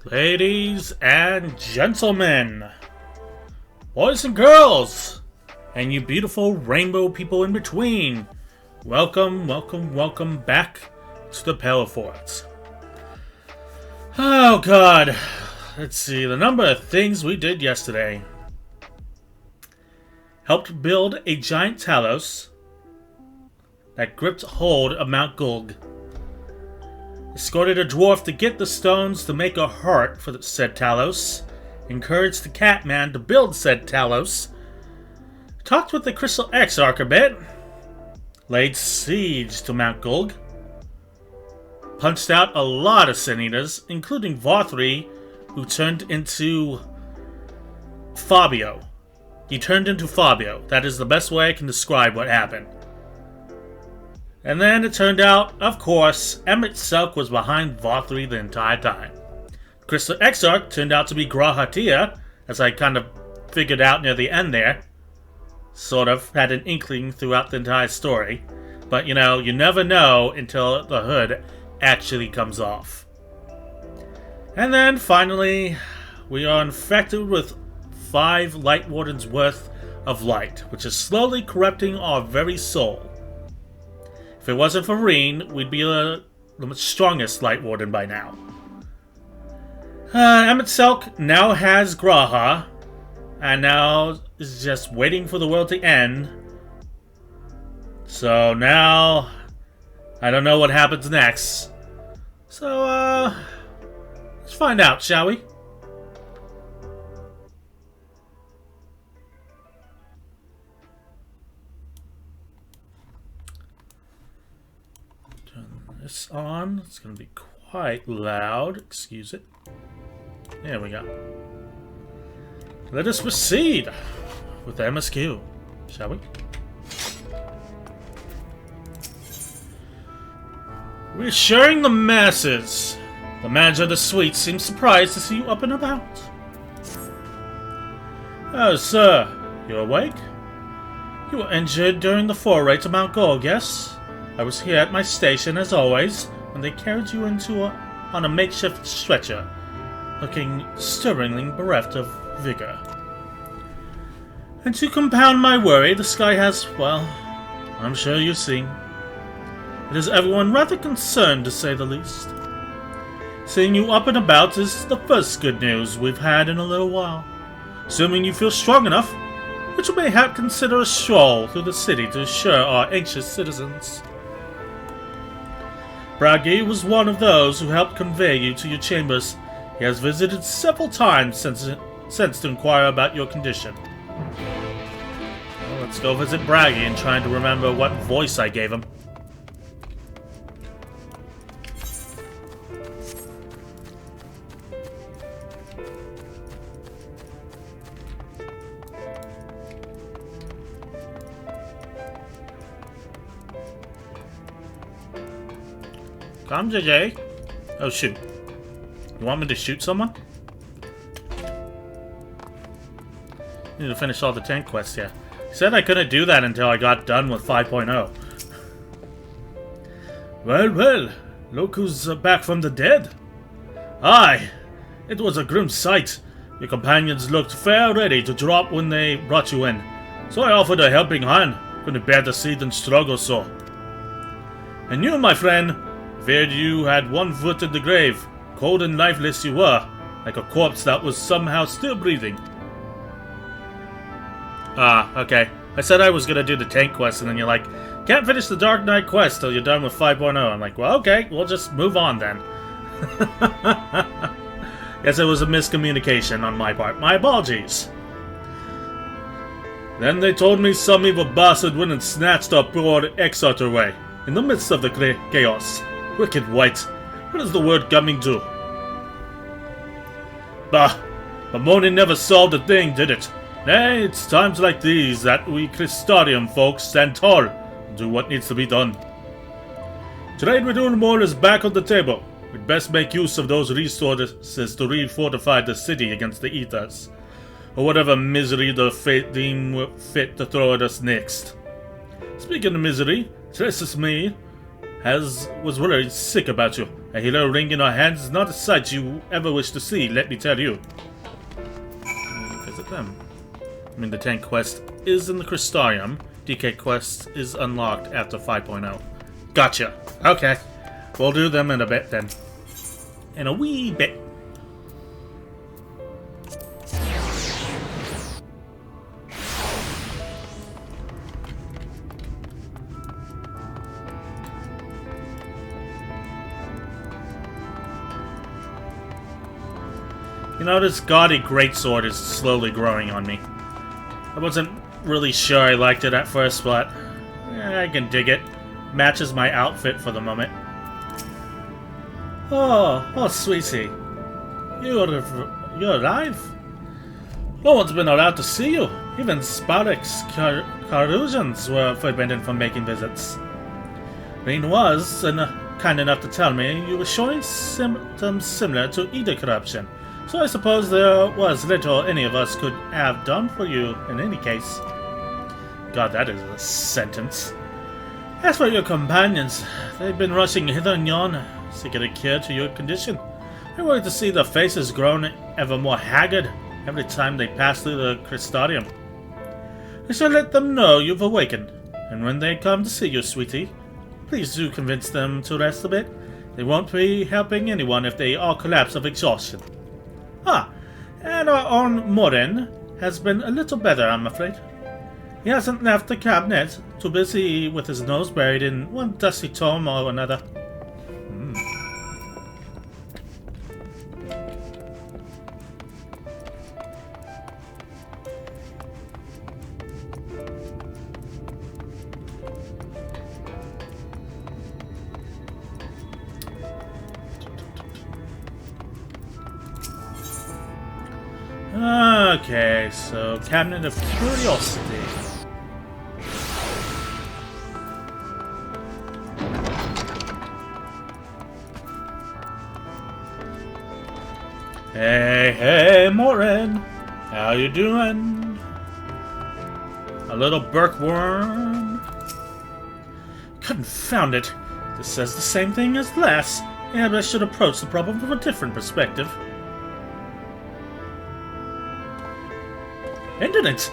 Ladies and gentlemen, boys and girls, and you beautiful rainbow people in between, welcome back to the Power Forts. Oh god, let's see, the number of things we did yesterday. Helped build a giant Talos that gripped hold of Mount Gulg. Escorted a dwarf to get the stones to make a heart for said Talos. Encouraged the Catman to build said Talos. Talked with the Crystal Exarch a bit. Laid siege to Mount Gulg. Punched out a lot of Sin Eaters, including Vothri, who turned into Fabio. He turned into Fabio. That is the best way I can describe what happened. And then it turned out, of course, Emmett Selk was behind Vothri the entire time. Crystal Exarch turned out to be Grahatia, as I kind of figured out near the end there. Sort of had an inkling throughout the entire story. But you know, you never know until the hood actually comes off. And then finally, we are infected with 5 Light Wardens worth of light, which is slowly corrupting our very soul. If it wasn't for Reen, we'd be the strongest Light Warden by now. Emmett Selk now has Graha, and now is just waiting for the world to end. So now, I don't know what happens next. So, let's find out, shall we? This on. It's going to be quite loud. Excuse it. There we go. Let us proceed with MSQ, shall we? Reassuring the masses. The manager of the suite seems surprised to see you up and about. Oh, sir. You awake? You were injured during the foray to Mount Gulg, yes? I was here at my station, as always, when they carried you on a makeshift stretcher, looking stirringly bereft of vigor. And to compound my worry, the sky has, well, I'm sure you've seen. It has everyone rather concerned, to say the least. Seeing you up and about is the first good news we've had in a little while. Assuming you feel strong enough, which you may have consider a stroll through the city to assure our anxious citizens. Bragi was one of those who helped convey you to your chambers. He has visited several times since to inquire about your condition. Well, let's go visit Bragi and try to remember what voice I gave him. Come, JJ. Oh, shoot. You want me to shoot someone? Need to finish all the tank quests, yeah. He said I couldn't do that until I got done with 5.0. Well, look who's back from the dead. Aye, it was a grim sight. Your companions looked fair ready to drop when they brought you in, so I offered a helping hand. Couldn't bear to see them struggle so. And you, my friend, feared you had one foot in the grave. Cold and lifeless you were, like a corpse that was somehow still breathing. Ah, okay. I said I was gonna do the tank quest, and then you're like, can't finish the Dark Knight quest till you're done with 5.0. I'm like, well, okay, we'll just move on then. Guess it was a miscommunication on my part. My apologies. Then they told me some evil bastard went and snatched our poor Exarch away, in the midst of the chaos. Wicked white. What is the word coming to? Bah! But moaning never solved a thing, did it? Nay, it's times like these that we Crystarium folks stand tall and do what needs to be done. Trade with Ulmor is back on the table. We'd best make use of those resources to refortify the city against the Ethers, or whatever misery the fate deem fit to throw at us next. Speaking of misery, tresses me. was worried sick about you. A hero ring in our hands is not a sight you ever wish to see, let me tell you. Visit them. I mean, the tank quest is in the Crystarium. DK quest is unlocked after 5.0. Gotcha. Okay. We'll do them in a bit then. In a wee bit. You know, this gaudy greatsword is slowly growing on me. I wasn't really sure I liked it at first, but I can dig it. Matches my outfit for the moment. Oh, sweetie. You're alive? No one's been allowed to see you. Even Sparix Carusians were forbidden from making visits. Reen was kind enough to tell me you were showing symptoms similar to ether corruption. So I suppose there was little any of us could have done for you in any case. God, that is a sentence. As for your companions, they've been rushing hither and yon, seeking a cure to your condition. I worried to see their faces grown ever more haggard every time they pass through the Crystarium. I shall let them know you've awakened, and when they come to see you, sweetie, please do convince them to rest a bit. They won't be helping anyone if they all collapse of exhaustion. Ah, and our own Morin has been a little better, I'm afraid. He hasn't left the cabinet, too busy with his nose buried in one dusty tome or another. Okay, so Cabinet of Curiosity. Hey, Morin. How you doing? A little Berkworm. Confound it. This says the same thing as last. Yeah, but I should approach the problem from a different perspective. Internet!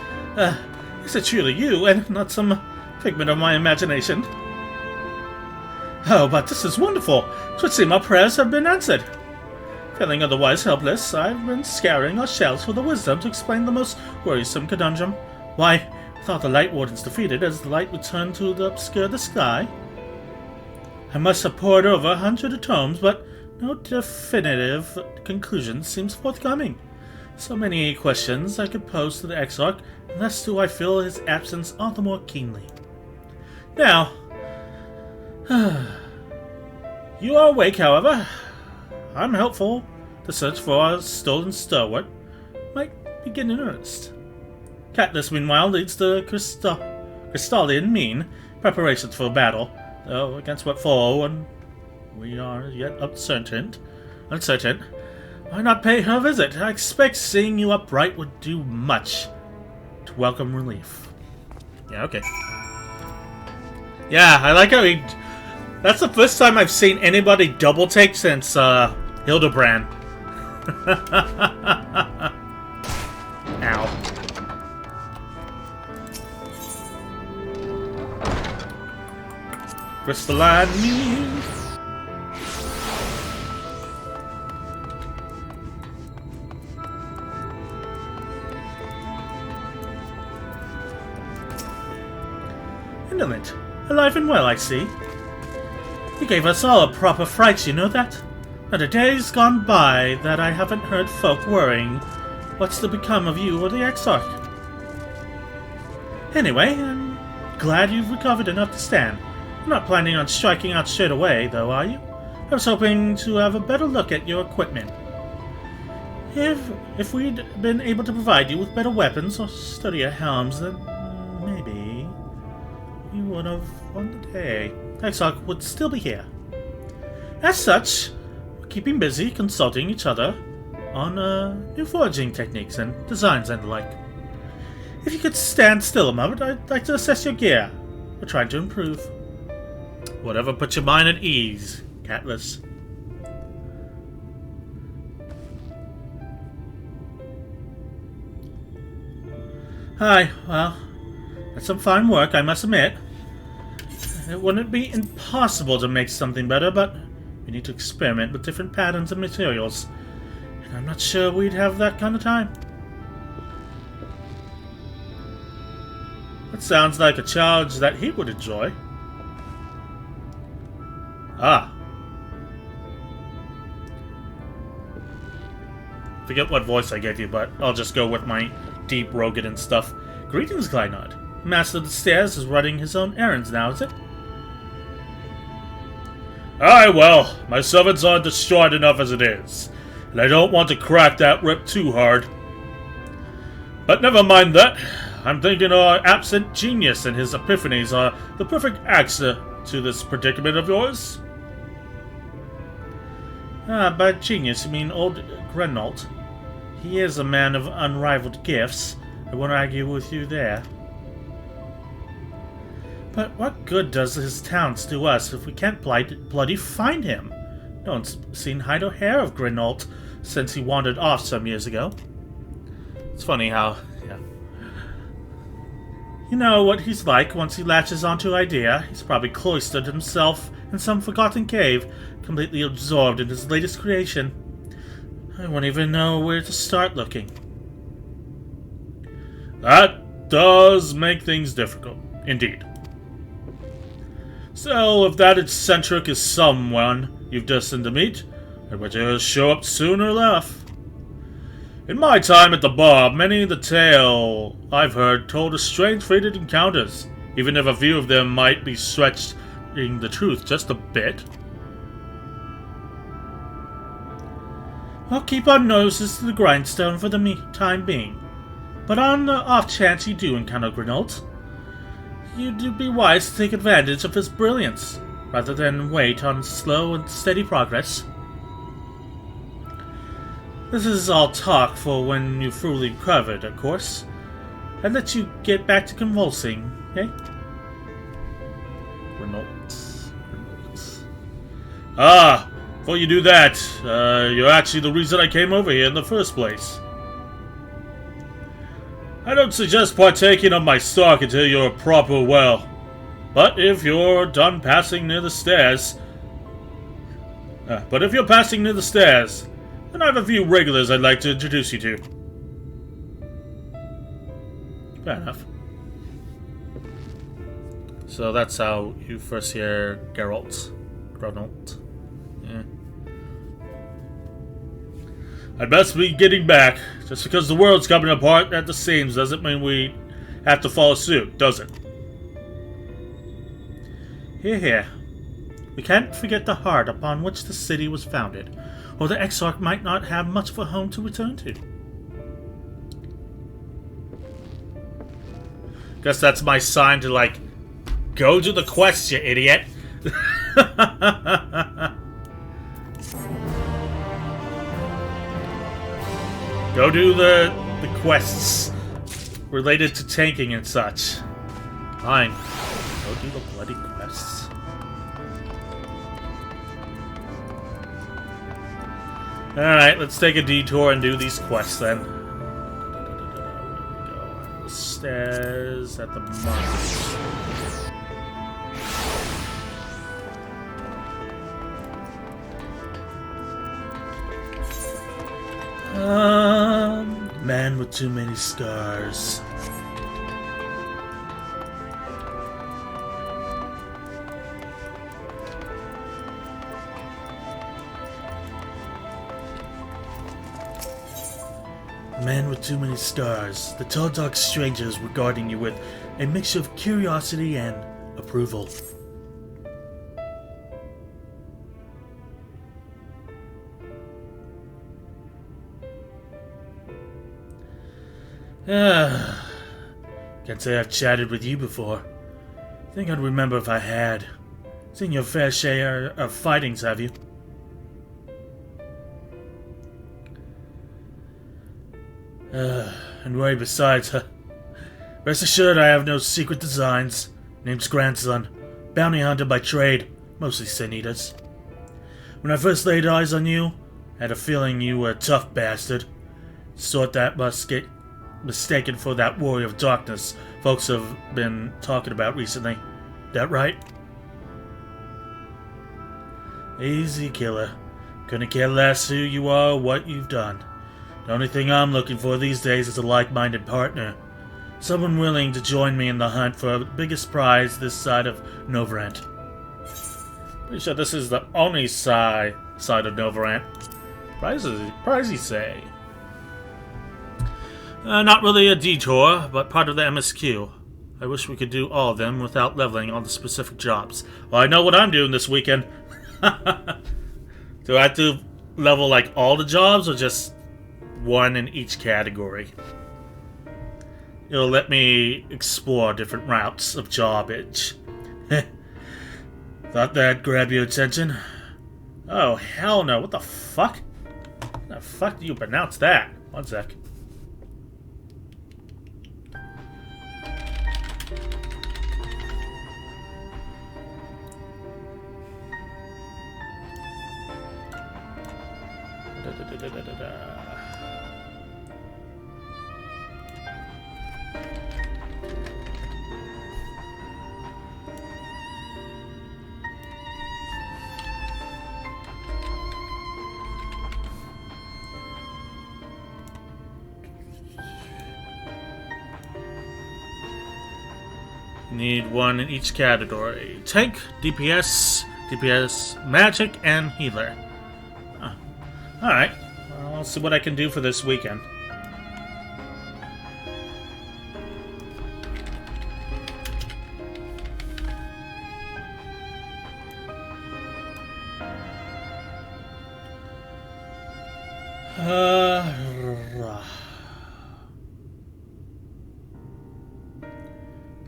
Is it truly you, and not some figment of my imagination? Oh, but this is wonderful! It would seem our prayers have been answered. Feeling otherwise helpless, I've been scouring our shelves for the wisdom to explain the most worrisome conundrum. Why, with all the Light Wardens defeated, has the light returned to obscure the sky? I must have pored over 100 tomes, but no definitive conclusion seems forthcoming. So many questions I could pose to the Exarch, and thus do I feel his absence all the more keenly. Now, you are awake, however. I'm helpful. The search for our stolen stalwart might begin in earnest. Katniss, meanwhile, leads the Crystallian mean preparations for battle, though against what foe, and we are yet uncertain. Why not pay her a visit? I expect seeing you upright would do much to welcome relief. Yeah, okay. Yeah, I like how he... That's the first time I've seen anybody double take since, Hildebrand. Ow. Crystalline me. Indolent. Alive and well, I see. You gave us all a proper fright, you know that? Not a day's gone by that I haven't heard folk worrying what's to become of you or the Exarch. Anyway, I'm glad you've recovered enough to stand. You're not planning on striking out straight away, though, are you? I was hoping to have a better look at your equipment. If we'd been able to provide you with better weapons or sturdier helms, then maybe you would have won the day. Exarch would still be here. As such, we're keeping busy consulting each other on new foraging techniques and designs and the like. If you could stand still a moment, I'd like to assess your gear. We're trying to improve. Whatever puts your mind at ease, Catless. Hi, well, that's some fine work, I must admit. It wouldn't be impossible to make something better, but we need to experiment with different patterns and materials. And I'm not sure we'd have that kind of time. That sounds like a challenge that he would enjoy. Ah. Forget what voice I gave you, but I'll just go with my deep Rogan stuff. Greetings, Glynod. Master of the Stairs is running his own errands now, is it? Aye, well, my servants are distraught enough as it is, and I don't want to crack that whip too hard. But never mind that. I'm thinking our absent genius and his epiphanies are the perfect answer to this predicament of yours. Ah, by genius you mean old Grenalt. He is a man of unrivaled gifts. I won't argue with you there. But what good does his talents do us if we can't bloody find him? No one's seen hide or hair of Grenalt since he wandered off some years ago. It's funny how, yeah. You know what he's like once he latches onto an idea. He's probably cloistered himself in some forgotten cave, completely absorbed in his latest creation. I won't even know where to start looking. That does make things difficult, indeed. So, if that eccentric is someone you've destined to meet, I'd better show up soon or enough. In my time at the bar, many of the tale I've heard told of strange fated encounters, even if a few of them might be stretching the truth just a bit. I'll keep our noses to the grindstone for the time being. But on the off chance you do encounter Grenalt, you'd be wise to take advantage of his brilliance, rather than wait on slow and steady progress. This is all talk for when you've fully recovered, of course. I'd let you get back to convulsing, eh? Grenalt. Ah! Before you do that, you're actually the reason I came over here in the first place. I don't suggest partaking of my stock until you're proper well. But if you're passing near the stairs, then I have a few regulars I'd like to introduce you to. Fair enough. So that's how you first hear Grenalt. Yeah. I'd best be getting back. Just because the world's coming apart at the seams doesn't mean we have to follow suit, does it? Hear, hear. We can't forget the heart upon which the city was founded, or the Exarch might not have much of a home to return to. Guess that's my sign to, like, go to the quest, you idiot. Go do the quests related to tanking and such. Fine. Go do the bloody quests. Alright, let's take a detour and do these quests then. The stairs at the market. Man with too many scars. Man with too many scars. The tall dark stranger is regarding you with a mixture of curiosity and approval. Can't say I've chatted with you before. Think I'd remember if I had. Seen your fair share of fightings, have you? And worry besides, Rest assured I have no secret designs. Name's Grandson. Bounty hunter by trade. mostly sin eaters. When I first laid eyes on you, I had a feeling you were a tough bastard. Sort that must get mistaken for that warrior of darkness folks have been talking about recently. That right? Easy, killer. Couldn't care less who you are or what you've done. The only thing I'm looking for these days is a like-minded partner. Someone willing to join me in the hunt for the biggest prize this side of Novrant. Pretty sure this is the only side of Novrant. Prize you say? Not really a detour, but part of the MSQ. I wish we could do all of them without leveling on the specific jobs. Well, I know what I'm doing this weekend. Do I have to level like all the jobs or just one in each category? It'll let me explore different routes of jobbage. Thought that'd grab your attention? Oh, hell no. What the fuck? How the fuck do you pronounce that? One sec. Need one in each category. Tank, DPS, magic, and healer. Alright. Well, I'll see what I can do for this weekend.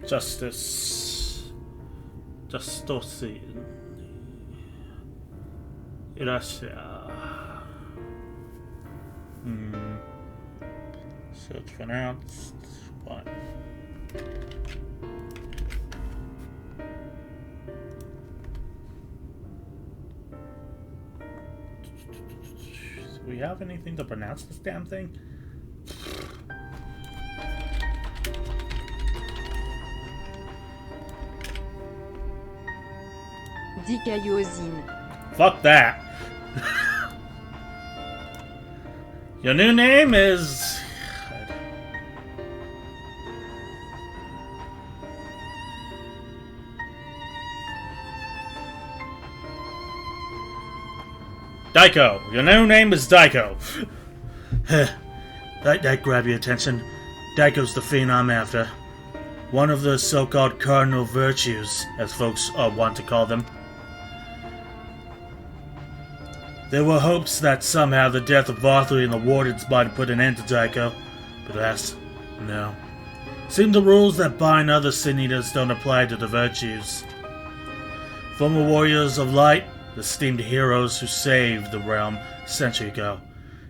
Justice. Justician. Irasha. Search pronounced. One. Do we have anything to pronounce this damn thing? Fuck that. Your new name is... Daiko. Your new name is Daiko. that grab your attention. Daiko's the fiend I'm after. One of the so-called cardinal virtues, as folks want to call them. There were hopes that somehow the death of Arthur and the wardens might put an end to Daiko, but alas, no. Seem the rules that bind other sin eaters don't apply to the virtues. Former warriors of light, esteemed heroes who saved the realm a century ago.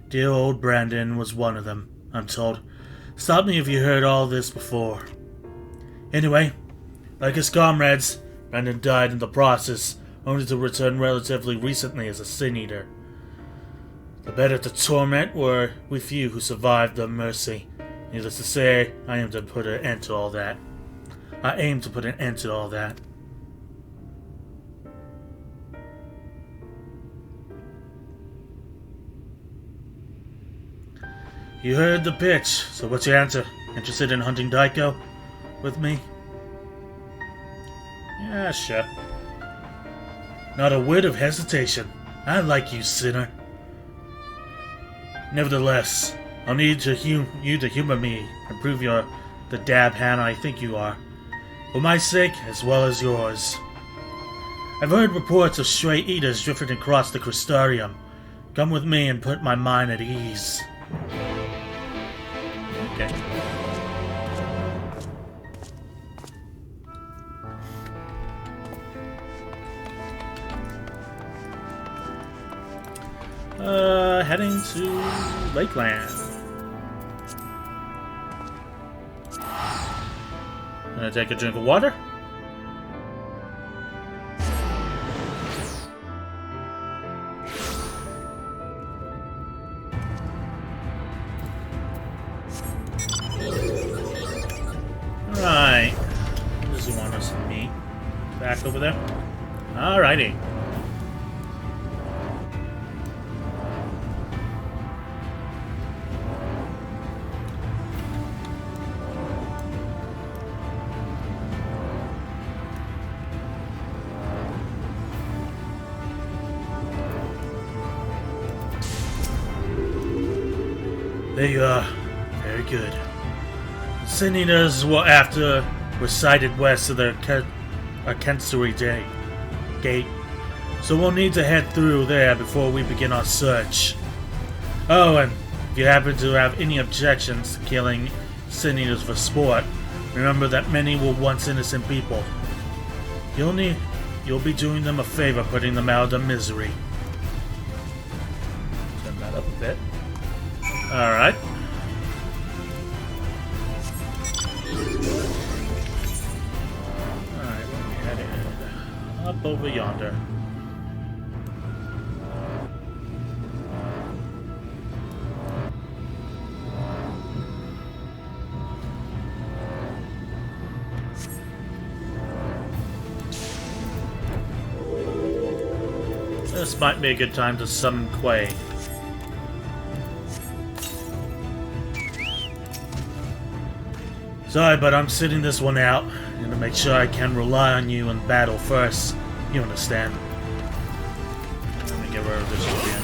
Dear old Brandon was one of them, I'm told. Stop me if you heard all this before. Anyway, like his comrades, Brandon died in the process, only to return relatively recently as a sin eater. The better to torment were with you who survived the mercy. Needless to say, I aim to put an end to all that. You heard the pitch, so what's your answer? Interested in hunting Daiko with me? Yeah, sure. Not a whit of hesitation. I like you, sinner. Nevertheless, I'll need you to humor me and prove you're the dab hand I think you are. For my sake, as well as yours. I've heard reports of stray eaters drifting across the Crystarium. Come with me and put my mind at ease. Okay. Heading to Lakeland. Gonna take a drink of water. back over there. Alrighty. There you are. Very good. Sinners were sighted west of the Kensuri Gate, so we'll need to head through there before we begin our search. Oh, and if you happen to have any objections to killing Sinners for sport, remember that many were once innocent people. You'll be doing them a favor putting them out of misery. Turn that up a bit. Alright. Alright, let me head up over yonder. This might be a good time to summon Quay. Sorry, but I'm sitting this one out. I'm gonna make sure I can rely on you in battle first. You understand? Let me get rid of this again.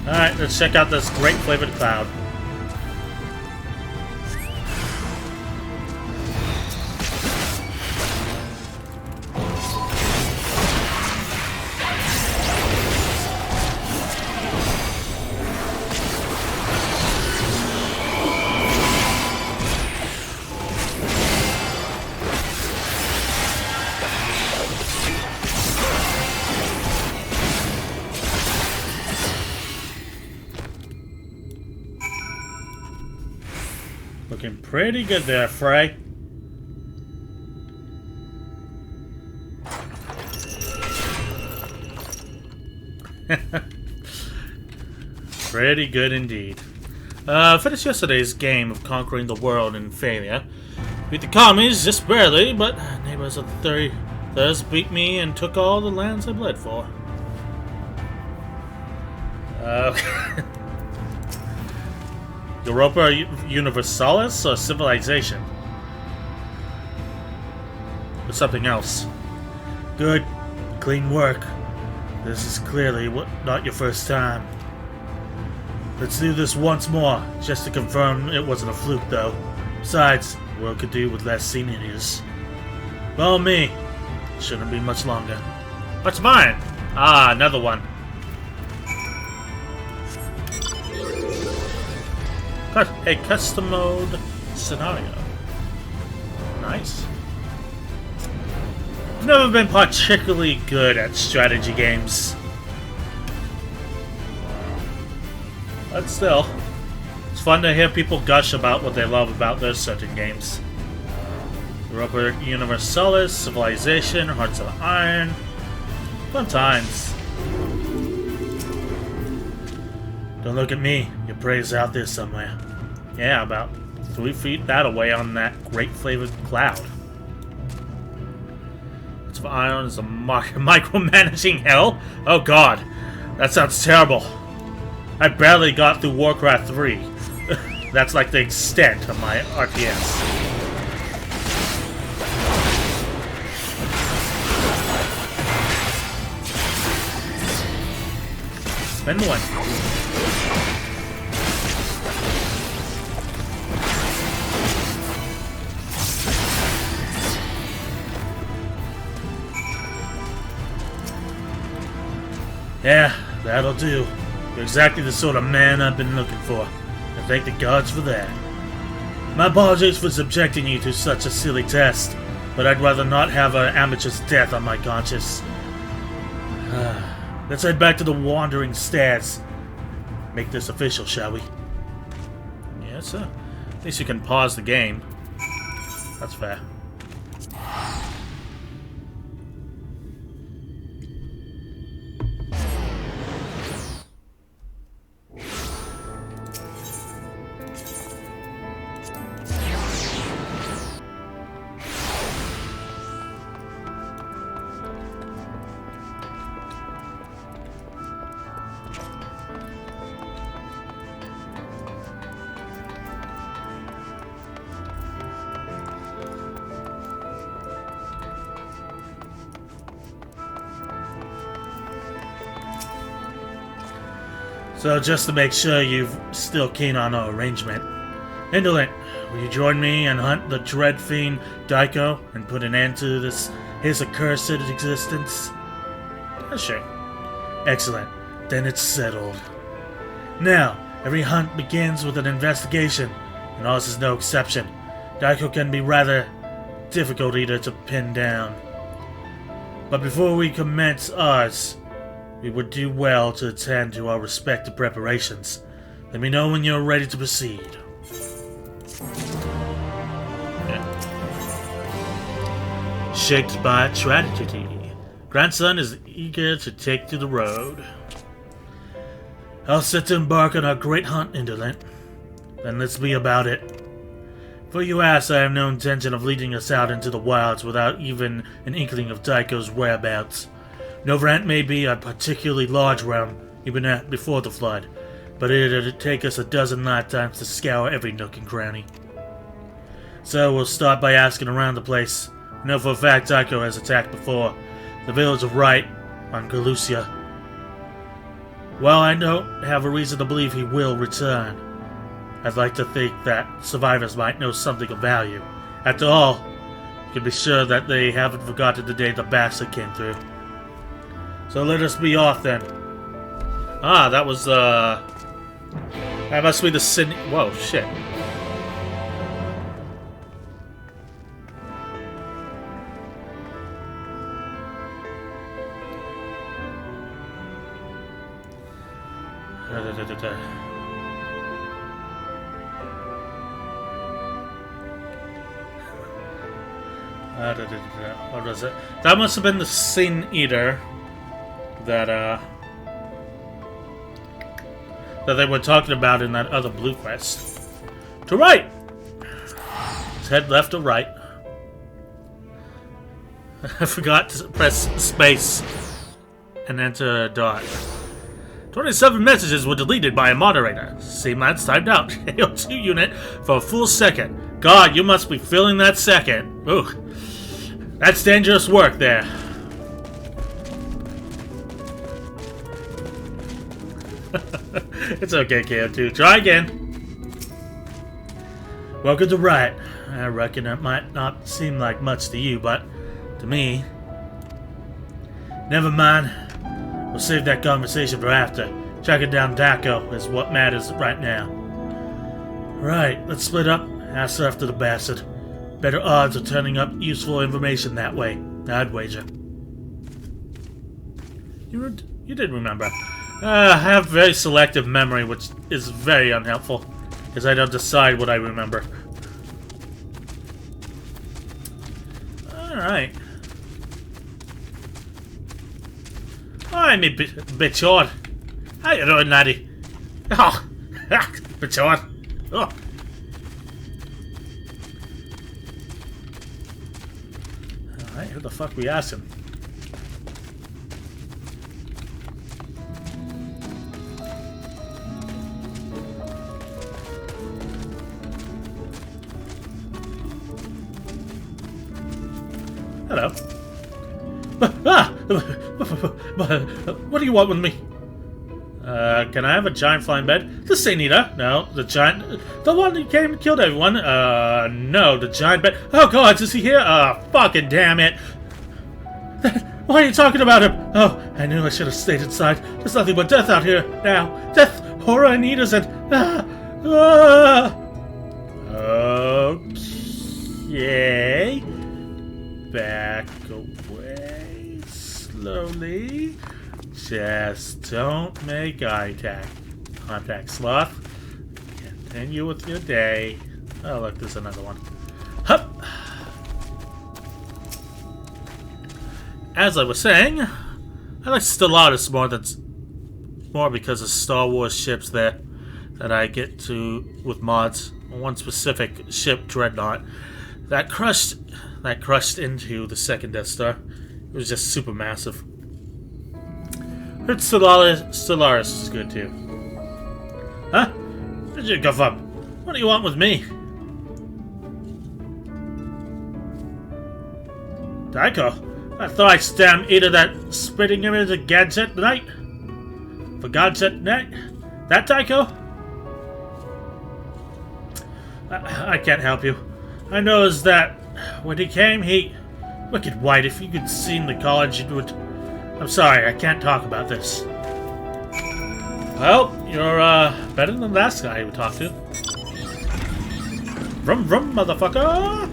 Alright, let's check out this great flavored cloud. Looking pretty good there, Frey. Pretty good indeed. Finished yesterday's game of conquering the world in failure. Beat the commies just barely, but neighbors of the Thurs beat me and took all the lands I bled for. Europa Universalis or Civilization? Or something else? Good. Clean work. This is clearly not your first time. Let's do this once more, just to confirm it wasn't a fluke, though. Besides, the world could do with less seniors. Follow me. Shouldn't be much longer. What's mine? Ah, another one. A custom mode scenario. Nice. I've never been particularly good at strategy games. But still, it's fun to hear people gush about what they love about their certain games. Europa Universalis, Civilization, Hearts of Iron. Fun times. Don't look at me. Your prey's out there somewhere. Yeah, about 3 feet that away on that great flavored cloud. Hearts of Iron is a micromanaging hell? Oh god, that sounds terrible. I barely got through Warcraft 3. That's like the extent of my RTS. Spin one. Yeah, that'll do. You're exactly the sort of man I've been looking for. I thank the gods for that. My apologies for subjecting you to such a silly test, but I'd rather not have an amateur's death on my conscience. Let's head back to the Wandering Stairs. Make this official, shall we? Yes, sir. At least you can pause the game. That's fair. So just to make sure you're still keen on our arrangement, Indolent, will you join me and hunt the dread fiend Daiko and put an end to his accursed existence? Sure. Excellent. Then it's settled. Now, every hunt begins with an investigation, and ours is no exception. Daiko can be rather difficult either to pin down. But before we commence ours, we would do well to attend to our respective preparations. Let me know when you're ready to proceed. Shaped by tragedy, grandson is eager to take to the road. All set to embark on our great hunt, Indolent. Then let's be about it. For you ask, I have no intention of leading us out into the wilds without even an inkling of Daiko's whereabouts. Novrant may be a particularly large realm, even before the flood, but it'd take us a dozen lifetimes to scour every nook and cranny. So we'll start by asking around the place. I know for a fact Daiko has attacked before, the village of Wright on Galusia. While I don't have a reason to believe he will return, I'd like to think that survivors might know something of value. After all, you can be sure that they haven't forgotten the day the bastard came through. So let us be off then. Ah, that was, that must be the sin. Whoa, shit. What was it? That must have been the Sin Eater that they were talking about in that other blue quest. To right! Let's head left or right. I forgot to press space and enter a dot. 27 messages were deleted by a moderator. Seamlats typed out AO2 unit for a full second. God, you must be feeling that second. Ooh. That's dangerous work there. It's okay, KO2. Try again. Welcome to Riot. I reckon it might not seem like much to you, but to me... Never mind. We'll save that conversation for after. Tracking down Daiko is what matters right now. Right, let's split up. Ask after the bastard. Better odds of turning up useful information that way, I'd wager. You did remember. I have very selective memory, which is very unhelpful, because I don't decide what I remember. Alright. I'm a bit short. How you doing, laddie? Oh, bit short. Oh. Alright, who the fuck we asking? Hello. What do you want with me? Can I have a giant flying bed? The Sin Eater? No, the giant... The one who came and killed everyone? No, the giant bed... Oh god, is he here? Fucking damn it! Why are you talking about him? Oh, I knew I should have stayed inside. There's nothing but death out here now. Death, horror, and eaters, and... Okay... Back away slowly. Just don't make eye contact, Sloth. Continue with your day. Oh, look, there's another one. Hup! As I was saying, I like Stellaris more because of Star Wars ships there that I get to with mods. One specific ship, Dreadnought, that crushed into the second Death Star. It was just super massive. Heard Stellaris is good too. Huh? Where'd you come from? What do you want with me? Daiko? I thought I stamped either that spitting image of Gadget Knight? For Gadget Knight? That Daiko? I can't help you. I know is that when he came, he... Wicked White, if you could seen the college, it would... I'm sorry, I can't talk about this. Well, you're, better than the last guy we talked to. Vroom vroom, motherfucker!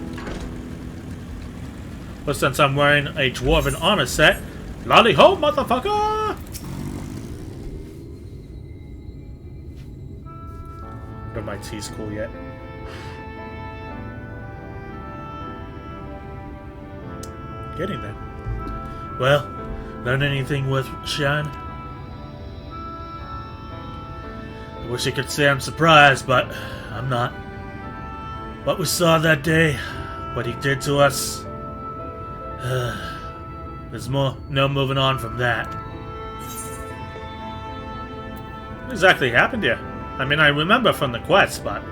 But since I'm wearing a dwarven armor set, lolly ho, motherfucker! Don't my tea's cool yet. Getting there. Well, learn anything worth sharing? I wish I could say I'm surprised, but I'm not. What we saw that day, what he did to us, there's no moving on from that. What exactly happened here? I mean, I remember from the quest, but...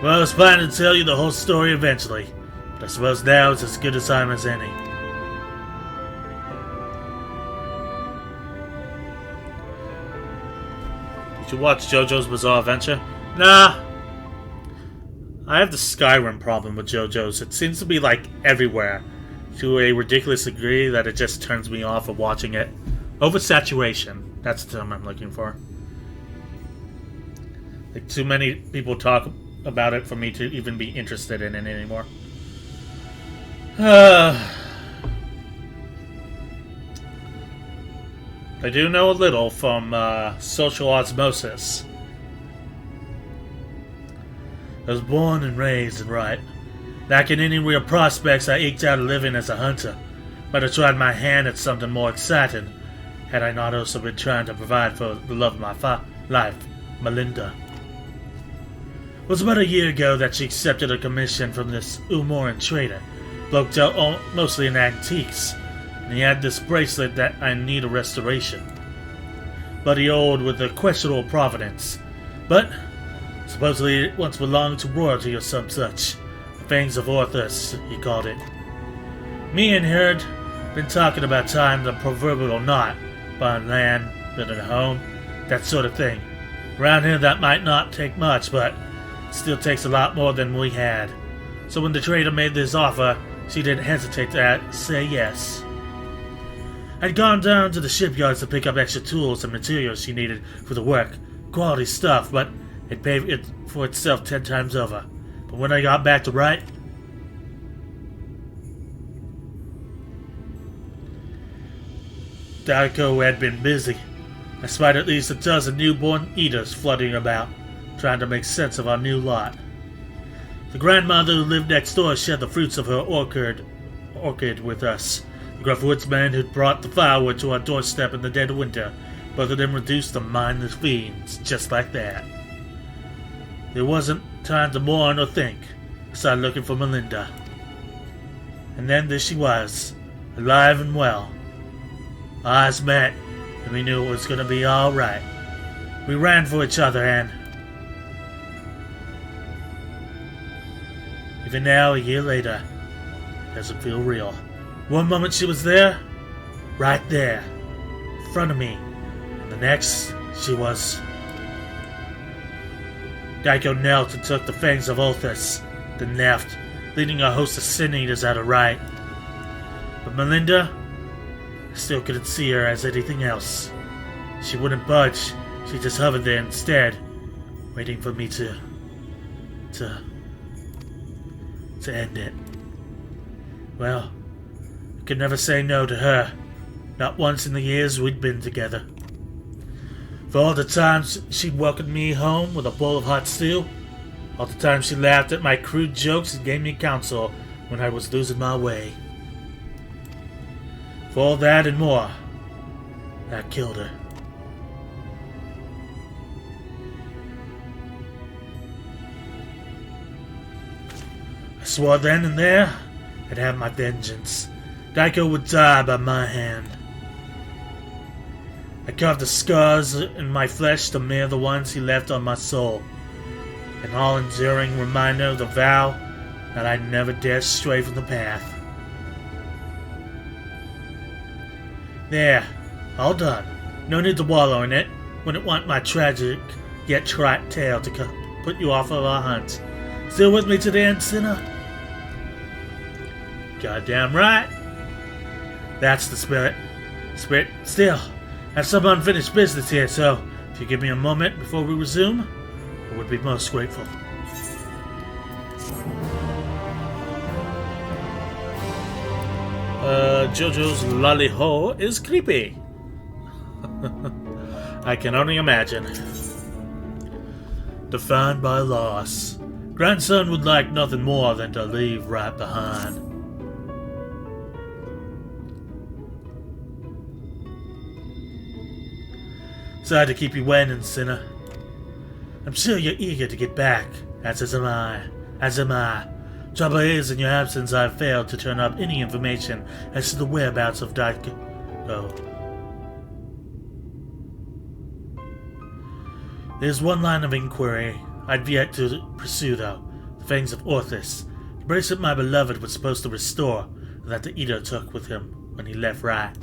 Well, I was planning to tell you the whole story eventually, but I suppose now it's as good a time as any. Did you watch JoJo's Bizarre Adventure? Nah. I have the Skyrim problem with JoJo's. It seems to be, like, everywhere. To a ridiculous degree that it just turns me off of watching it. Oversaturation. That's the term I'm looking for. Like, too many people talk about it for me to even be interested in it anymore. I do know a little from social osmosis. I was born and raised in Wright. Lacking any real prospects, I eked out a living as a hunter. But I tried my hand at something more exciting, had I not also been trying to provide for the love of my life, Melinda. It was about a year ago that she accepted a commission from this Umoran trader, bloke dealt mostly in antiques, and he had this bracelet that I need a restoration. Bloody old with a questionable provenance, but supposedly it once belonged to royalty or some such. The Fangs of Orthus, he called it. Me and Herd been talking about tying the proverbial knot, buying land, building a home, that sort of thing. Around here that might not take much, but it still takes a lot more than we had. So when the trader made this offer, she didn't hesitate to say yes. I'd gone down to the shipyards to pick up extra tools and materials she needed for the work. Quality stuff, but it paid it for itself 10 times over. But when I got back to Wright, Daiko had been busy. I spied at least a dozen newborn eaters fluttering about, trying to make sense of our new lot. The grandmother who lived next door shared the fruits of her orchard with us. The gruff woodsman who'd brought the firewood to our doorstep in the dead of winter, both of them reduced to mindless fiends, just like that. There wasn't time to mourn or think. I started looking for Melinda. And then there she was, alive and well. Our eyes met, and we knew it was going to be alright. We ran for each other, and even now, a year later, it doesn't feel real. One moment she was there, right there, in front of me, and the next, she was... Daiko knelt and took the Fangs of Orthus, then left, leading a host of sin eaters out of Wright. But Melinda, I still couldn't see her as anything else. She wouldn't budge, she just hovered there instead, waiting for me to end it. Well, I could never say no to her, not once in the years we'd been together. For all the times she'd welcomed me home with a bowl of hot stew, all the times she laughed at my crude jokes and gave me counsel when I was losing my way. For all that and more, I killed her. I swore then and there I'd have my vengeance. Daiko would die by my hand. I carved the scars in my flesh to mirror the ones he left on my soul. An all-enduring reminder of the vow that I'd never dare stray from the path. There, all done. No need to wallow in it. Wouldn't want my tragic yet trite tale to put you off of our hunt. Still with me to the end, sinner? Goddamn right. That's the spirit. Still, I have some unfinished business here, so if you give me a moment before we resume, I would be most grateful. Jojo's lolly ho is creepy. I can only imagine. Defined by loss. Grandson would like nothing more than to leave right behind. Sorry to keep you waiting, sinner. I'm sure you're eager to get back, as am I. Trouble is, in your absence, I have failed to turn up any information as to the whereabouts of Daiko. There's one line of inquiry I'd yet to pursue, though. The fangs of Orthus. The bracelet my beloved was supposed to restore, and that the Eater took with him when he left Right.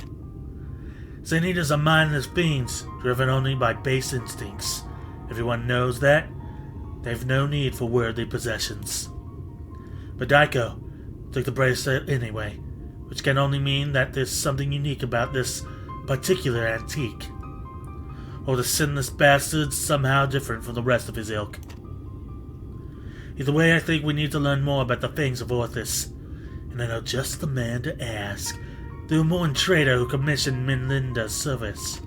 St. Eaters are mindless beings, driven only by base instincts. Everyone knows that. They've no need for worldly possessions. But Daiko took the bracelet anyway, which can only mean that there's something unique about this particular antique. Or the sinless bastard's somehow different from the rest of his ilk. Either way, I think we need to learn more about the fangs of Orthus, and I know just the man to ask, the Umoran trader who commissioned Minlinda's service.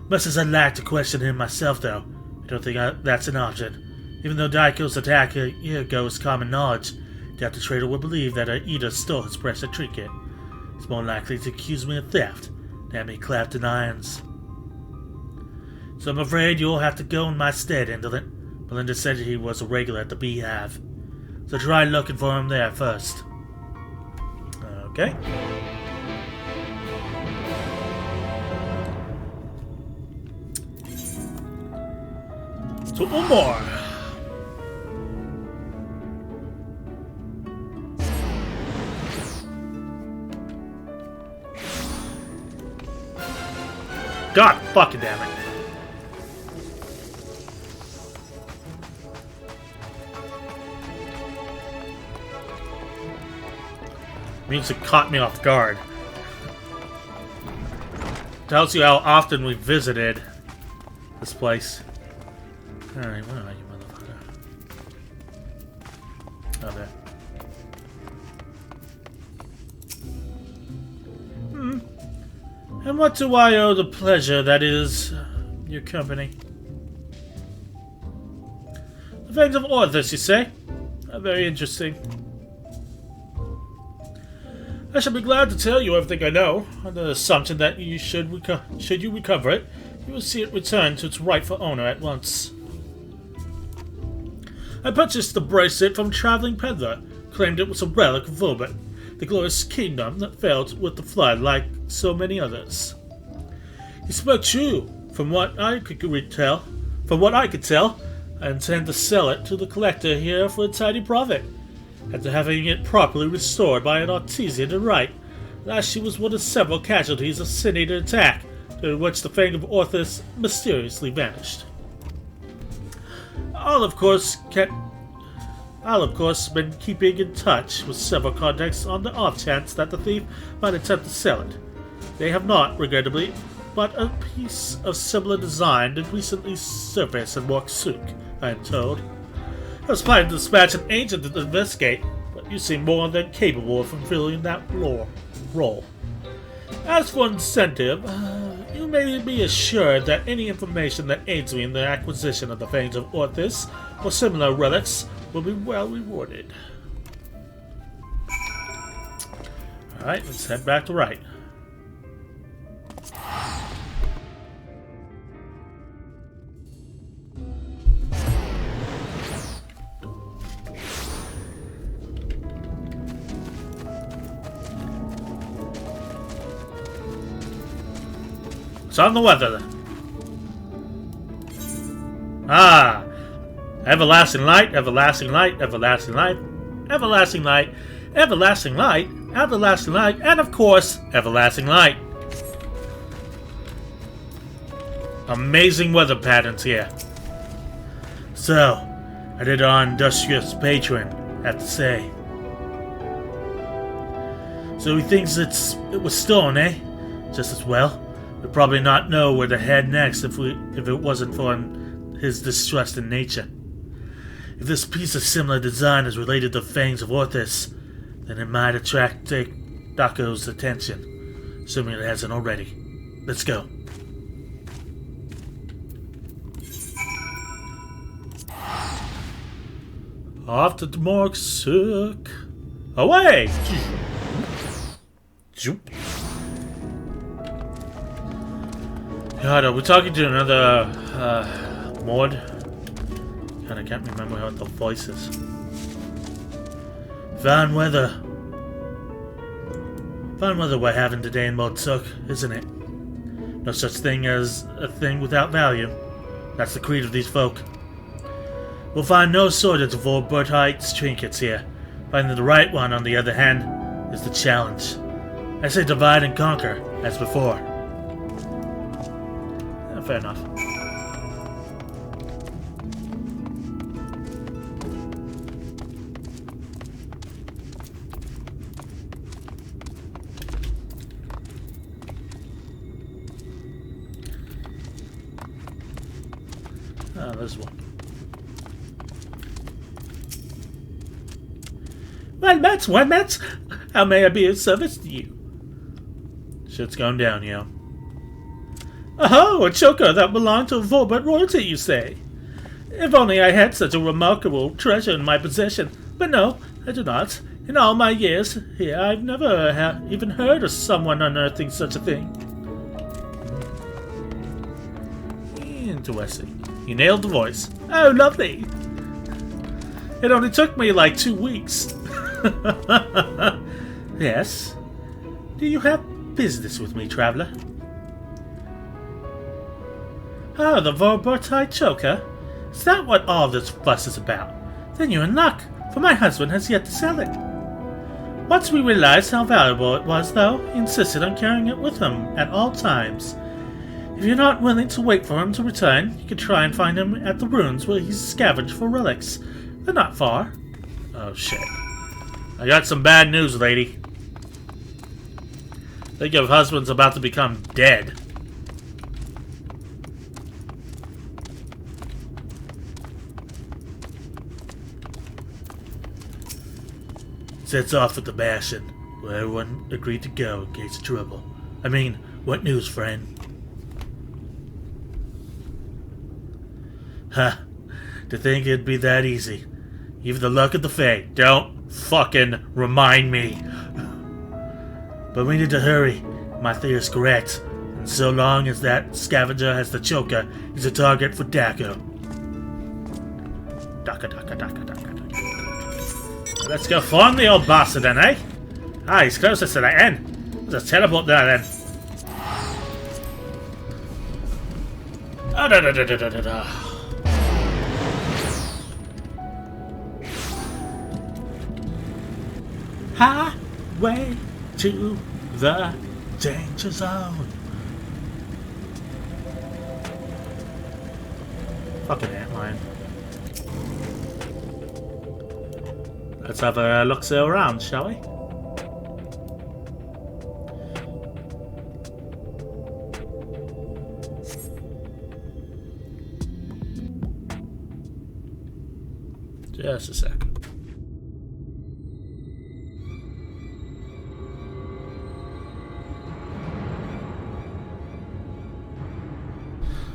Much as I'd like to question him myself, though, I don't think that's an option. Even though Daiko's attack a year ago is common knowledge, doubt the trader will believe that our Eater stole his precious trinket. He's more likely to accuse me of theft than have me clapped in irons. So I'm afraid you'll have to go in my stead, Indolent. Belinda said he was a regular at the Beehive, so try looking for him there first. Okay. To Umar. God fucking damn it. Music caught me off guard. Tells you how often we visited this place. Alright, where are you, motherfucker? Oh, there. And what do I owe the pleasure that is your company? The fangs of Orthus, you say? Very interesting. I shall be glad to tell you everything I know, on the assumption that you should you recover it, you will see it return to its rightful owner at once. I purchased the bracelet from a traveling peddler, claimed it was a relic of Vulbert, the glorious kingdom that failed with the flood like so many others. He spoke true. From what I could tell, I intend to sell it to the collector here for a tidy profit. After having it properly restored by an artisan to right, last she was one of several casualties of Sin-Eater attack, during which the fang of Orthus mysteriously vanished. I'll of course been keeping in touch with several contacts on the off chance that the thief might attempt to sell it. They have not, regrettably, but a piece of similar design did recently surface in Moksuk, I am told. I was planning to dispatch an agent to investigate, but you seem more than capable of fulfilling that role. As for incentive, you may be assured that any information that aids me in the acquisition of the fangs of Orthus or similar relics will be well rewarded. Alright, let's head back to right. What's on the weather then? Ah! Everlasting light, everlasting light, everlasting light, everlasting light, everlasting light, everlasting light, and of course, everlasting light. Amazing weather patterns here. So, I did our industrious patron have to say. So he thinks it was stolen, eh? Just as well. We'd probably not know where to head next if it wasn't for his distrust in nature. If this piece of similar design is related to Fangs of Orthus, then it might attract Dako's attention, assuming it hasn't already. Let's go. Off to the Morgsuk. Away! Zoop. God, are we talking to another Mord? God, I can't remember what the voice is. Fine weather. Fine weather we're having today in Morgsuk, isn't it? No such thing as a thing without value. That's the creed of these folk. We'll find no shortage of old Berthite's trinkets here. Finding the right one, on the other hand, is the challenge. I say divide and conquer, as before. Fair enough. Oh, there's one. Well, Mats, how may I be of service to you? Shit's going down, yo. Oh, a choker that belonged to Volbert royalty, you say? If only I had such a remarkable treasure in my possession. But no, I do not. In all my years here, I've never even heard of someone unearthing such a thing. Interesting. You nailed the voice. Oh, lovely. It only took me like 2 weeks. Yes? Do you have business with me, traveler? Oh, the Vorbertite choker? Is that what all this fuss is about? Then you're in luck, for my husband has yet to sell it. Once we realized how valuable it was, though, he insisted on carrying it with him at all times. If you're not willing to wait for him to return, you could try and find him at the ruins where he's scavenged for relics. They're not far. Oh, shit. I got some bad news, lady. I think your husband's about to become dead. Sets off with the Bastion, where everyone agreed to go in case of trouble. I mean, what news, friend? Huh. To think it'd be that easy. Even the luck of the Fae. Don't fucking remind me. But we need to hurry. My theory is correct. And so long as that scavenger has the choker, he's a target for Dako. Daka. Let's go find the old bastard then, eh? Ah, he's closest to the end. There's a teleport there then. Highway to the danger zone. Fucking antlion. Let's have a look-see around, shall we? Just a sec.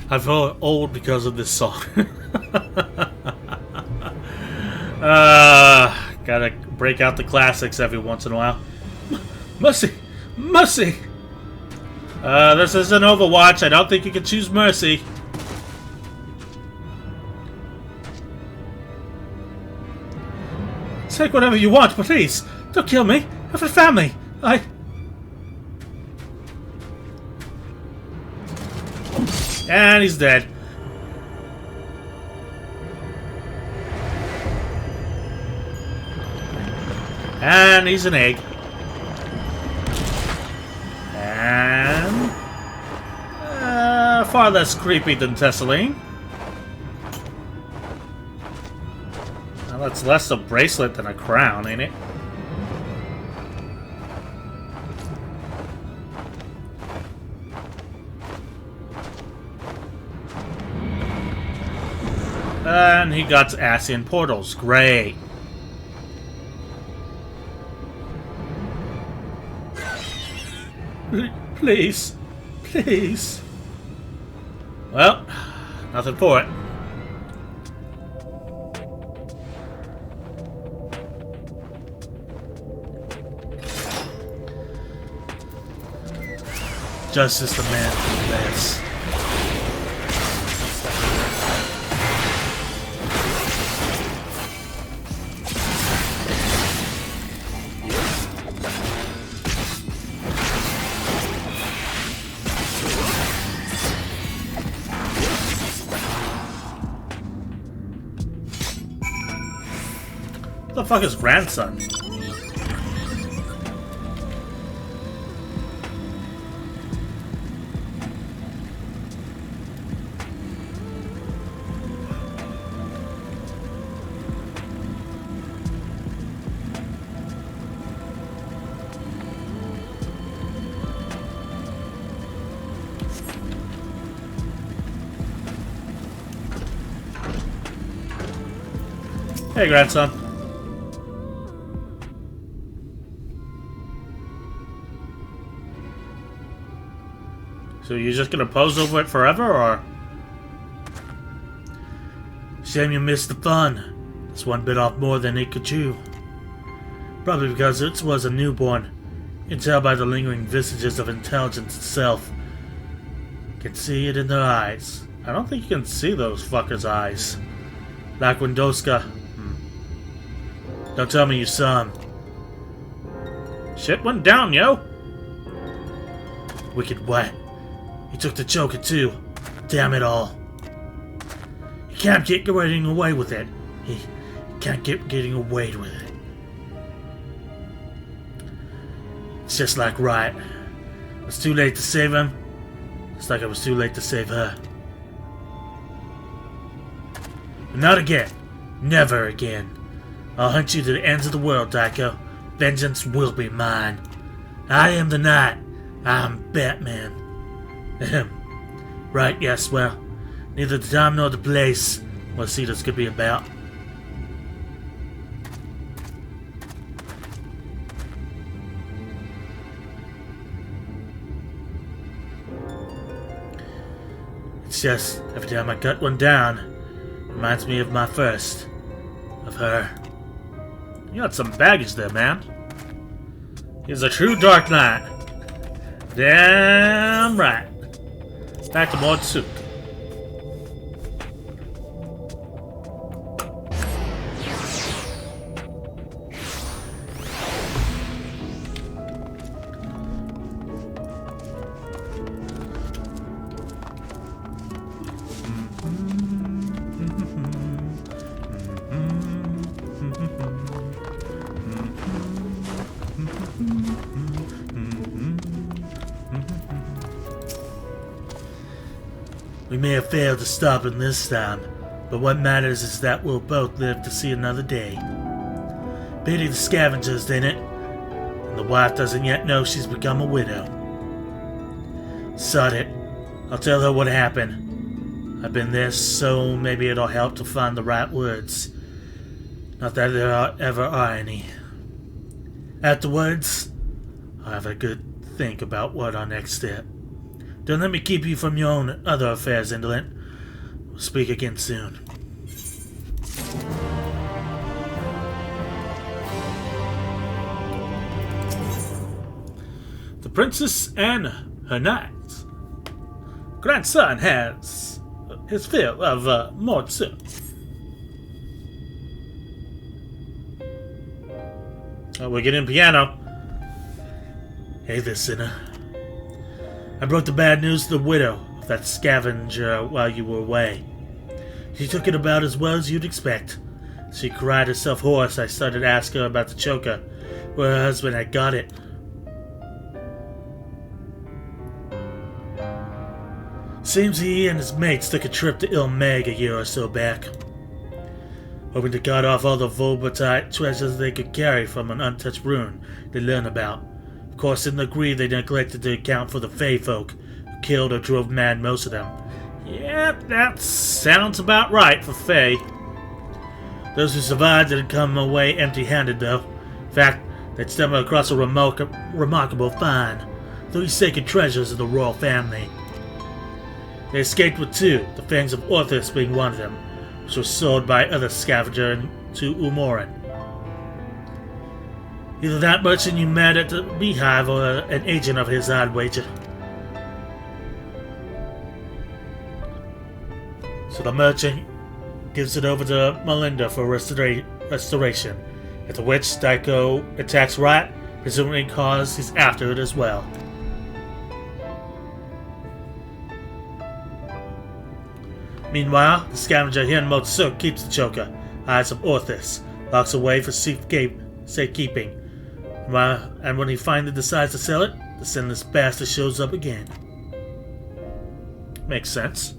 I feel old because of this song. Gotta break out the classics every once in a while. Mercy! Mercy! This isn't Overwatch. I don't think you can choose Mercy. Take whatever you want, but please, don't kill me. I have a family. And he's dead. And he's an egg. And far less creepy than Tessaline. Well, that's less a bracelet than a crown, ain't it? And he got Asian portals. Great. Please. Please. Well, nothing for it. Justice the man who lives. What the fuck is grandson? Hey, grandson. So you're just gonna pose over it forever, or? Shame you missed the fun. This one bit off more than it could chew. Probably because it was a newborn. You can tell by the lingering visages of intelligence itself. You can see it in their eyes. I don't think you can see those fuckers' eyes. Like Wendoska. Don't tell me you saw him. Shit went down, yo. Wicked what? He took the choker too. Damn it all. He can't get getting away with it. He can't get getting away with it. It's just like Riot. It was too late to save him. It's like it was too late to save her. But not again. Never again. I'll hunt you to the ends of the world, Daiko. Vengeance will be mine. I am the Knight. I'm Batman. Right, yes, well, neither the time nor the place what Cetus could be about. It's just, every time I cut one down, it reminds me of my first. Of her. You got some baggage there, man. He's a true Dark Knight. Damn right. Back to more soup. We may have failed to stop him this time, but what matters is that we'll both live to see another day. Pity the scavengers, ain't it? And the wife doesn't yet know she's become a widow. Sod it. I'll tell her what happened. I've been there, so maybe it'll help to find the right words. Not that there ever are any. Afterwards, I'll have a good think about what our next step. Don't let me keep you from your own other affairs, Indolent. We'll speak again soon. The princess and her knights. Grandson has his fill of more soup. We're getting piano. Hey there, sinner. I brought the bad news to the widow of that scavenger while you were away. She took it about as well as you'd expect. She cried herself hoarse. I started asking her about the choker, where her husband had got it. Seems he and his mates took a trip to Ilmeg a year or so back, hoping to cut off all the Volbatite treasures they could carry from an untouched rune they learn about. Of course, in the agree they neglected to account for the Fey folk who killed or drove mad most of them. Yep, that sounds about right for Fey. Those who survived didn't come away empty-handed, though. In fact, they'd stumbled across a remarkable find: 3 sacred treasures of the royal family. They escaped with 2, the fangs of Orthus being one of them, which was sold by other scavenger to Umoran. Either that merchant you met at the beehive or an agent of his, I'd wager. So the merchant gives it over to Melinda for restoration, after which Daiko attacks Rat, presumably cause he's after it as well. Meanwhile, the scavenger Hienmo Tsuk keeps the choker, Eyes of Orthus, locks away for safekeeping, and when he finally decides to sell it, the sinless bastard shows up again. Makes sense.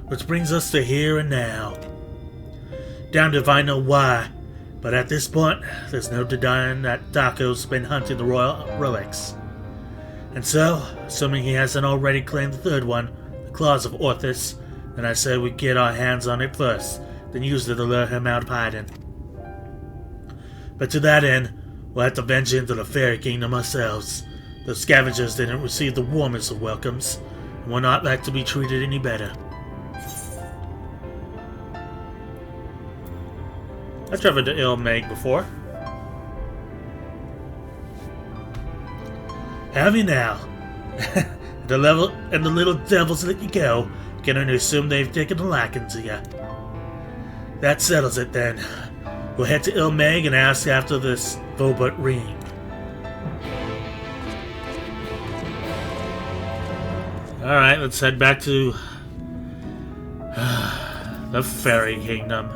Which brings us to here and now. Damned if I know why, but at this point, there's no denying that Dako's been hunting the royal relics. And so, assuming he hasn't already claimed the 3rd one, the Claws of Orthus, then I say we get our hands on it first, then use it to lure him out of hiding. But to that end, we'll have to venture into the Fairy Kingdom ourselves. The scavengers didn't receive the warmest of welcomes, and will not like to be treated any better. I've traveled to Ilmeg before. Have you now? The little devils let you go, can only assume they've taken a liking to you. That settles it then. We'll head to Ilmeg and ask after this Vobert ring. Alright, let's head back to the Fairy Kingdom.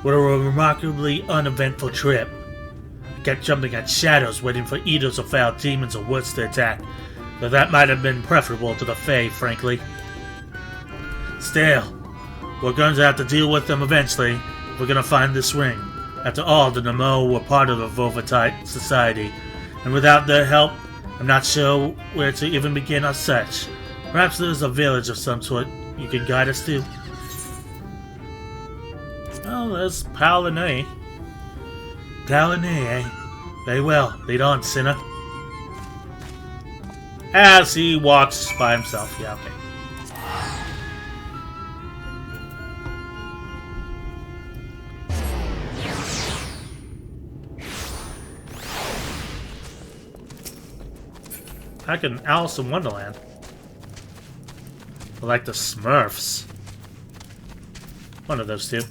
What a remarkably uneventful trip. I kept jumping at shadows, waiting for eaters of foul demons or woods to attack, though that might have been preferable to the Fae, frankly. Still, we're going to have to deal with them eventually if we're going to find this ring. After all, the Nemo were part of the Volvatite society, and without their help, I'm not sure where to even begin our search. Perhaps there's a village of some sort you can guide us to. Oh, there's Palinay. Palinay, eh? Very well. Lead on, sinner. As he walks by himself. Yeah, okay. Back in Alice in Wonderland. Like the Smurfs. One of those two.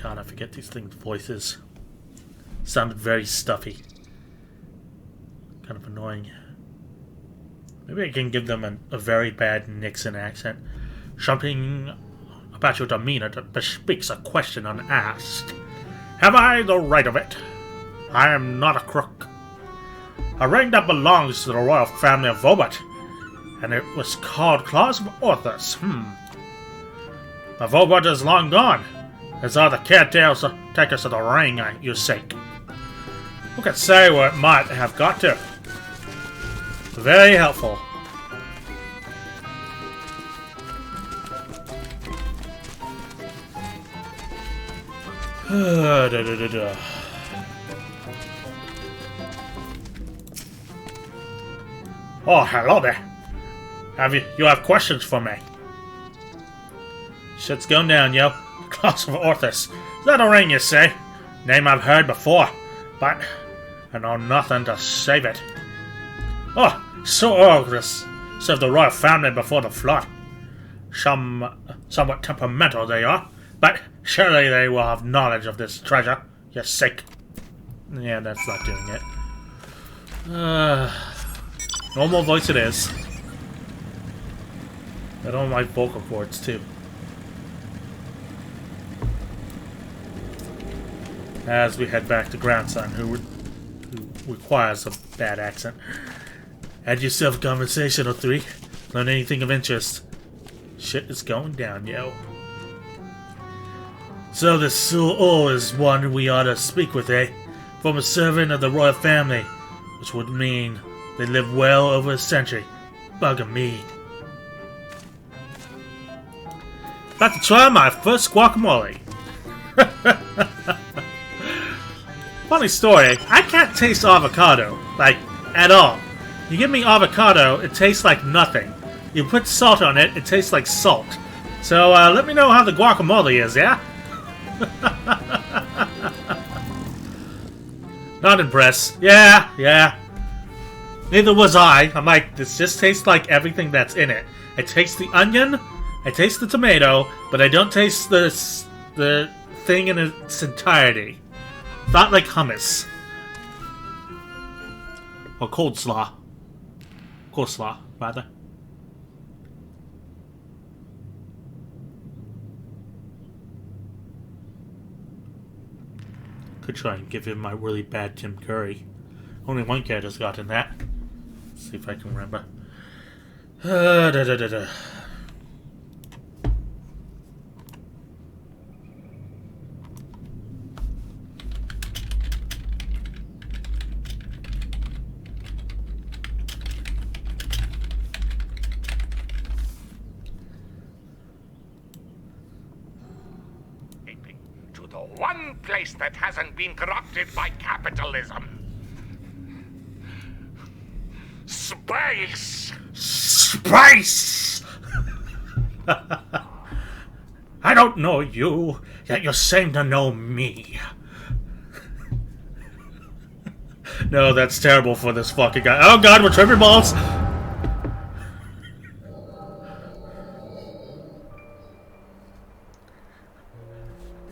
God, I forget these things' voices. Sounded very stuffy. Kind of annoying. Maybe I can give them a very bad Nixon accent. Something about your demeanor that bespeaks a question unasked. Have I the right of it? I am not a crook. A ring that belongs to the royal family of Vobert, and it was called Claws of Orthus. But Vobert is long gone, as are the caretakers of the ring, you sake. Who can say where it might have got to? Very helpful. Oh, hello there. You have questions for me? Shit's going down, yo. Claws of Orthus. Is that a ring, you say? Name I've heard before, but I know nothing to save it. Oh, so old this served the royal family before the flood. Somewhat temperamental they are, but surely they will have knowledge of this treasure. You're sick. Yeah, that's not doing it. Normal voice it is. I don't like vocal cords too. As we head back to Grandson, who requires a bad accent. Had yourself a conversation or three. Learn anything of interest. Shit is going down, yo. So the Sul is one we ought to speak with, eh? Former servant of the royal family, which would mean they live well over a century. Bugger me. About to try my first guacamole. Funny story, I can't taste avocado, like, at all. You give me avocado, it tastes like nothing. You put salt on it, it tastes like salt. So, let me know how the guacamole is, yeah? Not impressed. Yeah. Neither was I. I'm like, this just tastes like everything that's in it. I taste the onion, I taste the tomato, but I don't taste the thing in its entirety. Not like hummus. Or coleslaw. Coleslaw, rather. Could try and give him my really bad Tim Curry. Only one character's gotten that. Let's see if I can remember. The one place that hasn't been corrupted by capitalism. Space! Space! I don't know you, yet you seem to know me. No, that's terrible for this fucking guy. Oh god, we're tripping balls!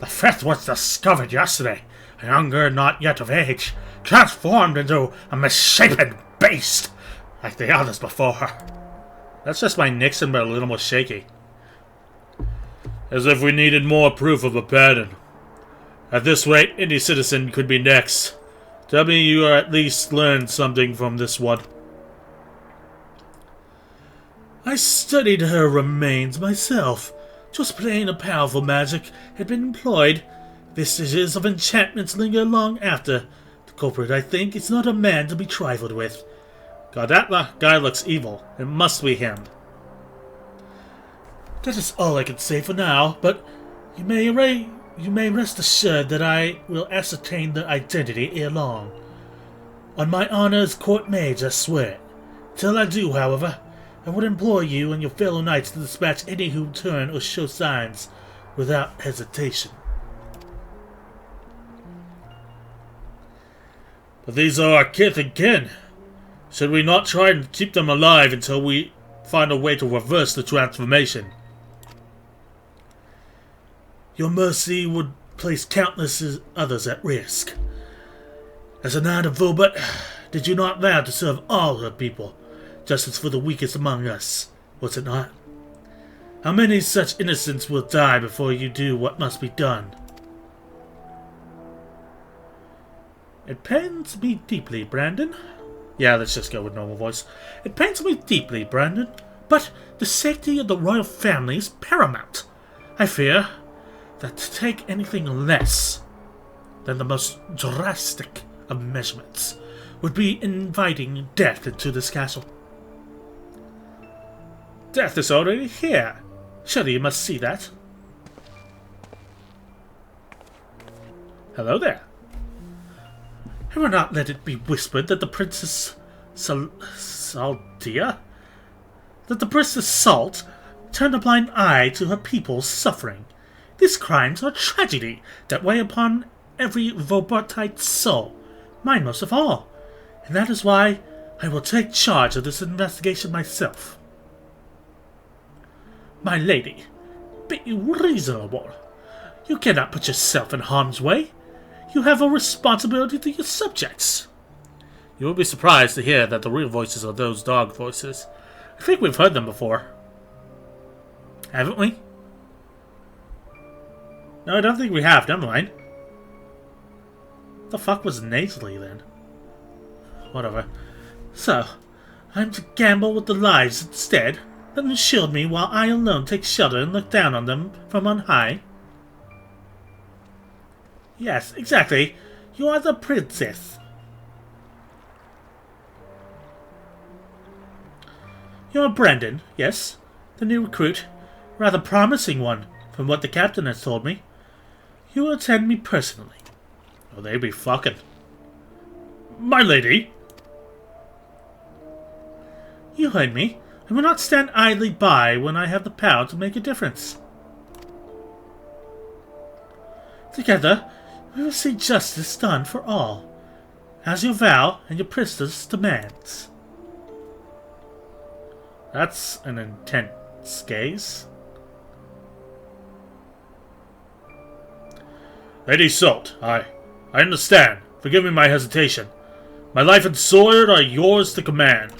The fifth was discovered yesterday. A young girl not yet of age, transformed into a misshapen beast, like the others before her. That's just my Nixon, but a little more shaky. As if we needed more proof of a pattern. At this rate, any citizen could be next. Tell me you at least learned something from this one. I studied her remains myself. Just plain and powerful magic had been employed. Vestiges of enchantments linger long after. The culprit, I think, is not a man to be trifled with. God, that guy looks evil. It must be him. That is all I can say for now, but you may rest assured that I will ascertain the identity ere long. On my honor as court mage, I swear. Till I do, however, I would implore you and your fellow knights to dispatch any who turn or show signs without hesitation. But these are our kith and kin. Should we not try and keep them alive until we find a way to reverse the transformation? Your mercy would place countless others at risk. As a knight of Vobert, did you not vow to serve all her people? Justice for the weakest among us, was it not? How many such innocents will die before you do what must be done? It pains me deeply, Brandon. Yeah, let's just go with normal voice. It pains me deeply, Brandon, but the safety of the royal family is paramount. I fear that to take anything less than the most drastic of measurements would be inviting death into this castle. Death is already here. Surely you must see that. Hello there. I will not let it be whispered that the Princess Saldia? That the Princess Salt turned a blind eye to her people's suffering. These crimes are a tragedy that weigh upon every Vobertite soul, mine most of all, and that is why I will take charge of this investigation myself. My lady, be reasonable. You cannot put yourself in harm's way. You have a responsibility to your subjects. You will be surprised to hear that the real voices are those dog voices. I think we've heard them before. Haven't we? No, I don't think we have. Never mind. What the fuck was nasally then? Whatever. So, I'm to gamble with the lives instead? Let them shield me while I alone take shelter and look down on them from on high? Yes, exactly. You are the princess. You are Brandon, yes? The new recruit. Rather promising one, from what the captain has told me. You will attend me personally. Oh, they be fucking. My lady! You heard me. I will not stand idly by when I have the power to make a difference. Together, we will see justice done for all, as your vow and your priestess demands. That's an intense gaze. Lady Salt, I understand. Forgive me my hesitation. My life and sword are yours to command.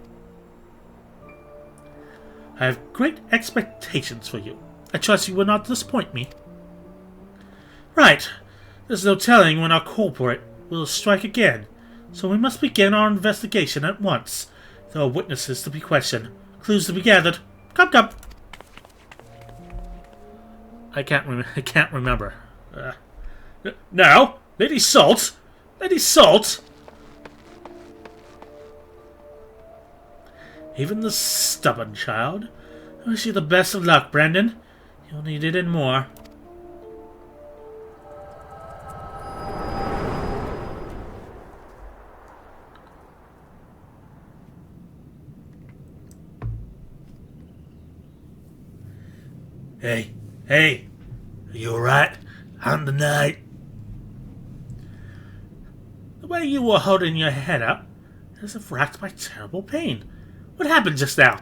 I have great expectations for you. I trust you will not disappoint me. Right. There's no telling when our culprit will strike again, so we must begin our investigation at once. There are witnesses to be questioned, clues to be gathered. Come, come. I can't remember. Now, Lady Salt! Lady Salt! Even the stubborn child. I wish you the best of luck, Brandon. You'll need it and more. Hey, are you alright? On the night? The way you were holding your head up, as if racked by terrible pain. What happened just now?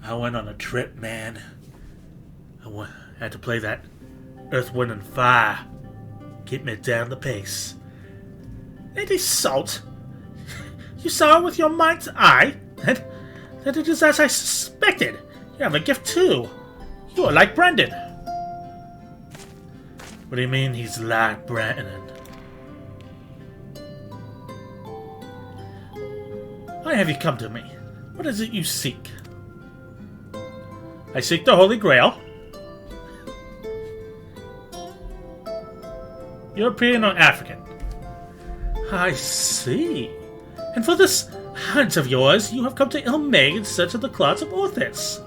I went on a trip, man. Had to play that Earth, Wind, and Fire. Keep me down the pace. Lady Salt, you saw it with your mind's eye? That it is as I suspected. You have a gift too. You are like Brandon. What do you mean he's like Brandon? Why have you come to me? What is it you seek? I seek the Holy Grail. European or African? I see. And for this hunt of yours, you have come to Ilmaig in search of the claws of Orthus.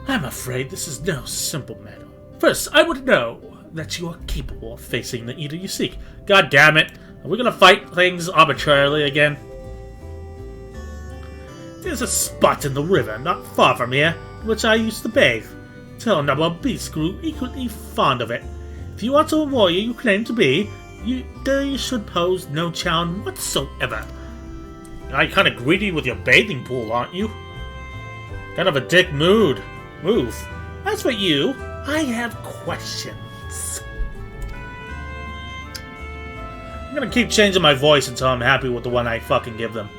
I'm afraid this is no simple matter. First, I would know that you are capable of facing the eater you seek. God damn it. Are we gonna fight things arbitrarily again? There's a spot in the river not far from here in which I used to bathe, till a number of beasts grew equally fond of it. If you are the warrior you claim to be, you should pose no challenge whatsoever. You're kinda greedy with your bathing pool, aren't you? Kind of a dick move. As for you, I have questions. I'm gonna keep changing my voice until I'm happy with the one I fucking give them.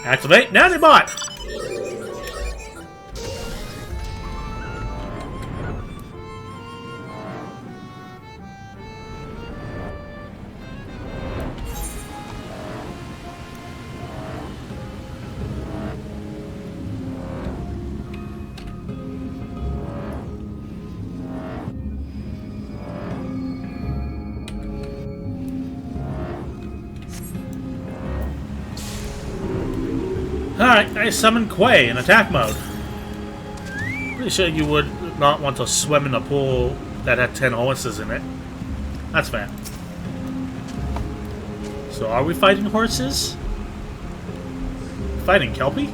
Activate Nanobot! Alright, I summoned Quay in attack mode. Pretty sure you would not want to swim in a pool that had 10 horses in it. That's fair. So are we fighting horses? Fighting Kelpie?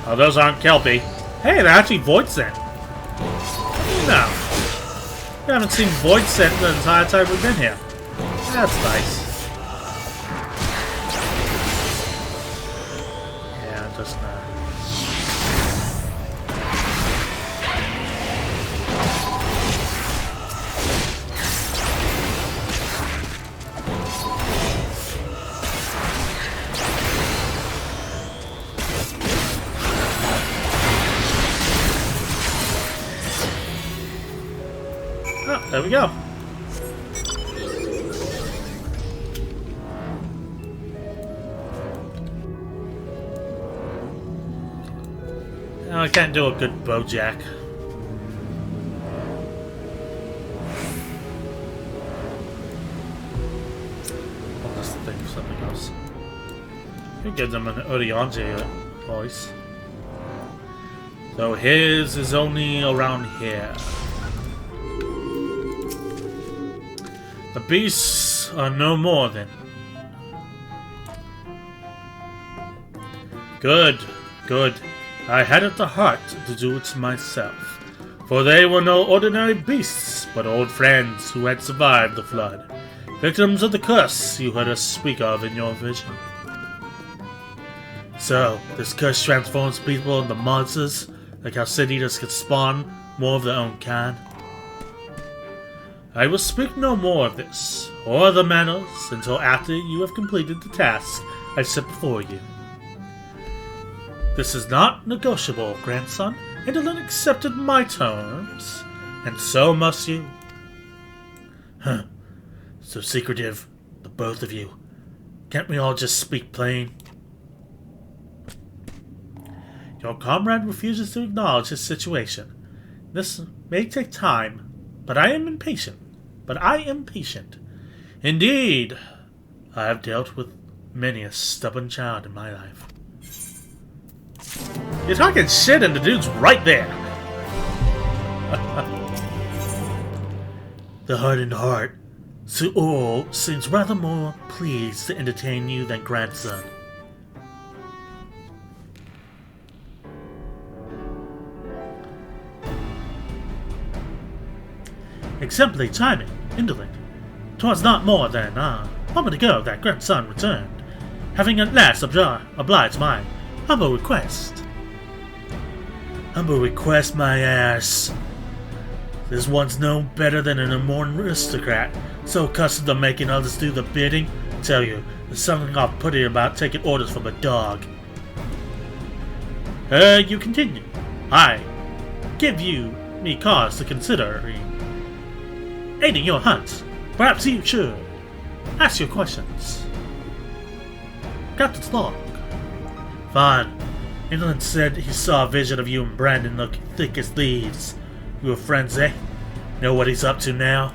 Oh, those aren't Kelpie. Hey, they're actually voids then. No. We haven't seen Void Scent the entire time we've been here. That's nice. Yeah, just oh, there we go. No, I can't do a good bowjack. I'll just think of something else. You give them an Oriange voice. So his is only around here. The beasts are no more then. Good, good. I had at the heart to do it myself, for they were no ordinary beasts, but old friends who had survived the flood, victims of the curse you heard us speak of in your vision. So, this curse transforms people into monsters, like how City Eaters can spawn more of their own kind. I will speak no more of this, or the manners, until after you have completed the task I set before you. This is not negotiable, grandson. Indolent accepted my terms, and so must you. Huh. So secretive, the both of you. Can't we all just speak plain? Your comrade refuses to acknowledge his situation. This may take time, but I am impatient. Indeed, I have dealt with many a stubborn child in my life. You're talking shit and the dude's right there. The hardened heart, Su'ul seems rather more pleased to entertain you than grandson. Exemplary timing, indolent. 'Twas not more than a moment ago that grandson returned, having at last obliged my humble request. Humble request, my ass. This one's no better than an immortal aristocrat, so accustomed to making others do the bidding. I tell you, there's something off-putting about taking orders from a dog. You continue. I give me cause to consider aiding your hunt. Perhaps you should ask your questions. Captain's log. Fine. England said he saw a vision of you and Brandon looking thick as thieves. You were friends, eh? Know what he's up to now?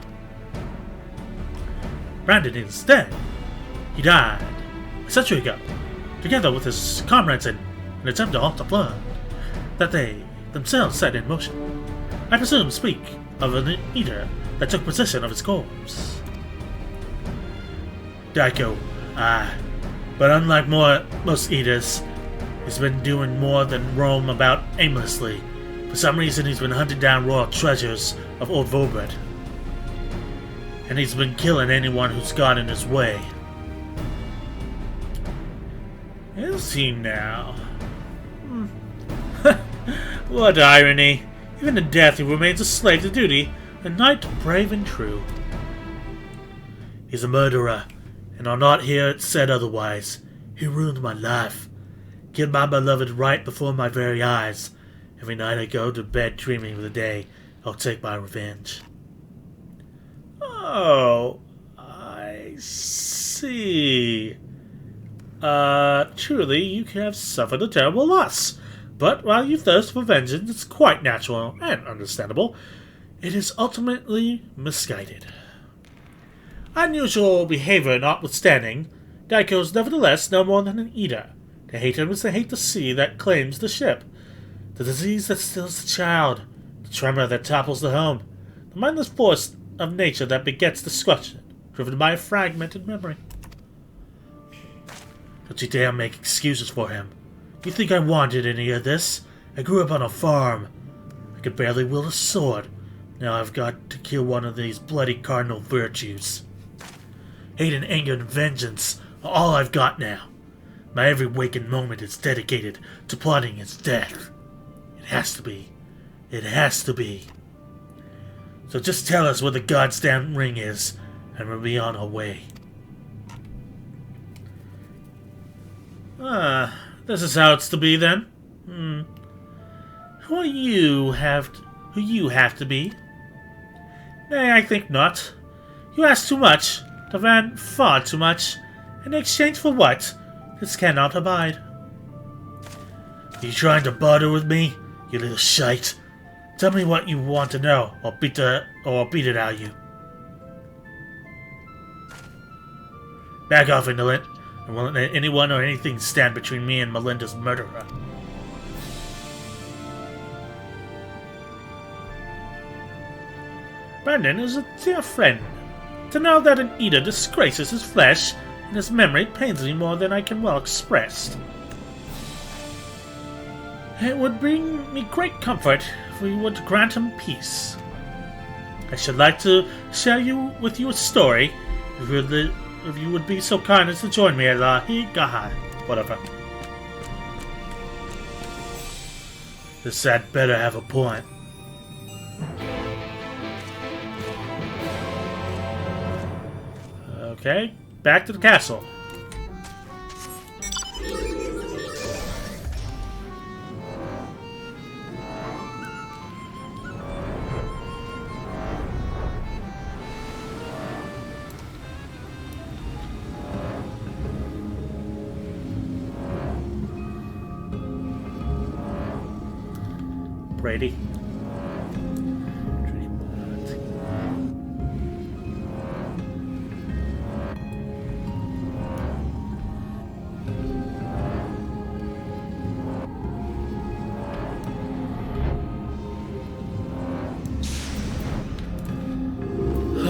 Brandon is dead. He died a century ago, together with his comrades in an attempt to halt the flood that they themselves set in motion. I presume speak of an eater that took possession of his corpse. Daiko, aye. But unlike most eaters, he's been doing more than roam about aimlessly. For some reason, he's been hunting down royal treasures of Old Vobert. And he's been killing anyone who's got in his way. Is he now? What irony. Even in death, he remains a slave to duty, a knight brave and true. He's a murderer, and I'll not hear it said otherwise. He ruined my life. Killed my beloved right before my very eyes. Every night I go to bed dreaming of the day I'll take my revenge. Oh, I see. Truly you have suffered a terrible loss. But while you thirst for vengeance, it's quite natural and understandable. It is ultimately misguided. Unusual behavior notwithstanding, Daiko is nevertheless no more than an eater. To hate him is to hate the sea that claims the ship, the disease that stills the child, the tremor that topples the home, the mindless force of nature that begets destruction, driven by a fragmented memory. Don't you dare make excuses for him. You think I wanted any of this? I grew up on a farm. I could barely wield a sword. Now I've got to kill one of these bloody cardinal virtues. Hate and anger and vengeance are all I've got now. My every waking moment is dedicated to plotting its death. It has to be. It has to be. So just tell us where the goddamn ring is, and we'll be on our way. This is how it's to be then. Who you have to be? Nay, I think not. You ask too much, demand far too much. In exchange for what? This cannot abide. Are you trying to barter with me, you little shite? Tell me what you want to know, or I'll beat it out of you. Back off, indolent. I won't let anyone or anything stand between me and Melinda's murderer. Brandon is a dear friend. To know that an eater disgraces his flesh and his memory pains me more than I can well express. It would bring me great comfort if we would grant him peace. I should like to share with you a story, if you would be so kind as to join me at Higaha, whatever. This had better have a point. Okay, back to the castle. Brady.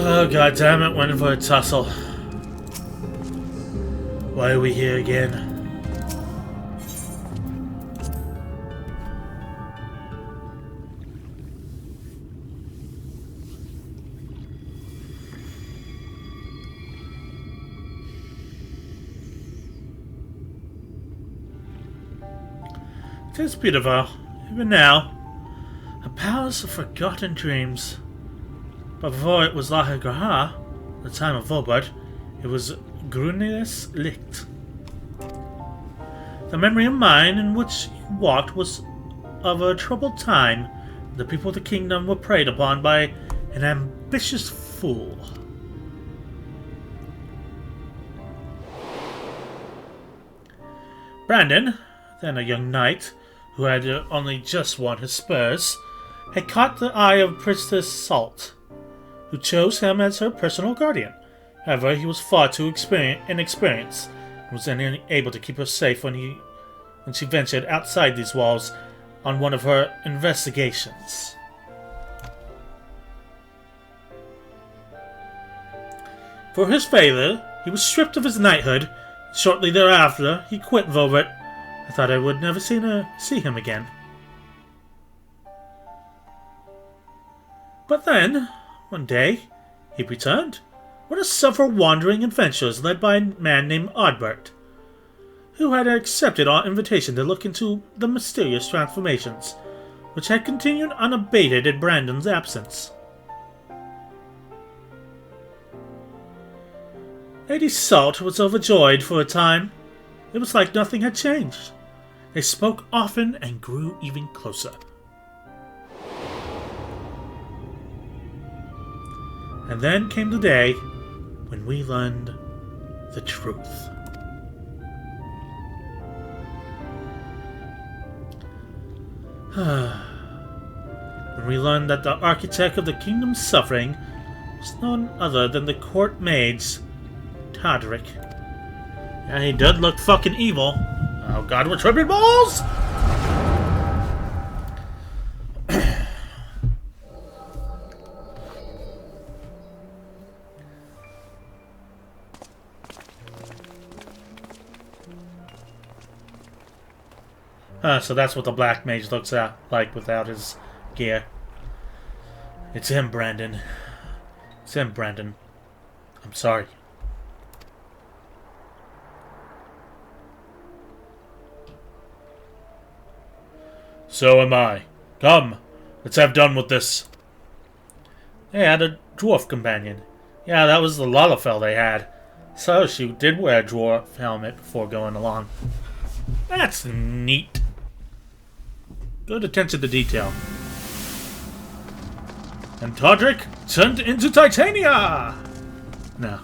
Oh, goddammit, went for a tussle. Why are we here again? It is beautiful, even now. A palace of forgotten dreams. But before it was Lahagraha, the time of Volbert, it was Grunius Licht. The memory of mine in which you walked was of a troubled time. The people of the kingdom were preyed upon by an ambitious fool. Brandon, then a young knight, who had only just won his spurs, had caught the eye of Princess Salt, who chose him as her personal guardian. However, he was far too inexperienced and was unable to keep her safe when she ventured outside these walls on one of her investigations. For his failure, he was stripped of his knighthood. Shortly thereafter, he quit Volbert. I thought I would never see him again. But then, one day, he returned with several wandering adventurers led by a man named Odbert, who had accepted our invitation to look into the mysterious transformations, which had continued unabated in Brandon's absence. Lady Salt was overjoyed for a time. It was like nothing had changed. They spoke often and grew even closer. And then came the day when we learned the truth. When we learned that the architect of the kingdom's suffering was none other than the court mage, Todrick. And he did look fucking evil. Oh god, we're tripping balls! So that's what the black mage looks like without his gear. It's him, Brandon. It's him, Brandon. I'm sorry. So am I. Come, let's have done with this. They had a dwarf companion. Yeah, that was the Lalafell they had. So she did wear a dwarf helmet before going along. That's neat. Good attention to detail. And Todrick turned into Titania! No.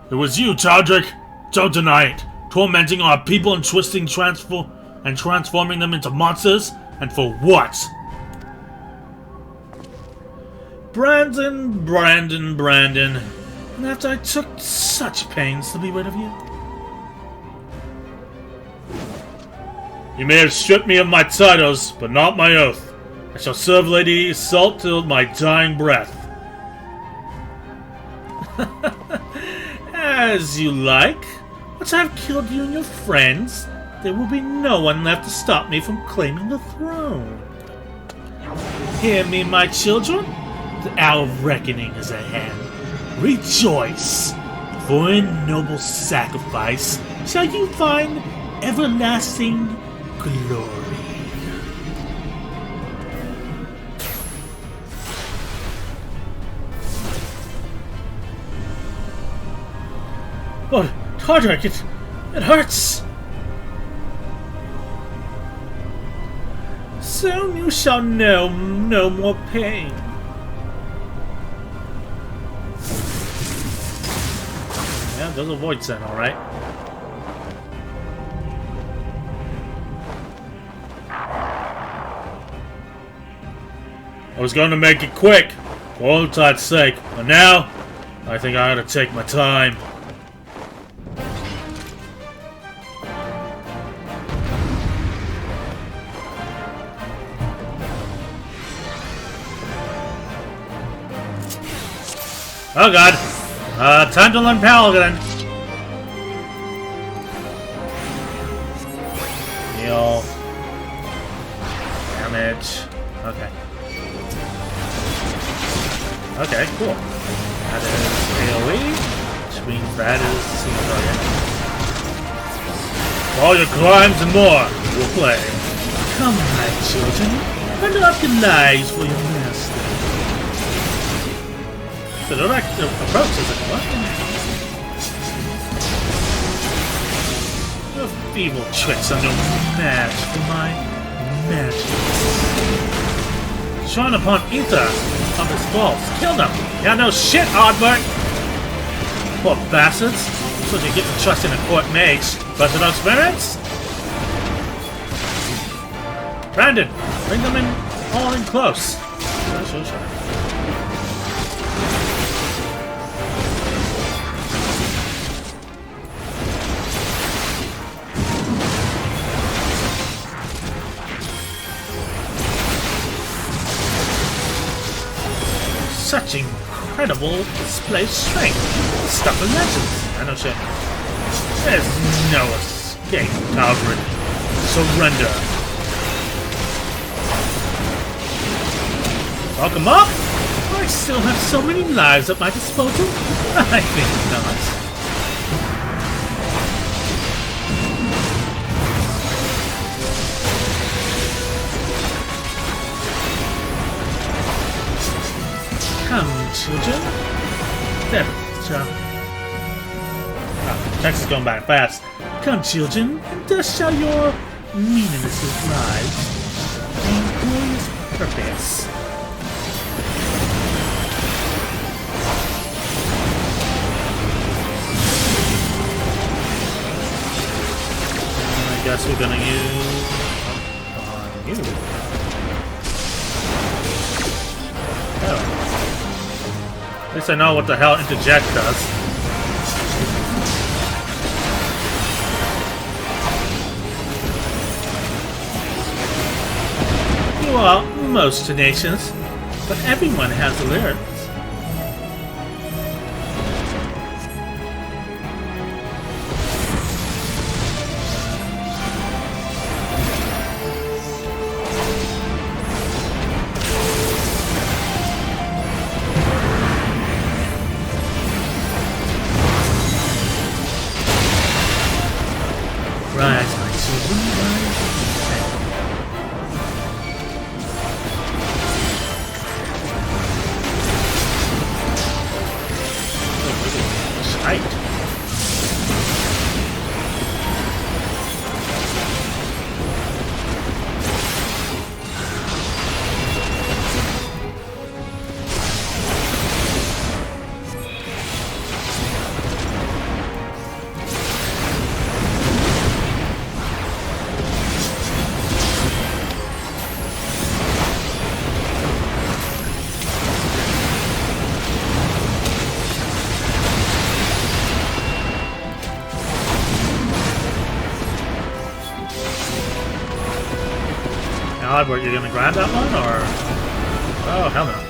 It was you, Todrick. Don't deny it. Tormenting our people and transforming them into monsters? And for what? Brandon. And after I took such pains to be rid of you. You may have stripped me of my titles, but not my oath. I shall serve Lady Salt till my dying breath. As you like. Once I've killed you and your friends, there will be no one left to stop me from claiming the throne. Hear me, my children. The hour of reckoning is at hand. Rejoice, for in noble sacrifice shall you find everlasting glory. Oh, Todrick, it hurts! Soon you shall know no more pain. Yeah, those are voids then, alright. I was going to make it quick, for old time's sake, but now, I think I ought to take my time. Oh god. Time to learn Paladin. Heal. Damage. Okay. Okay, cool. That is AoE, which means that is single target. All your crimes and more, we'll play. Come, my children. Render up your lives for your master. The direct approach isn't working. Your feeble tricks are no match for my magic. Shone upon ether of his faults. Kill them! Yeah, no shit, Oddbert! Poor bastards. So you get to trust in a court mage. Personal experience? Brandon, bring them in all in close. Sure. Such incredible display of strength. Stuff of legends. I know shit. There's no escape, Calvary. Surrender. Lock him up? I still have so many lives at my disposal. I think not. Come, children. There, child. Ah, text is going by fast. Come, children, and thus shall your meaningless lives gain glorious purpose. I guess we're gonna use on you. Oh. At least I know what the hell interject does. most nations, but everyone has the lyrics. Rise, my children, rise. Sight. Oddward, you gonna grab that one, or? Oh, hell no.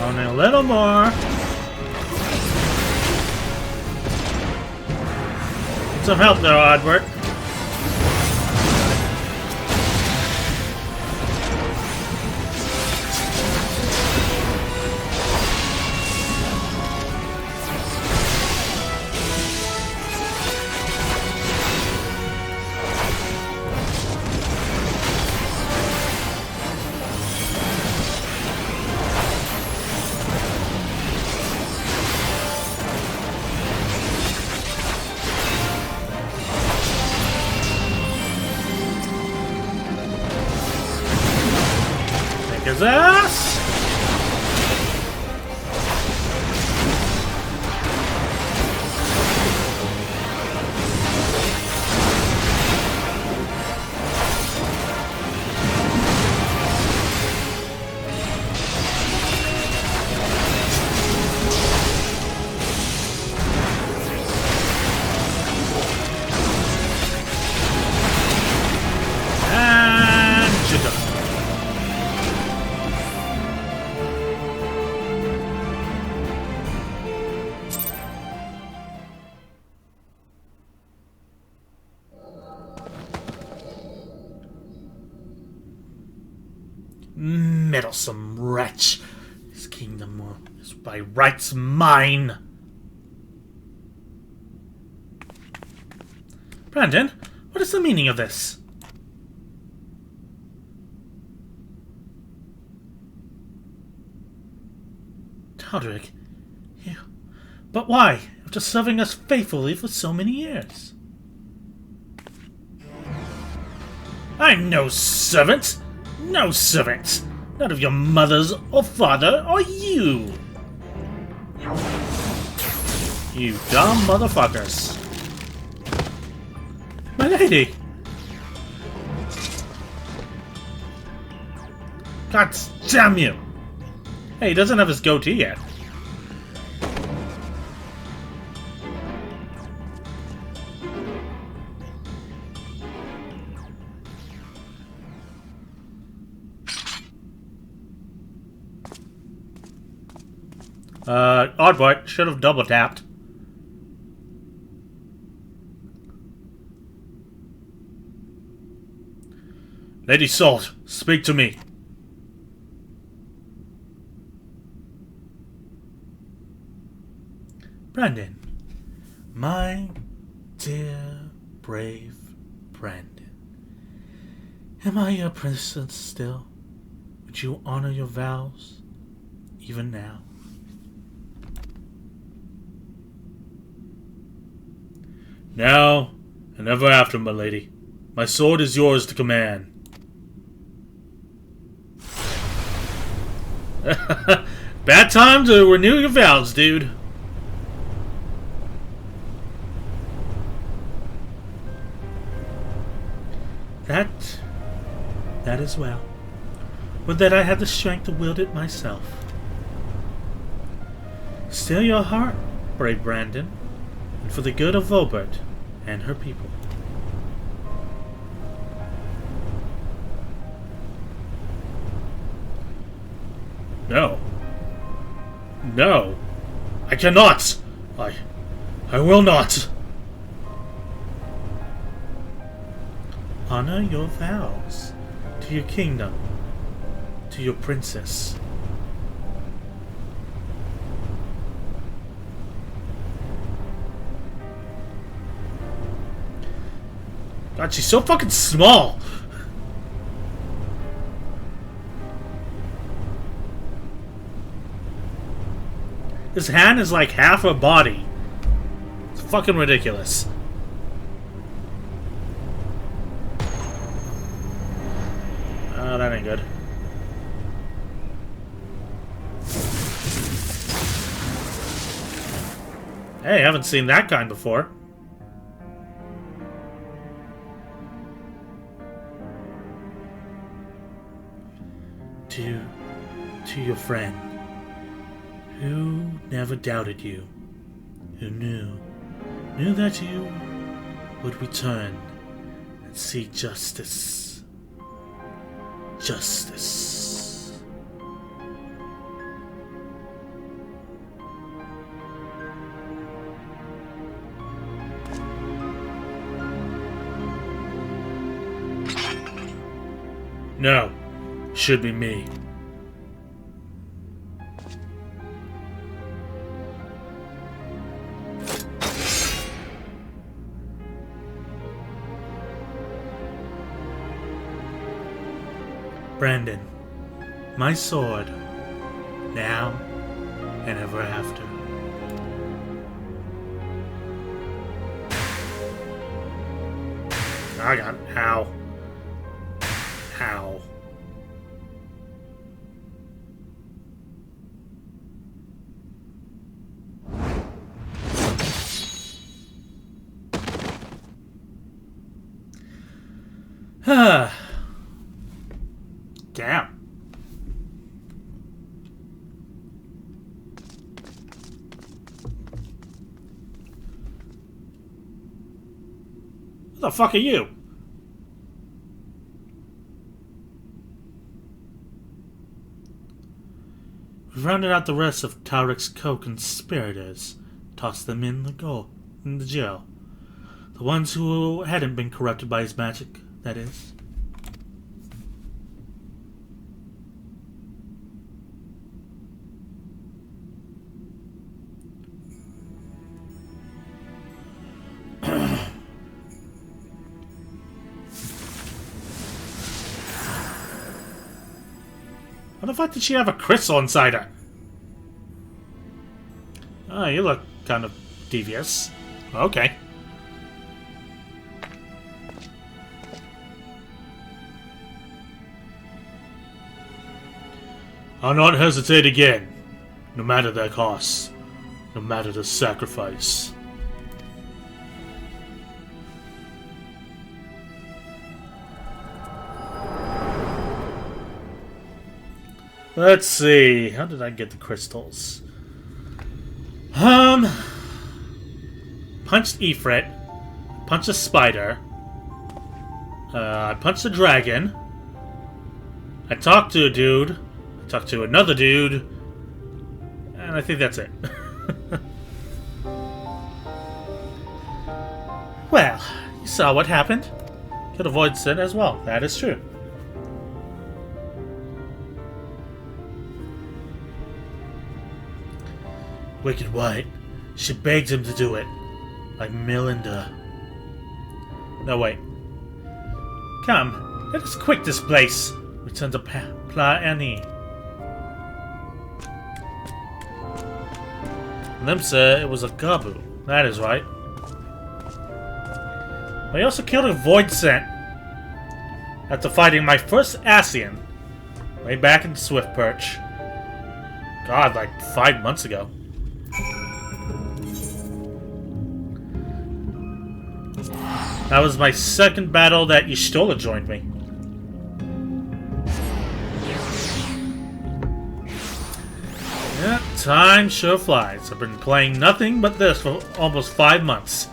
Only a little more. Some help there, Oddward. His ass! And you're done. Meddlesome wretch! This kingdom is by rights mine! Brandon, what is the meaning of this? Todrick, you... But why, after serving us faithfully for so many years? I'm no servant! No servant! Not of your mother's or father or you! You dumb motherfuckers. My lady! God damn you! Hey, he doesn't have his goatee yet. Oddbot should have double tapped. Lady Salt, speak to me. Brandon, my dear, brave Brandon, am I your princess still? Would you honor your vows, even now? Now and ever after, my lady. My sword is yours to command. Bad time to renew your vows, dude. That as well. Would that I had the strength to wield it myself. Still your heart, brave Brandon, and for the good of Volbert and her people. No. No. I cannot. I will not. Honor your vows to your kingdom, to your princess. God, she's so fucking small. His hand is like half her body. It's fucking ridiculous. Oh, that ain't good. Hey, haven't seen that kind before. To your friend, who never doubted you, who knew that you would return and see justice. Justice. No. Should be me. Brandon, my sword, now and ever after. I got it. Ow. Ow. Damn. Who the fuck are you? We've rounded out the rest of Taurek's co-conspirators, tossed them in the jail. The ones who hadn't been corrupted by his magic, that is. How the fuck did she have a crystal inside her? Oh, you look kind of devious. Okay. I'll not hesitate again, no matter the cost. no matter the sacrifice. Let's see. How did I get the crystals? Punched Ifrit. Punched a spider. I punched a dragon. I talked to a dude. I talked to another dude. And I think that's it. Well, you saw what happened. Could avoid sin as well. That is true. Wicked White. She begged him to do it. Like Melinda. No, wait. Come, let us quit this place. Return to Pla Annie. Limsa, it was a Gabu. That is right. I also killed a Void Scent after fighting my first Ascian way back in Swift Perch. God, like 5 months ago. That was my second battle that Y'shtola joined me. Yeah, time sure flies. I've been playing nothing but this for almost 5 months.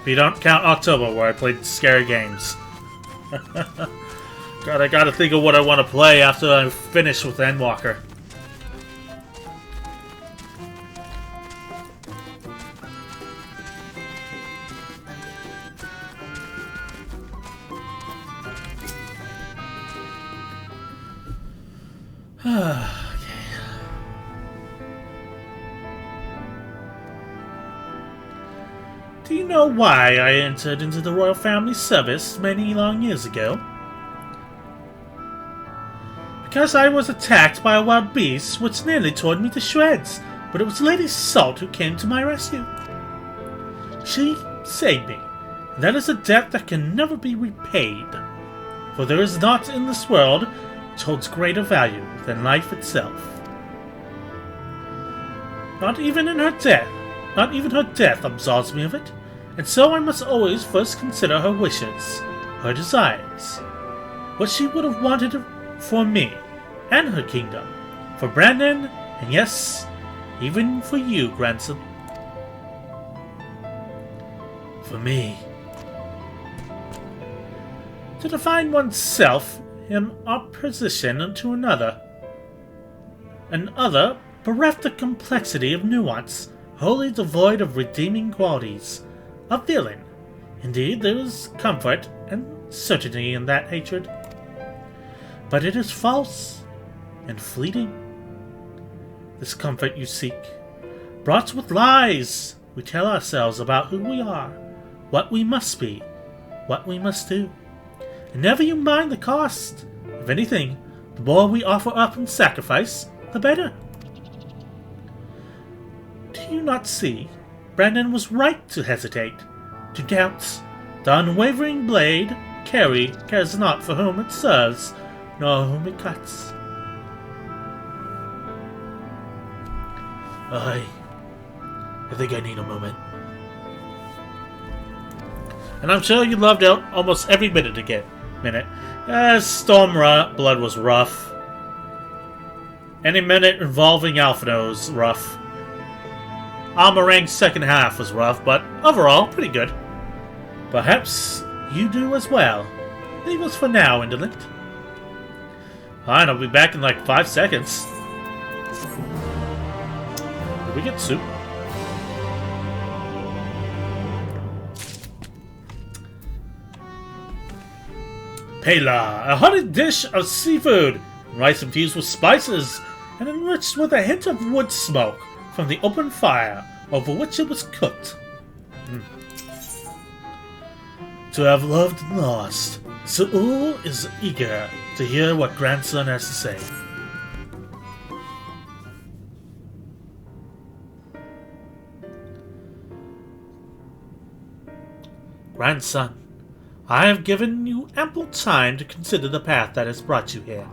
If you don't count October where I played scary games. God, I gotta think of what I want to play after I finish with Endwalker. Do you know why I entered into the royal family service many long years ago? Because I was attacked by a wild beast which nearly tore me to shreds, but it was Lady Salt who came to my rescue. She saved me, and that is a debt that can never be repaid, for there is naught in this world which holds greater value than life itself. Not even her death absolves me of it, and so I must always first consider her wishes, her desires, what she would have wanted for me and her kingdom, for Brandon, and yes, even for you, grandson. For me. To define oneself in opposition to another bereft of complexity of nuance, wholly devoid of redeeming qualities, a villain. Indeed, there is comfort and certainty in that hatred, but it is false and fleeting. This comfort you seek, brought with lies, we tell ourselves about who we are, what we must be, what we must do, and never you mind the cost. If anything, the more we offer up in sacrifice, the better. Do you not see? Brandon was right to hesitate, to doubt. The unwavering blade cares not for whom it serves, nor whom it cuts. I think I need a moment. And I'm sure you loved out almost every minute again. Blood was rough. Any minute involving Alphino was rough. Almarang's second half was rough, but overall, pretty good. Perhaps you do as well. Leave us for now, Indolent. Fine, I'll be back in like 5 seconds. Did we get soup? Pela, a hearty dish of seafood, rice infused with spices, and enriched with a hint of wood smoke from the open fire over which it was cooked. To have loved and lost, Saul is eager to hear what grandson has to say. Grandson, I have given you ample time to consider the path that has brought you here,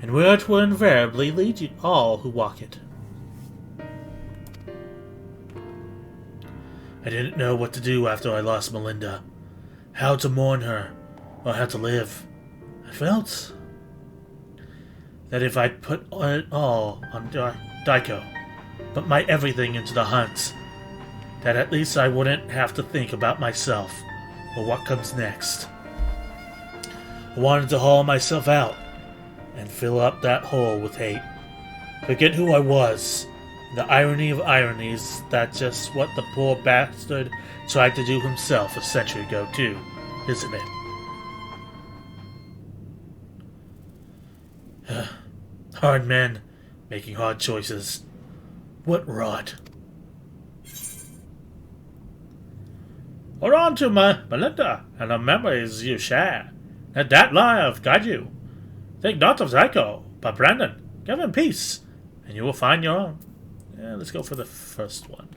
and where it will invariably lead you all who walk it. I didn't know what to do after I lost Melinda. How to mourn her, or how to live. I felt that if I put it all on Daiko, put my everything into the hunt, that at least I wouldn't have to think about myself or what comes next. I wanted to haul myself out and fill up that hole with hate. Forget who I was. The irony of ironies, that's just what the poor bastard tried to do himself a century ago too, isn't it? Hard men making hard choices. What rot. Hold on to Melinda and the memories you share. Let that life guide you. Think not of Zyko, but Brandon. Give him peace, and you will find your own. Yeah, let's go for the first one.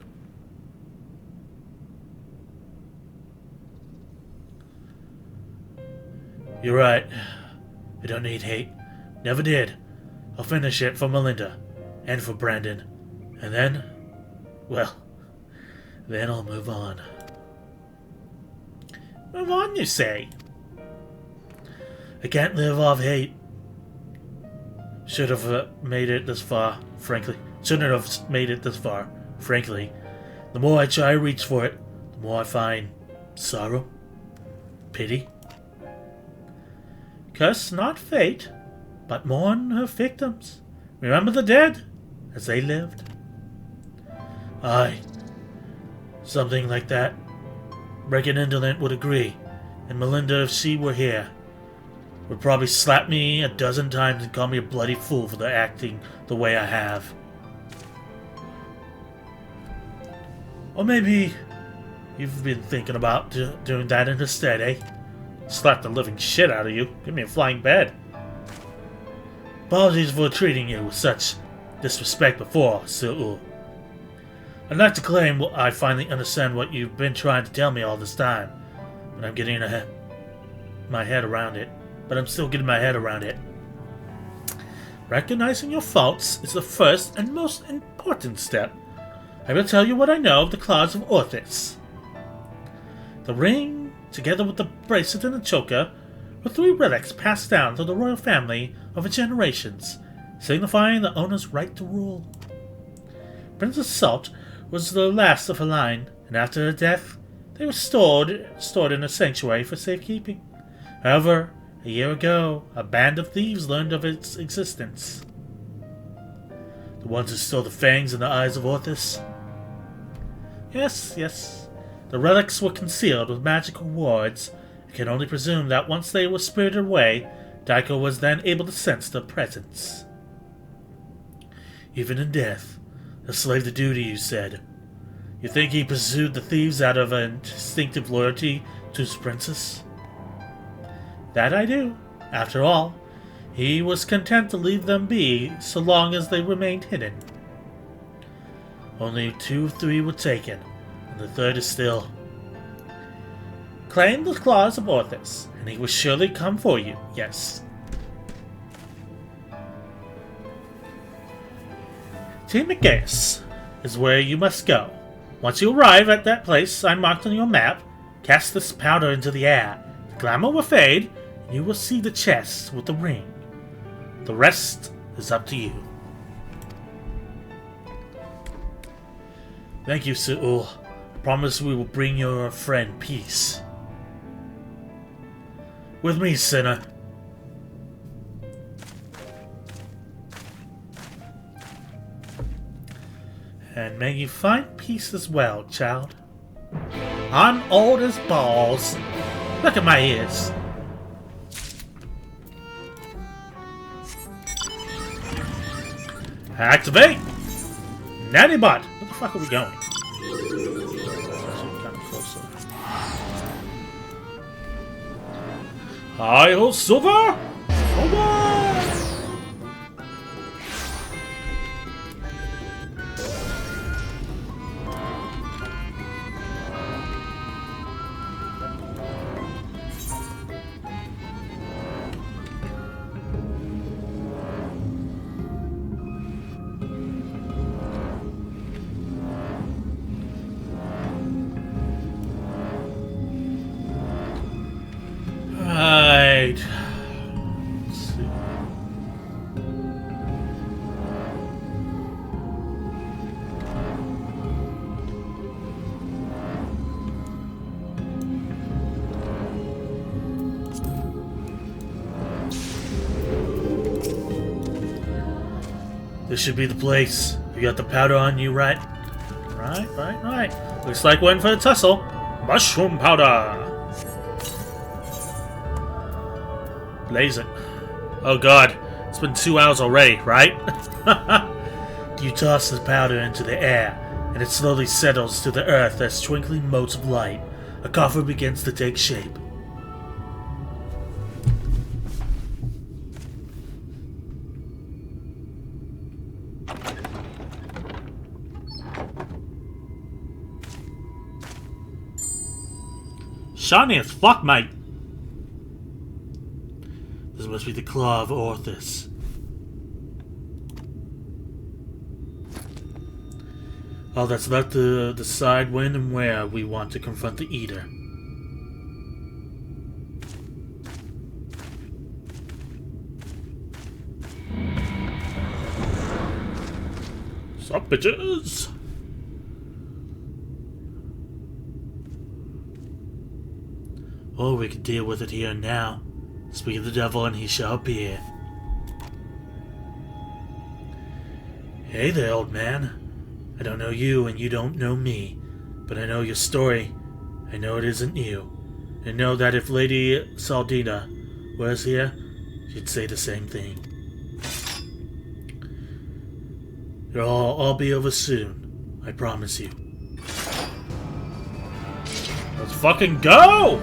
You're right. I don't need hate. Never did. I'll finish it for Melinda. And for Brandon. And then... well... then I'll move on. Move on, you say? I can't live off hate. Should have made it this far, frankly. Shouldn't have made it this far, frankly. The more I try to reach for it, the more I find sorrow, pity. Curse not fate, but mourn her victims. Remember the dead, as they lived. Aye. Something like that. Reckon Indolent would agree, and Melinda, if she were here, would probably slap me a dozen times and call me a bloody fool for the acting the way I have. Or maybe you've been thinking about doing that instead, eh? Slap the living shit out of you. Give me a flying bed. Apologies for treating you with such disrespect before, Sir. I'd like to claim I finally understand what you've been trying to tell me all this time, but I'm getting my head around it. But I'm still getting my head around it. Recognizing your faults is the first and most important step. I will tell you what I know of the claws of Orthis. The ring, together with the bracelet and the choker, were 3 relics passed down to the royal family over generations, signifying the owner's right to rule. Princess Salt was the last of her line, and after her death, they were stored in a sanctuary for safekeeping. However, a year ago, a band of thieves learned of its existence. The ones who stole the fangs in the eyes of Orthis? Yes. The relics were concealed with magical wards. I can only presume that once they were spirited away, Daiko was then able to sense their presence. Even in death, a slave to duty, you said. You think he pursued the thieves out of an instinctive loyalty to his princess? That I do. After all, he was content to leave them be so long as they remained hidden. Only 2 of 3 were taken, and the 3rd is still. Claim the claws of Orthis, and he will surely come for you, yes. Team Mageus is where you must go. Once you arrive at that place I marked on your map, cast this powder into the air. The glamour will fade, and you will see the chest with the ring. The rest is up to you. Thank you, Sir. I promise we will bring your friend peace. With me, sinner. And may you find peace as well, child. I'm old as balls. Look at my ears. Activate! Natty Bot! Where the fuck are we going? Kind of closer. Hi-ho, Silver! Over! This should be the place. You got the powder on you, right? Right. Looks like we're in for a tussle. Mushroom powder. Blaze it. Oh god, it's been 2 hours already, right? You toss the powder into the air, and it slowly settles to the earth as twinkling motes of light. A coffer begins to take shape. Shiny as fuck, mate. This must be the Claw of Orthus. All that's left to decide when and where we want to confront the Eater. Sup, bitches? Or we could deal with it here and now. Speak of the devil and he shall appear. Hey there, old man. I don't know you and you don't know me, but I know your story. I know it isn't you. I know that if Lady Saldina was here, she'd say the same thing. It'll all be over soon. I promise you. Let's fucking go!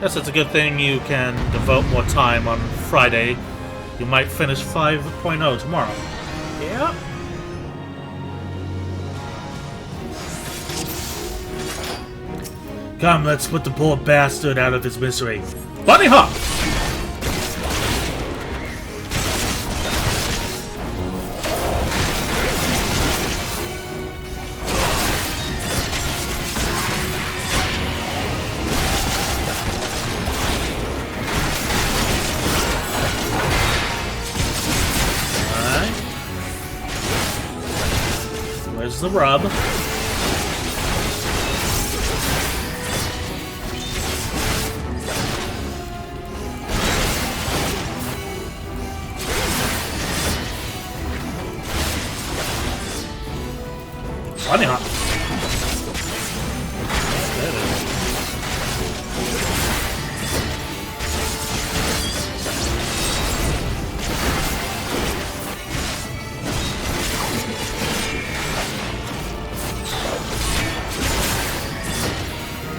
Guess it's a good thing you can devote more time on Friday. You might finish 5.0 tomorrow. Yep. Come, let's put the poor bastard out of his misery. Bunny hop! Where's the rub? Bunny hop. There it is.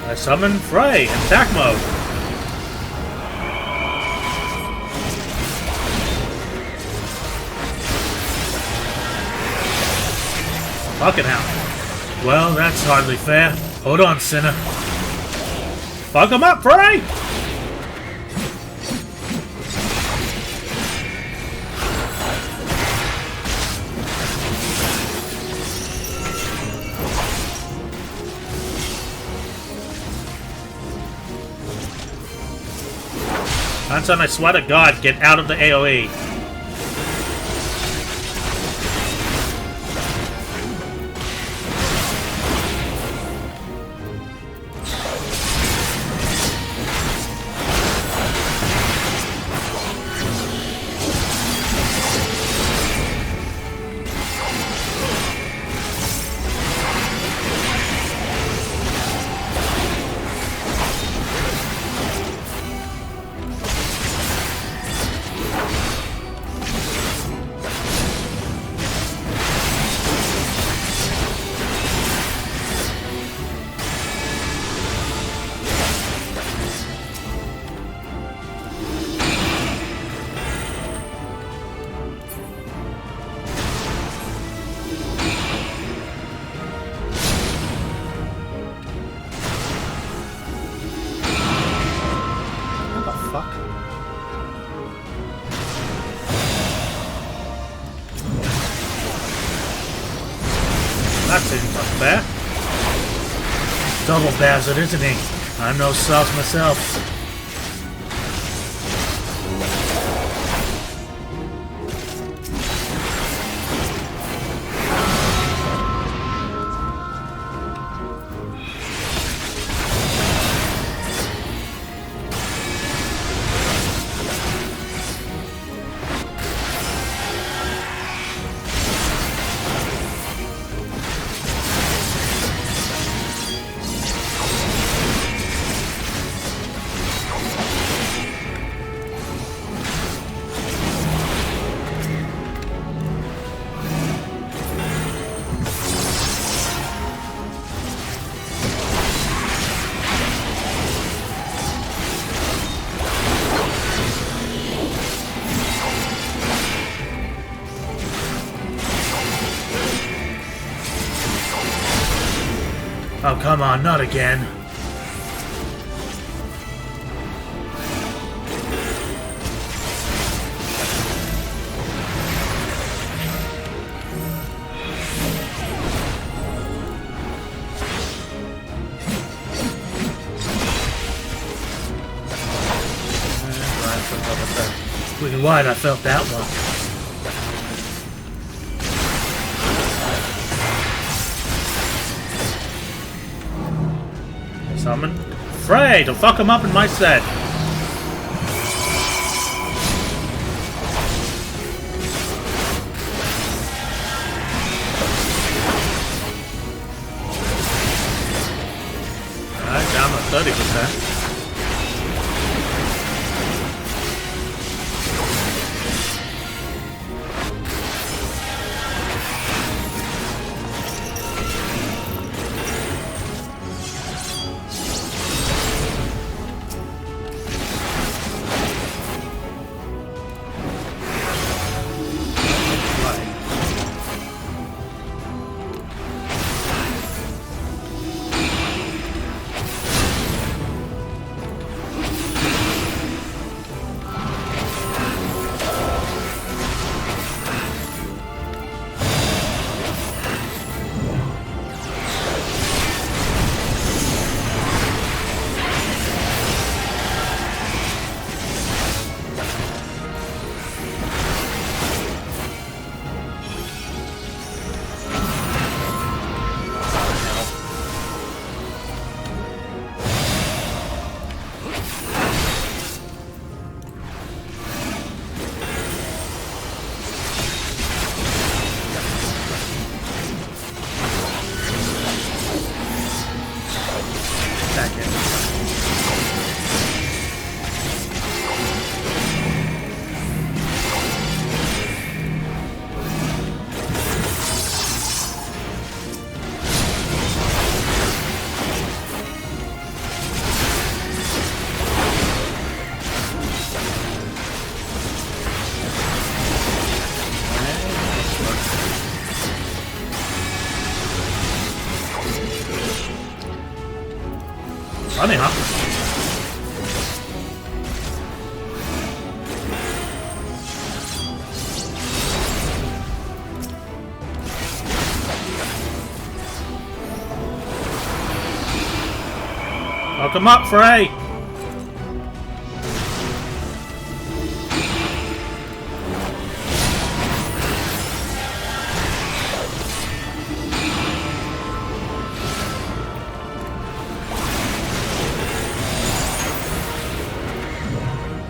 I summon Frey in attack mode. Fucking hell. Well, that's hardly fair. Hold on, sinner. Fuck him up, Frey! Anton, I swear to God, get out of the AoE. That seems unfair. Double bastard, isn't he? I'm no slouch myself. Oh, come on, not again. Wicked wide, I felt that one. Summon Frey to fuck him up in my set. Alright, down to 30%. Funny, huh? Welcome up, Frey!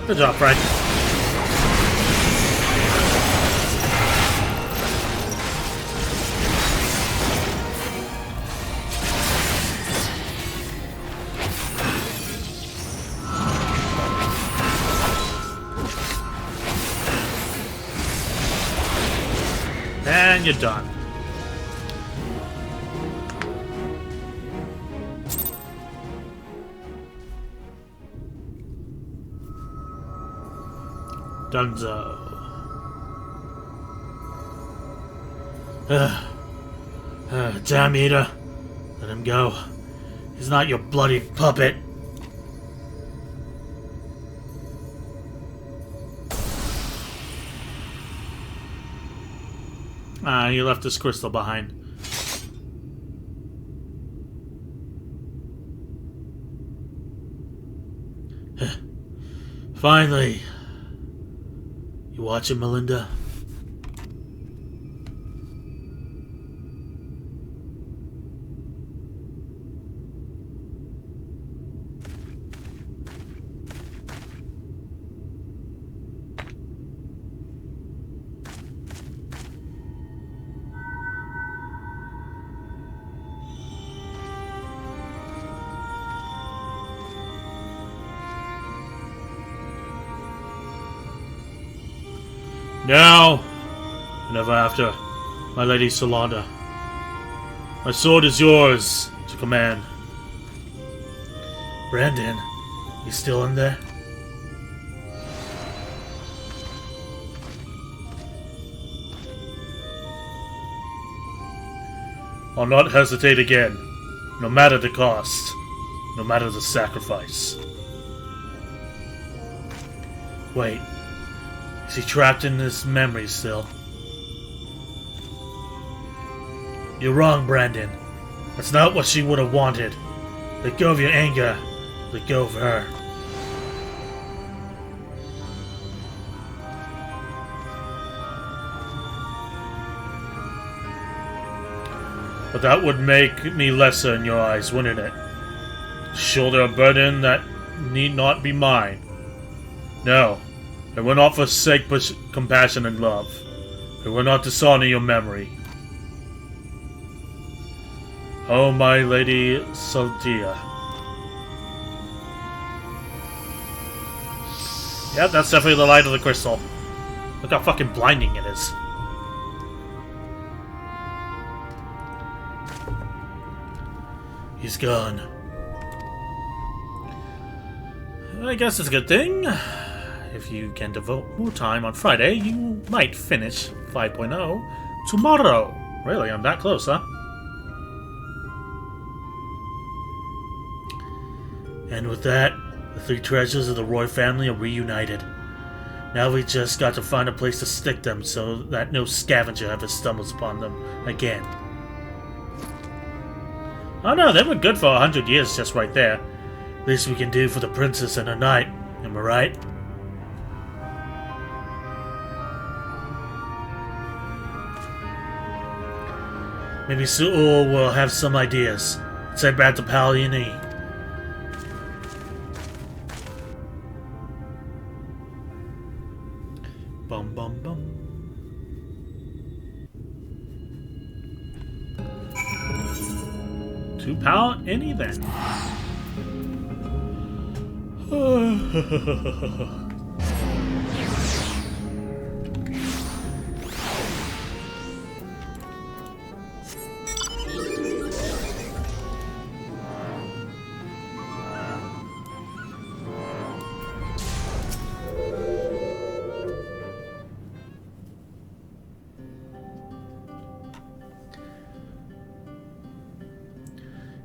Good job, Frey. And you're done. Dunzo. Damn Eater. Let him go. He's not your bloody puppet. He left his crystal behind. Finally. You watching, Melinda? Now, and ever after, my lady Solanda. My sword is yours to command. Brandon, you still in there? I'll not hesitate again. No matter the cost. No matter the sacrifice. Wait. Is he trapped in this memory still? You're wrong, Brandon. That's not what she would have wanted. Let go of your anger. Let go of her. But that would make me lesser in your eyes, wouldn't it? Shoulder a burden that need not be mine. No, I will not forsake compassion and love. I will not dishonor your memory. Oh, my lady Saldia. Yeah, that's definitely the light of the crystal. Look how fucking blinding it is. He's gone. I guess it's a good thing. If you can devote more time on Friday, you might finish 5.0 tomorrow. Really, I'm that close, huh? And with that, the three treasures of the Roy family are reunited. Now we just got to find a place to stick them so that no scavenger ever stumbles upon them again. Oh no, they were good for 100 years just right there. Least we can do for the princess and her knight, am I right? Maybe Su'ul will have some ideas. Let's head back to Pagliani. Bum bum bum. To Pagliani then.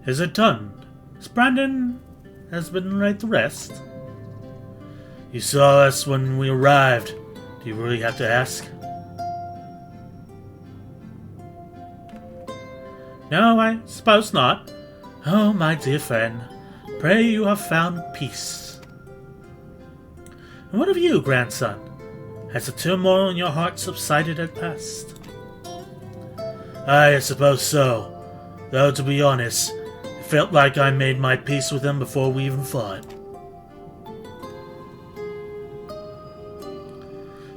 Is it done? Is Brandon has been laid to rest? You saw us when we arrived. Do you really have to ask? No, I suppose not. Oh, my dear friend, pray you have found peace. And what of you, grandson? Has the turmoil in your heart subsided at last? I suppose so. Though, to be honest, it felt like I made my peace with him before we even fought.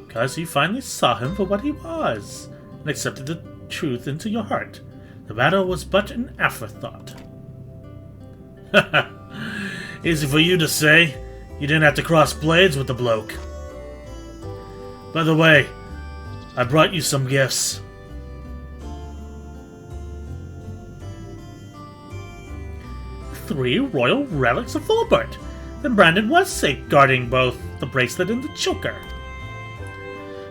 Because you finally saw him for what he was, and accepted the truth into your heart. The battle was but an afterthought. Easy for you to say. You didn't have to cross blades with the bloke. By the way, I brought you some gifts. Three royal relics of Fulbert. Then Brandon was safeguarding both the bracelet and the choker.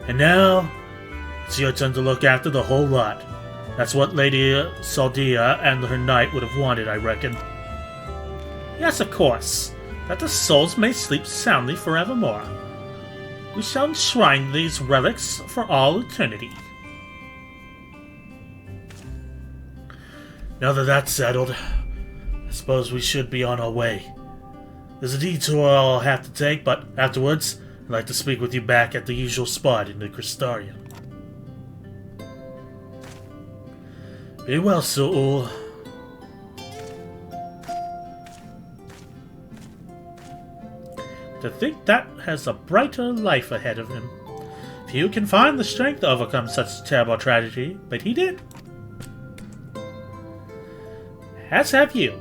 And now, it's your turn to look after the whole lot. That's what Lady Saldia and her knight would have wanted, I reckon. Yes, of course. That the souls may sleep soundly forevermore. We shall enshrine these relics for all eternity. Now that that's settled, I suppose we should be on our way. There's a detour I'll have to take, but afterwards, I'd like to speak with you back at the usual spot in the Crystarium. Be well, Su'ul. To think that has a brighter life ahead of him. Few can find the strength to overcome such terrible tragedy, but he did. As have you.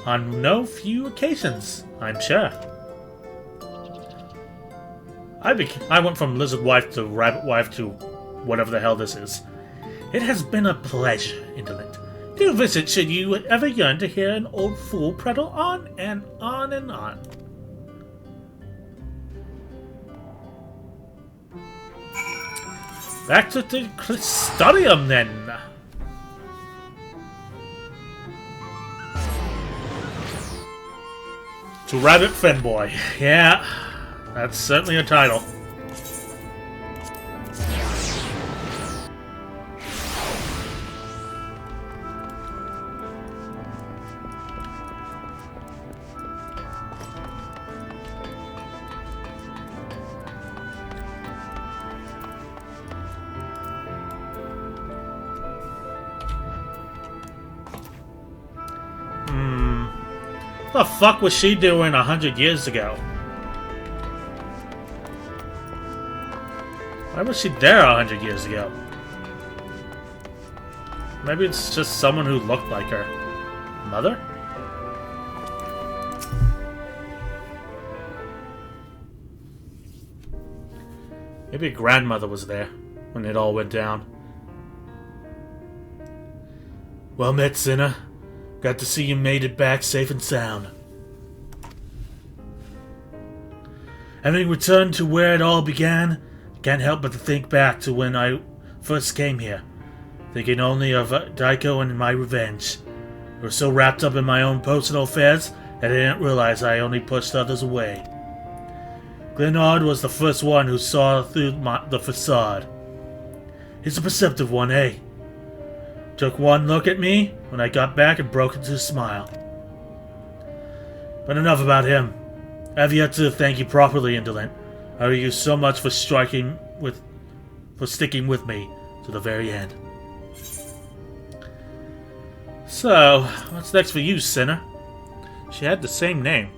On no few occasions, I'm sure. I went from lizard wife to rabbit wife to whatever the hell this is. It has been a pleasure, Indolent. Do visit should you ever yearn to hear an old fool prattle on and on and on. Back to the Crystarium then. To Rabbit Finboy. Yeah, that's certainly a title. What the fuck was she doing 100 years ago? Why was she there 100 years ago? Maybe it's just someone who looked like her. Mother? Maybe grandmother was there when it all went down. Well met, sinner. Got to see you made it back safe and sound. Having returned to where it all began, can't help but to think back to when I first came here, thinking only of Daiko and my revenge. I was so wrapped up in my own personal affairs that I didn't realize I only pushed others away. Glenard was the first one who saw through the facade. He's a perceptive one, eh? Took one look at me when I got back and broke into a smile. But enough about him. I have yet to thank you properly, Indolent. I owe you so much for sticking with me to the very end. So, what's next for you, Sinner? She had the same name.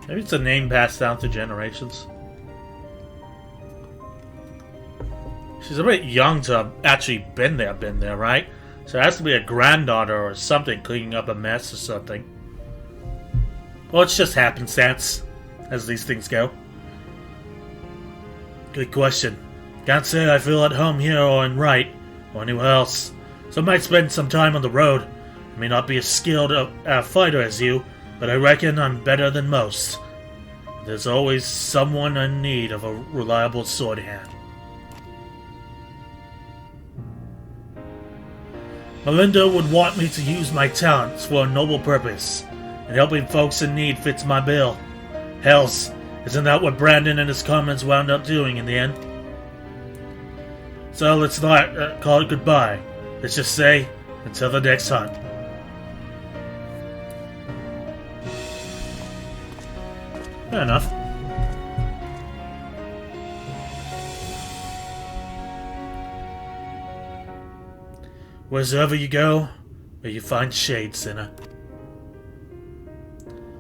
Maybe it's a name passed down through generations. She's a bit young to have actually been there, right? So it has to be a granddaughter or something cleaning up a mess or something. Well, it's just happenstance, as these things go. Good question. Can't say I feel at home here or in Wright, or anywhere else. So I might spend some time on the road. I may not be as skilled a fighter as you, but I reckon I'm better than most. There's always someone in need of a reliable sword hand. Melinda would want me to use my talents for a noble purpose, and helping folks in need fits my bill. Hells, isn't that what Brandon and his comments wound up doing in the end? So let's not call it goodbye. Let's just say, until the next hunt. Fair enough. Wheresoever you go, may you find shade, sinner.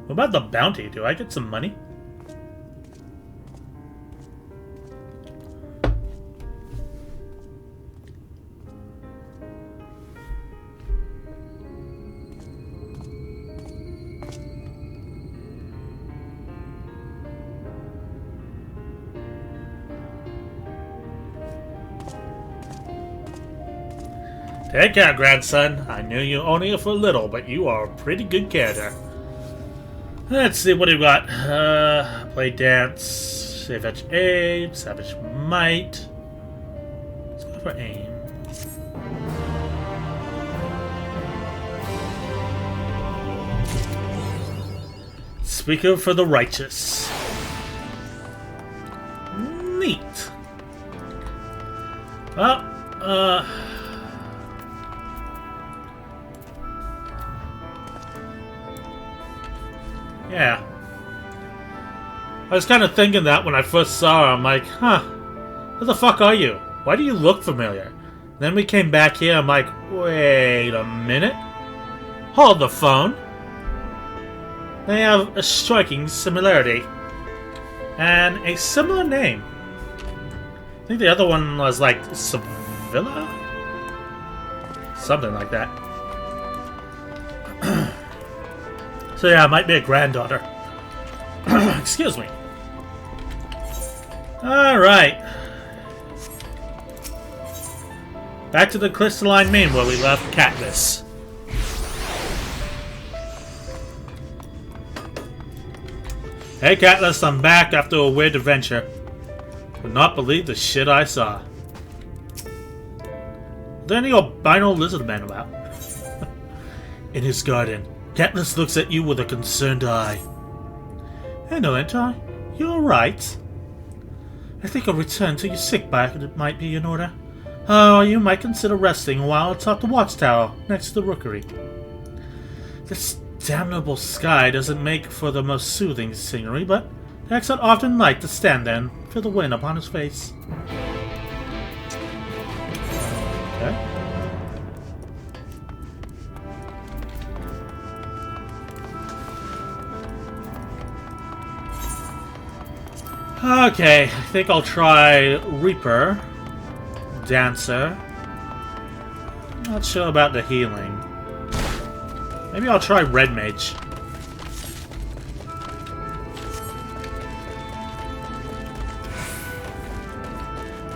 What about the bounty? Do I get some money? Take care, grandson. I knew you only for a little, but you are a pretty good character. Let's see, what do we got? Play dance, savage aim, savage might. Let's go for aim. Speaker for the righteous. Neat. Well, yeah. I was kind of thinking that when I first saw her. I'm like, huh, who the fuck are you? Why do you look familiar? Then we came back here. I'm like, wait a minute. Hold the phone. They have a striking similarity. And a similar name. I think the other one was like Sevilla? Something like that. So yeah, it might be a granddaughter. Excuse me. Alright. Back to the crystalline main where we left Katniss. Hey Katniss, I'm back after a weird adventure. Would not believe the shit I saw. Are there any albino lizard men about? In his garden, Katniss looks at you with a concerned eye. Hello, Anti. You alright? I think I'll return to your sick bag. It might be in order. Oh, you might consider resting while atop the watchtower next to the rookery. This damnable sky doesn't make for the most soothing scenery, but the Exarch often liked to stand there and feel the wind upon his face. Okay. Okay, I think I'll try Reaper, Dancer. Not sure about the healing. Maybe I'll try Red Mage.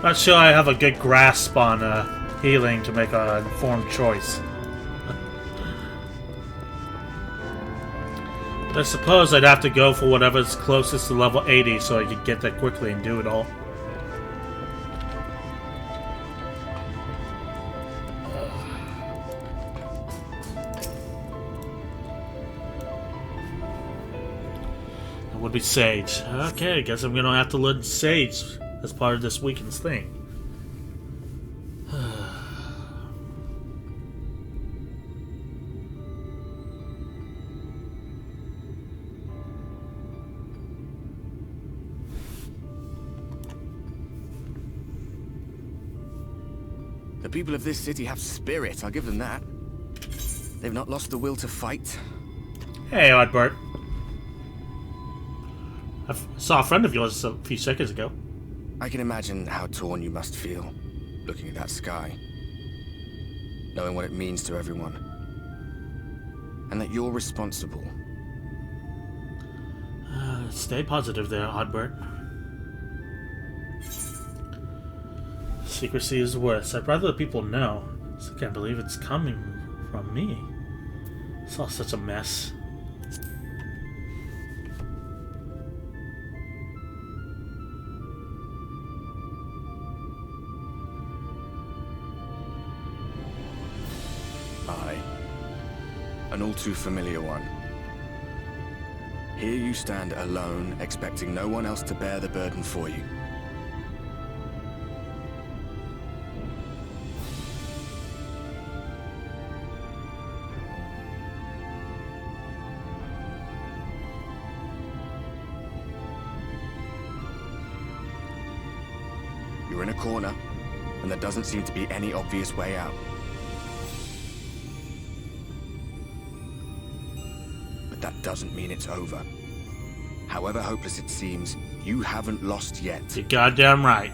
Not sure I have a good grasp on healing to make an informed choice. I suppose I'd have to go for whatever's closest to level 80 so I could get there quickly and do it all. That would be Sage. Okay, I guess I'm gonna have to learn Sage as part of this weekend's thing. The people of this city have spirit, I'll give them that. They've not lost the will to fight. Hey, Oddbert. I saw a friend of yours a few seconds ago. I can imagine how torn you must feel, looking at that sky. Knowing what it means to everyone. And that you're responsible. Stay positive there, Oddbert. Secrecy is worse. I'd rather the people know. I can't believe it's coming from me. It's all such a mess. Aye. An all too familiar one. Here you stand alone, expecting no one else to bear the burden for you. You're in a corner, and there doesn't seem to be any obvious way out. But that doesn't mean it's over. However hopeless it seems, you haven't lost yet. You're goddamn right.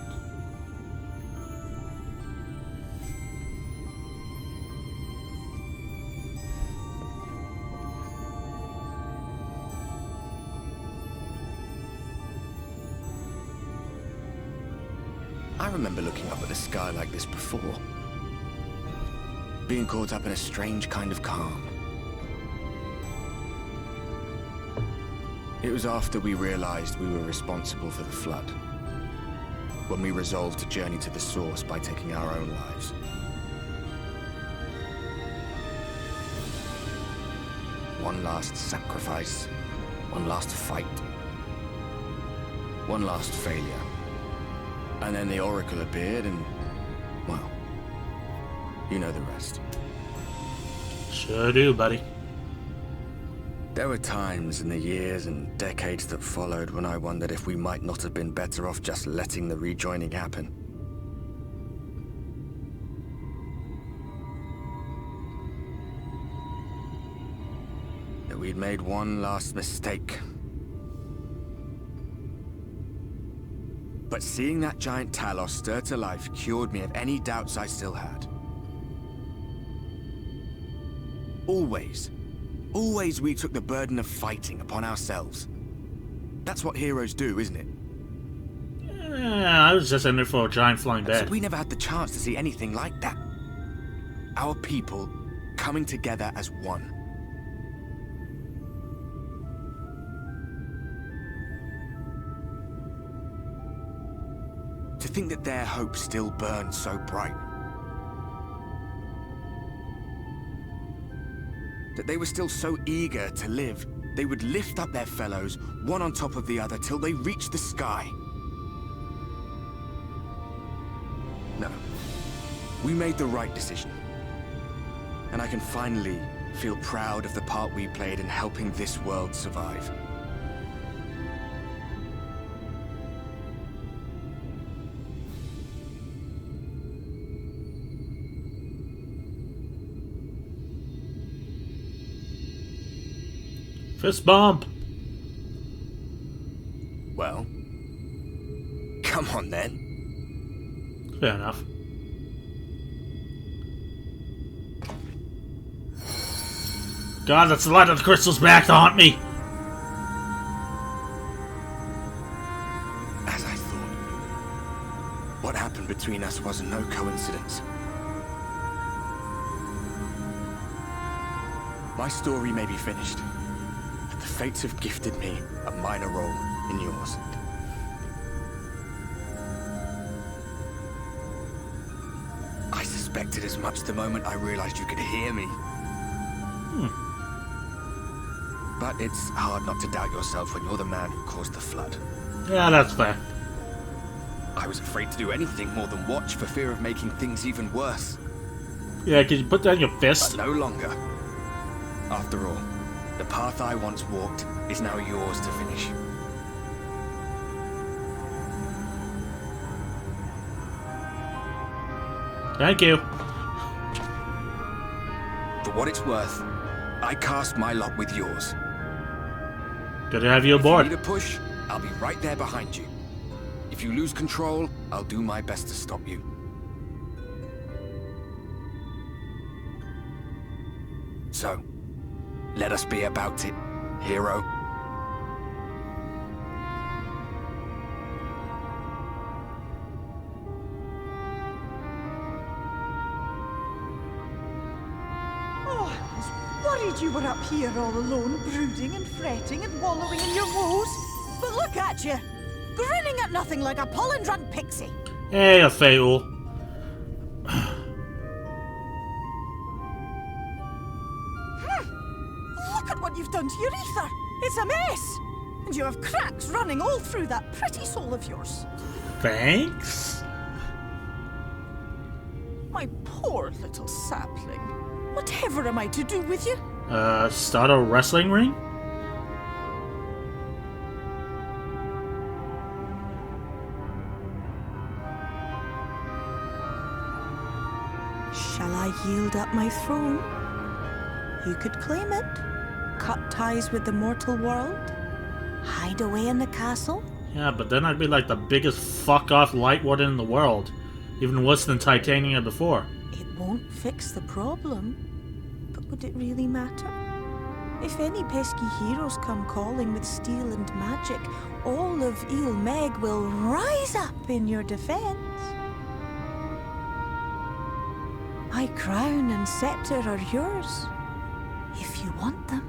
I remember looking up at the sky like this before. Being caught up in a strange kind of calm. It was after we realized we were responsible for the flood. When we resolved to journey to the source by taking our own lives. One last sacrifice. One last fight. One last failure. And then the Oracle appeared and, well, you know the rest. Sure do, buddy. There were times in the years and decades that followed when I wondered if we might not have been better off just letting the rejoining happen. That we'd made one last mistake. But seeing that giant Talos stir to life cured me of any doubts I still had. Always we took the burden of fighting upon ourselves. That's what heroes do, isn't it? Yeah, I was just in there for a giant flying bed. So we never had the chance to see anything like that. Our people coming together as one. To think that their hope still burns so bright. that they were still so eager to live, they would lift up their fellows, one on top of the other, till they reached the sky. No. We made the right decision. And I can finally feel proud of the part we played in helping this world survive. Fist bump. Well, come on then. Fair enough. God, that's a lot of the crystals back to haunt me. As I thought. What happened between us was no coincidence. My story may be finished, but the fates have gifted me a minor role in yours. I suspected as much the moment I realized you could hear me. But it's hard not to doubt yourself when you're the man who caused the flood. Yeah, that's fair. I was afraid to do anything more than watch for fear of making things even worse. Yeah, could you put down your fist? But no longer. After all, the path I once walked is now yours to finish. Thank you. For what it's worth, I cast my lot with yours. Good to have you If you aboard. need a push, I'll be right there behind you. If you lose control, I'll do my best to stop you. So, let us be about it, hero. Oh, I was worried you were up here all alone, brooding and fretting and wallowing in your woes. But look at you, grinning at nothing like a pollen-drunk pixie. Hey, a fail. Look at what you've done to your ether. It's a mess. And you have cracks running all through that pretty soul of yours. Thanks? My poor little sapling. Whatever am I to do with you? Start a wrestling ring? Shall I yield up my throne? You could claim it. Cut ties with the mortal world. Hide away in the castle. Yeah, but then I'd be like the biggest fuck-off light warden in the world. Even worse than Titania before. It won't fix the problem. But would it really matter? If any pesky heroes come calling with steel and magic, all of Il Meg will rise up in your defense. My crown and scepter are yours, if you want them.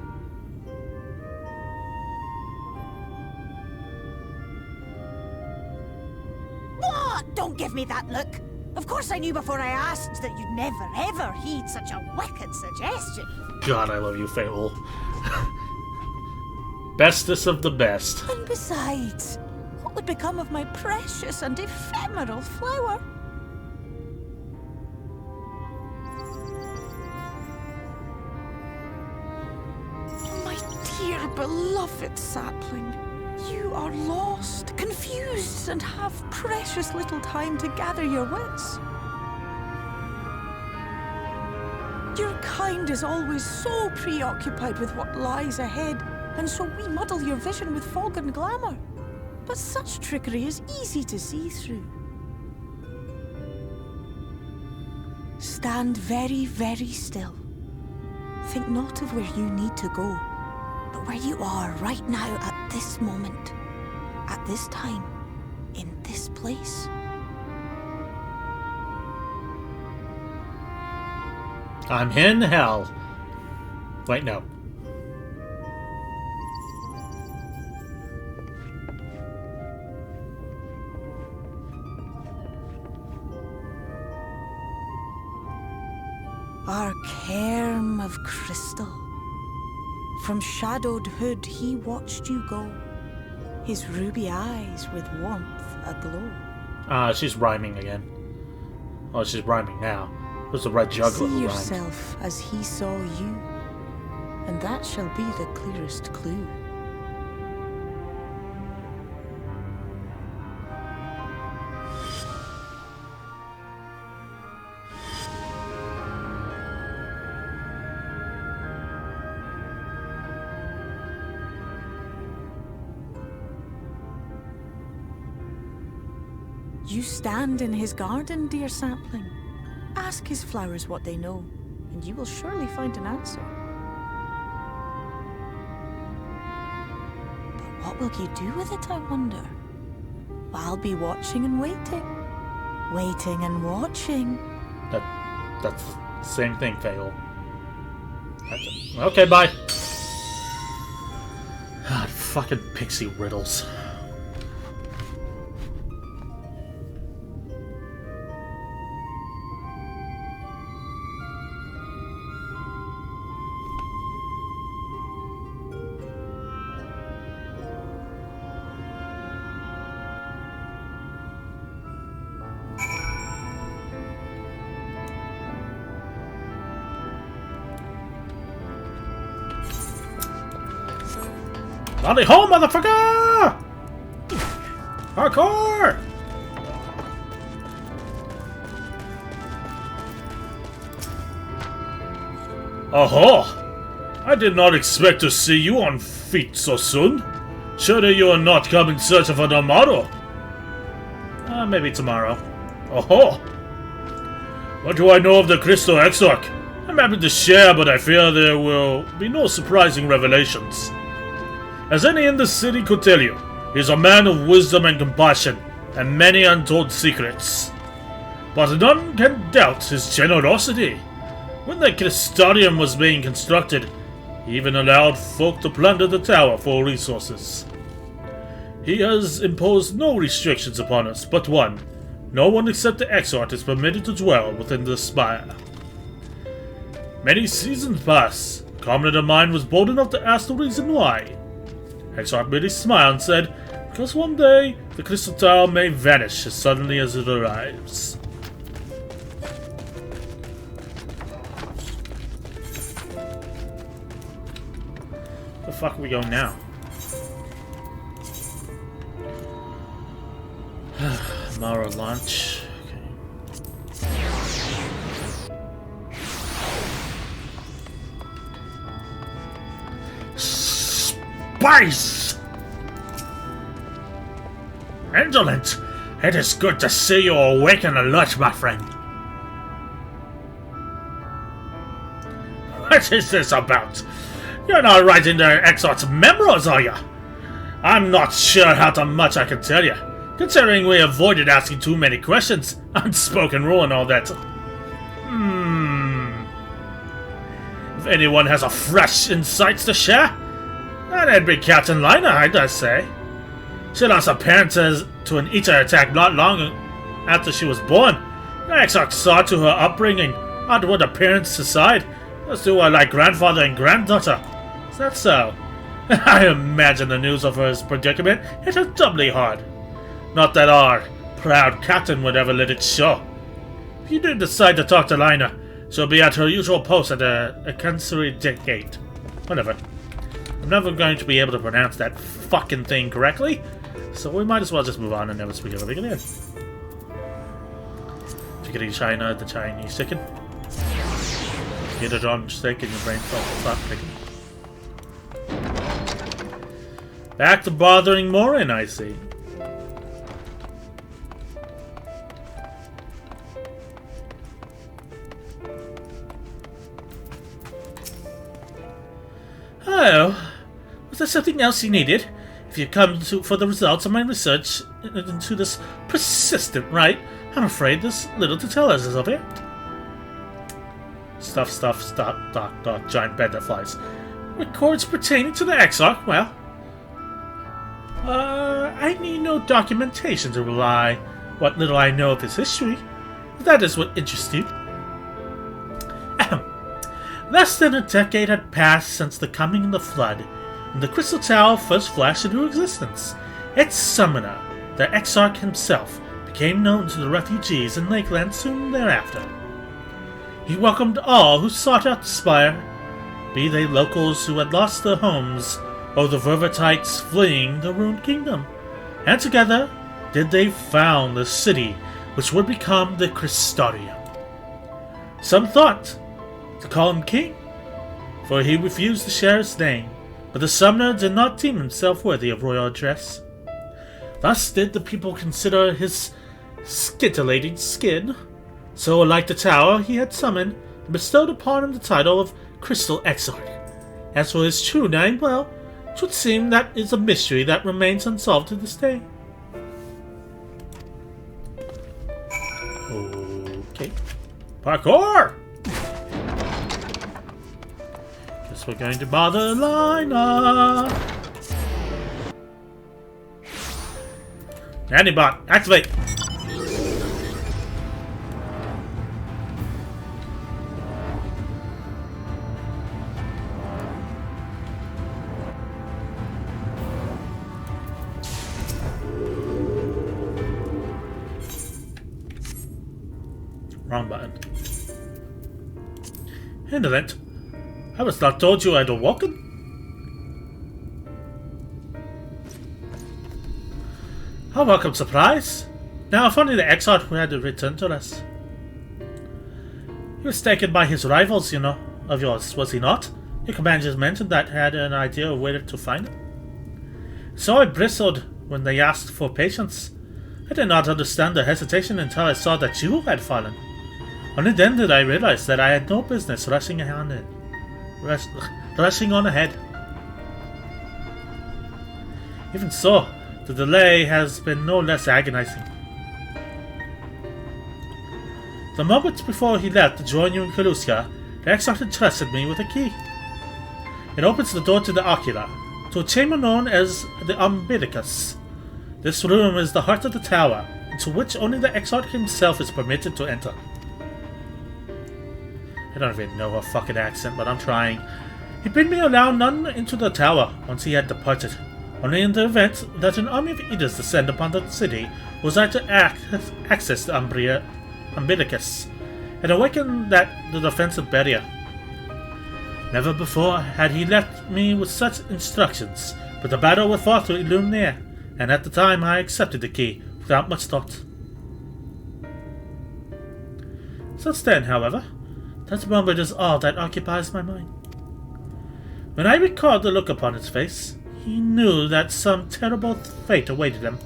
What? Don't give me that look. Of course I knew before I asked that you'd never ever heed such a wicked suggestion. God, I love you, Fatal. Bestest of the best. And besides, what would become of my precious and ephemeral flower? My dear beloved sapling, you are lost, confused, and have precious little time to gather your wits. Your kind is always so preoccupied with what lies ahead, and so we muddle your vision with fog and glamour. But such trickery is easy to see through. Stand very, very still. Think not of where you need to go, but where you are right now at this moment, at this time, in this place. I'm in hell. Wait, no. Our cairn of crystal, From shadowed hood he watched you go, his ruby eyes with warmth aglow. She's rhyming again. Oh, she's rhyming now. It was the red juggler who See rhymed. yourself as he saw you, and that shall be the clearest clue. You stand in his garden, dear sapling. Ask his flowers what they know, and you will surely find an answer. But what will you do with it, I wonder? I'll be watching and waiting. Waiting and watching. That's the same thing, Fail. Okay, bye. God, fucking pixie riddles. Bloody home, motherfucker! Hardcore! Aha! I did not expect to see you on feet so soon. Surely you are not come in search of an tomorrow. Maybe tomorrow. Aha! What do I know of the Crystal Exarch? I'm happy to share, but I fear there will be no surprising revelations. As any in the city could tell you, he is a man of wisdom and compassion, and many untold secrets. But none can doubt his generosity. When the Crystarium was being constructed, he even allowed folk to plunder the tower for resources. He has imposed no restrictions upon us, but one. No one except the Exarch is permitted to dwell within the spire. Many seasons pass. A comrade of mine was bold enough to ask the reason why. Exarch merely smiled and said, because one day the Crystal Tower may vanish as suddenly as it arrives. Where the fuck are we going now? Tomorrow lunch. Spice! Indolent! It is good to see you awake and alert, my friend. What is this about? You're not writing the Exarch's memoirs, are you? I'm not sure how much I can tell you, considering we avoided asking too many questions, unspoken rule and all that. If anyone has a fresh insights to share, that'd be Captain Lina, I dare say. She lost her parents to an Eater attack not long after she was born. The Exarch saw to her upbringing, outward appearance aside, as to her like grandfather and granddaughter. Is that so? I imagine the news of her predicament hit her doubly hard. Not that our proud captain would ever let it show. If you do decide to talk to Lina, she'll be at her usual post at the XIV gate. Whatever. I'm never going to be able to pronounce that fucking thing correctly, so we might as well just move on and never speak of it again. Chickadee China, the Chinese chicken. Get it on steak and your brain stop picking. Back to bothering Morin, I see. Oh, was there something else you needed? If you come for the results of my research into this persistent rite, I'm afraid there's little to tell us of it. Stuff, giant butterflies. Records pertaining to the Exarch, well, I need no documentation to rely what little I know of his history. That is what interests you. Less than a decade had passed since the coming of the flood, when the Crystal Tower first flashed into existence. Its summoner, the Exarch himself, became known to the refugees in Lakeland soon thereafter. He welcomed all who sought out the spire, be they locals who had lost their homes, or the Vervitites fleeing the ruined kingdom, and together did they found the city which would become the Crystarium. Some thought to call him king, for he refused to share his name, but the summoner did not deem himself worthy of royal address. Thus did the people consider his scintillating skin. So, like the tower he had summoned, and bestowed upon him the title of Crystal Exarch. As for his true name, well, it would seem that is a mystery that remains unsolved to this day. Okay. Parkour! Guess we're going to bother Lina. Antibot, activate! Wrong button. Indolent? I was not told you had awoken. A welcome surprise. Now, if only the Exarch had returned to us. He was taken by his rivals, you know, of yours, was he not? Your commanders mentioned that had an idea of where to find him. So I bristled when they asked for patience. I did not understand their hesitation until I saw that you had fallen. Only then did I realize that I had no business rushing on ahead. Even so, the delay has been no less agonizing. The moment before he left to join you in Kaluska, the Exarch entrusted me with a key. It opens the door to the Ocula, to a chamber known as the Umbilicus. This room is the heart of the tower, into which only the Exarch himself is permitted to enter. I don't even know her fucking accent, but I'm trying. He bid me allow none into the tower once he had departed. Only in the event that an army of eaters descend upon the city was I to access the Umbilicus and awaken the defensive barrier. Never before had he left me with such instructions, but the battle was fought to Illumnir, and at the time I accepted the key without much thought. Since then, however, that moment is all that occupies my mind. When I recalled the look upon his face, he knew that some terrible fate awaited him.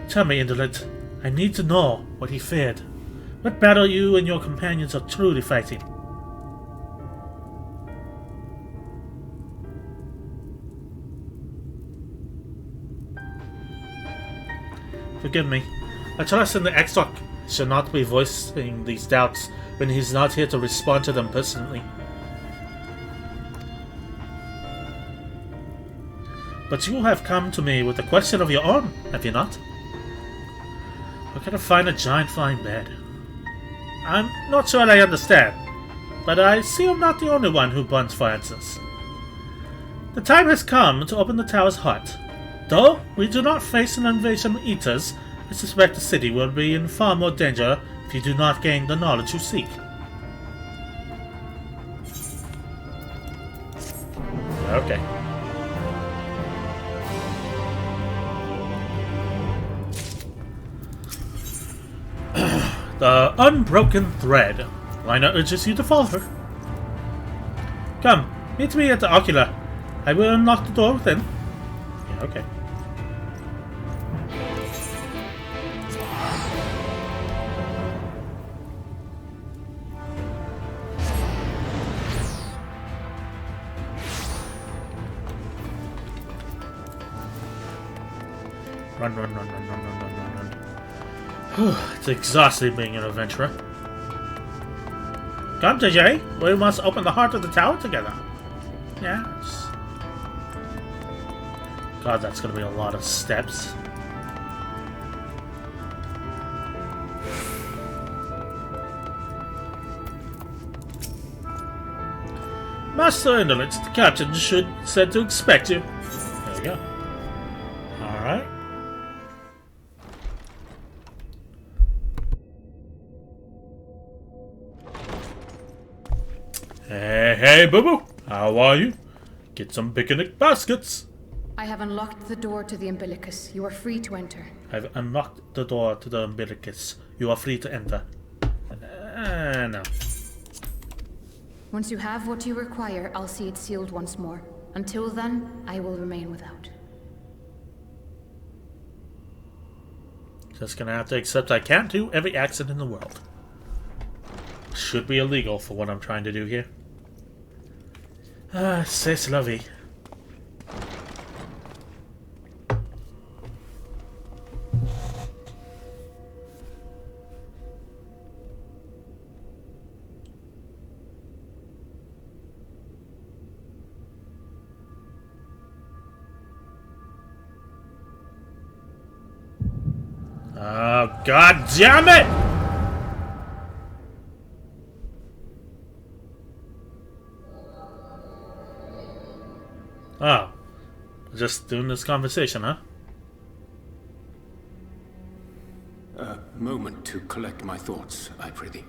Tell me, Indolent, I need to know what he feared. What battle you and your companions are truly fighting? Forgive me. I trust in the Exarch should not be voicing these doubts when he's not here to respond to them personally. But you have come to me with a question of your own, have you not? Where can I find a giant flying bed? I'm not sure I understand, but I see I'm not the only one who burns for answers. The time has come to open the tower's heart. Though we do not face an invasion of eaters, I suspect the city will be in far more danger if you do not gain the knowledge you seek. Okay. The Unbroken Thread. Lina urges you to follow her. Come, meet me at the Ocula. I will unlock the door within. Yeah, okay. Run, run, run, run, run, run, run, run, run. It's exhausting being an adventurer. Come, JJ. We must open the heart of the tower together. Yes. God, that's gonna be a lot of steps. Master Indolence, the captain should said to expect you. There we go. Alright. Hey, boo-boo. How are you? Get some picnic baskets. I have unlocked the door to the umbilicus. You are free to enter. I've unlocked the door to the umbilicus. You are free to enter. No. Once you have what you require, I'll see it sealed once more. Until then, I will remain without. Just gonna have to accept I can't do every accent in the world. Should be illegal for what I'm trying to do here. C'est lovey. Oh, God damn it! Oh. Just doing this conversation, huh? A moment to collect my thoughts, I prithee.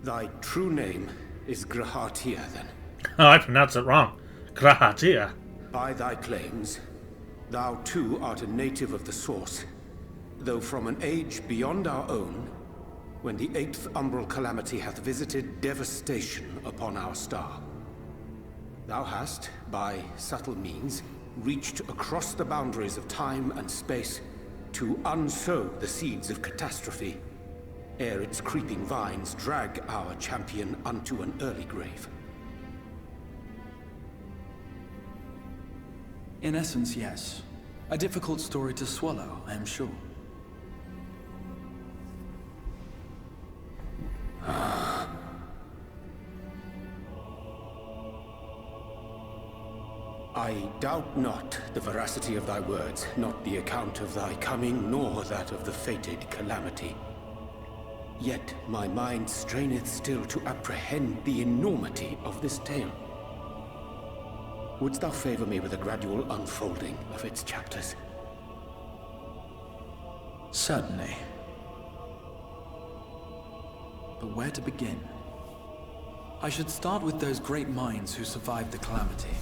Thy true name is Grahatia, then? Oh, I pronounced it wrong. Grahatia. By thy claims, thou too art a native of the Source, though from an age beyond our own, when the 8th umbral calamity hath visited devastation upon our star. Thou hast, by subtle means, reached across the boundaries of time and space to unsow the seeds of catastrophe, ere its creeping vines drag our champion unto an early grave. In essence, yes. A difficult story to swallow, I am sure. I doubt not the veracity of thy words, not the account of thy coming, nor that of the fated calamity. Yet my mind straineth still to apprehend the enormity of this tale. Wouldst thou favor me with a gradual unfolding of its chapters? Certainly. But where to begin? I should start with those great minds who survived the calamity.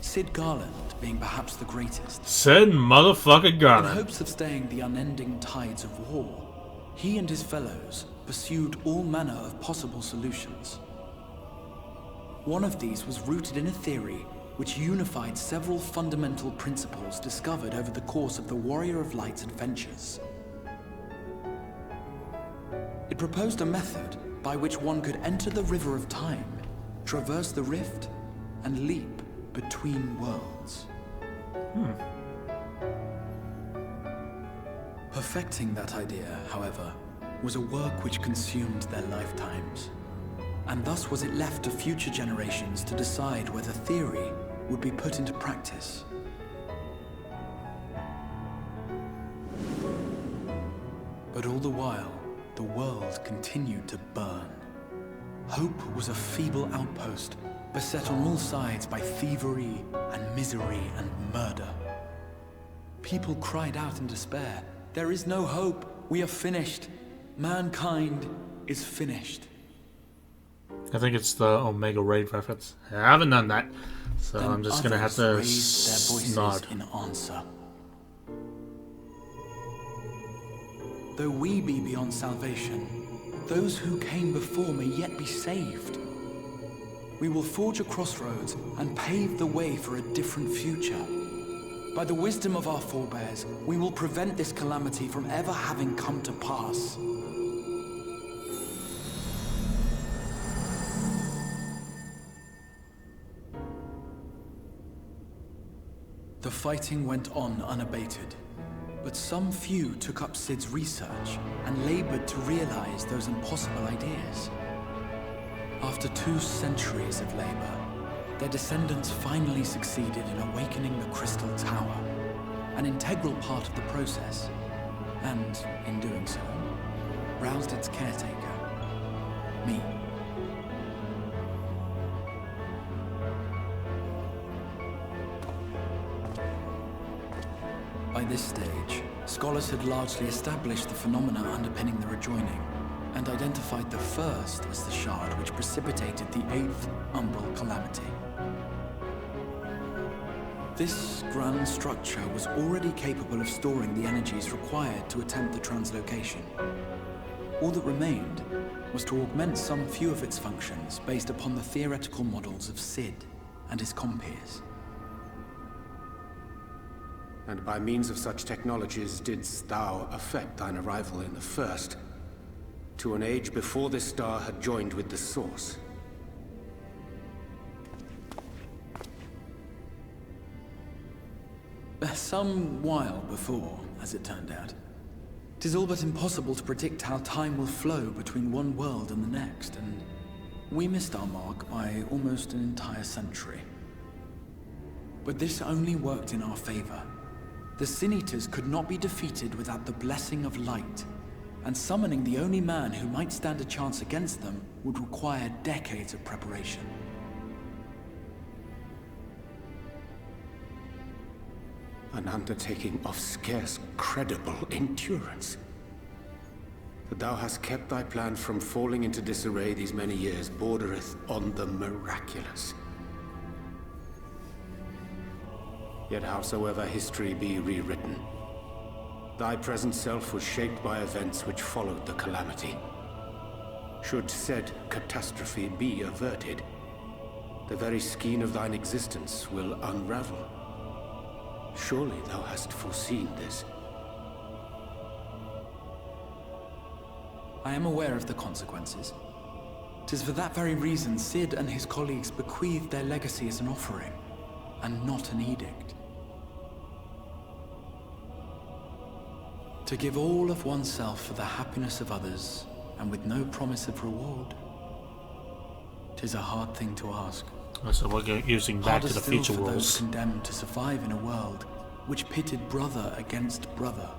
Sid Garland being perhaps the greatest. Sid motherfucking In Garland. hopes of staying the unending tides of war, he and his fellows pursued all manner of possible solutions. One of these was rooted in a theory which unified several fundamental principles discovered over the course of the Warrior of Light's adventures. It proposed a method by which one could enter the River of Time, traverse the rift, and leap between worlds. Perfecting that idea, however, was a work which consumed their lifetimes. And thus was it left to future generations to decide whether theory would be put into practice. But all the while, the world continued to burn. Hope was a feeble outpost, beset on all sides by thievery and misery and murder. People cried out in despair, "There is no hope, we are finished. Mankind is finished." I think it's the Omega Raid reference. I haven't done that, so Then I'm just gonna have to others raised their voices nod. in answer. Though we be beyond salvation, those who came before may yet be saved. We will forge a crossroads and pave the way for a different future. By the wisdom of our forebears, we will prevent this calamity from ever having come to pass. The fighting went on unabated, but some few took up Sid's research and labored to realize those impossible ideas. After 2 centuries of labor, their descendants finally succeeded in awakening the Crystal Tower, an integral part of the process, and, in doing so, roused its caretaker, me. By this stage, scholars had largely established the phenomena underpinning the rejoining, and identified the first as the shard which precipitated the 8th Umbral Calamity. This grand structure was already capable of storing the energies required to attempt the translocation. All that remained was to augment some few of its functions based upon the theoretical models of Sid and his compeers. And by means of such technologies didst thou effect thine arrival in the first, to an age before this star had joined with the Source. Some while before, as it turned out. 'Tis all but impossible to predict how time will flow between one world and the next, and we missed our mark by almost an entire century. But this only worked in our favor. The Sin Eaters could not be defeated without the blessing of light, and summoning the only man who might stand a chance against them would require decades of preparation. An undertaking of scarce credible endurance. That thou hast kept thy plan from falling into disarray these many years bordereth on the miraculous. Yet howsoever history be rewritten, thy present self was shaped by events which followed the calamity. Should said catastrophe be averted, the very skein of thine existence will unravel. Surely thou hast foreseen this. I am aware of the consequences. 'Tis for that very reason Sid and his colleagues bequeathed their legacy as an offering, and not an edict. To give all of oneself for the happiness of others, and with no promise of reward, 'tis a hard thing to ask. So we're using Back to the Future for those rules. condemned to survive in a world which pitted brother against brother.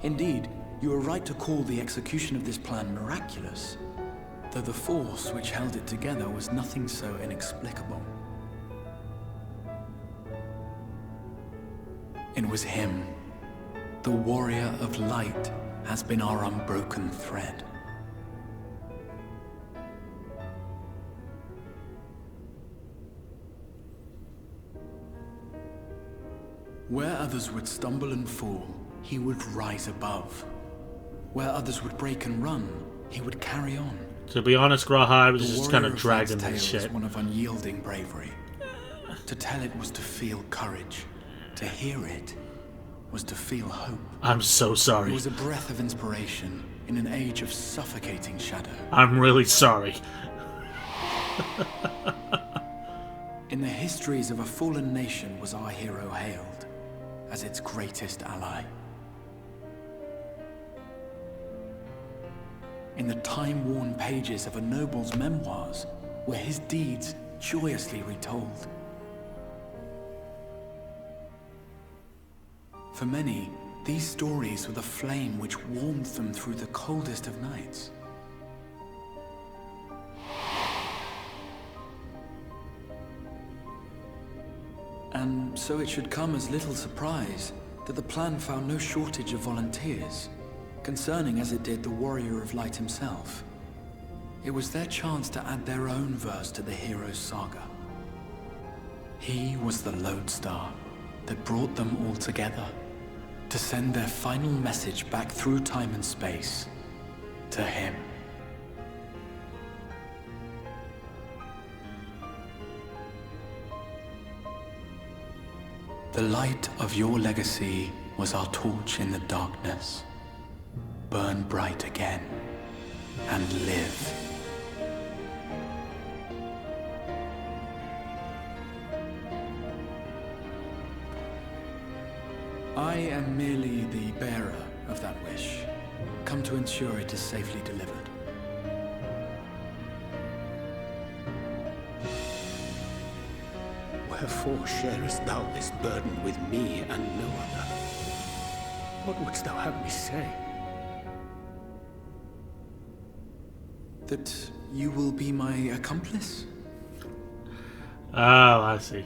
Indeed, you are right to call the execution of this plan miraculous, though the force which held it together was nothing so inexplicable. It was him. The warrior of light has been our unbroken thread. Where others would stumble and fall, he would rise above. Where others would break and run, he would carry on. To be honest, Graha, I was just kind of Light's dragging tale this shit. was one of unyielding bravery. To tell it was to feel courage. To hear it was to feel hope. I'm so It sorry. was a breath of inspiration in an age of suffocating shadow. I'm really sorry. In the histories of a fallen nation was our hero hailed as its greatest ally. In the time-worn pages of a noble's memoirs were his deeds joyously retold. For many, these stories were the flame which warmed them through the coldest of nights. And so it should come as little surprise that the plan found no shortage of volunteers, concerning as it did the Warrior of Light himself. It was their chance to add their own verse to the hero's saga. He was the lodestar that brought them all together, to send their final message back through time and space to him. The light of your legacy was our torch in the darkness. Burn bright again and live. I am merely the bearer of that wish, come to ensure it is safely delivered. Wherefore sharest thou this burden with me and no other? What wouldst thou have me say? That you will be my accomplice? Oh, I see.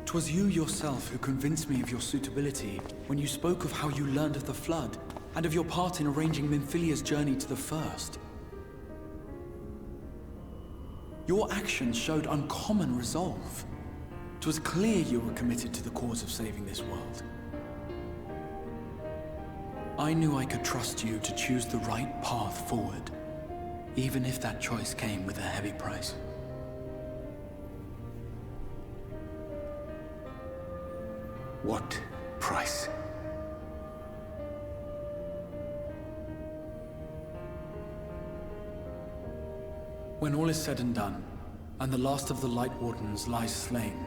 'Twas you yourself who convinced me of your suitability when you spoke of how you learned of the Flood and of your part in arranging Minfilia's journey to the First. Your actions showed uncommon resolve. 'Twas clear you were committed to the cause of saving this world. I knew I could trust you to choose the right path forward, even if that choice came with a heavy price. What price? When all is said and done, and the last of the Light Wardens lies slain,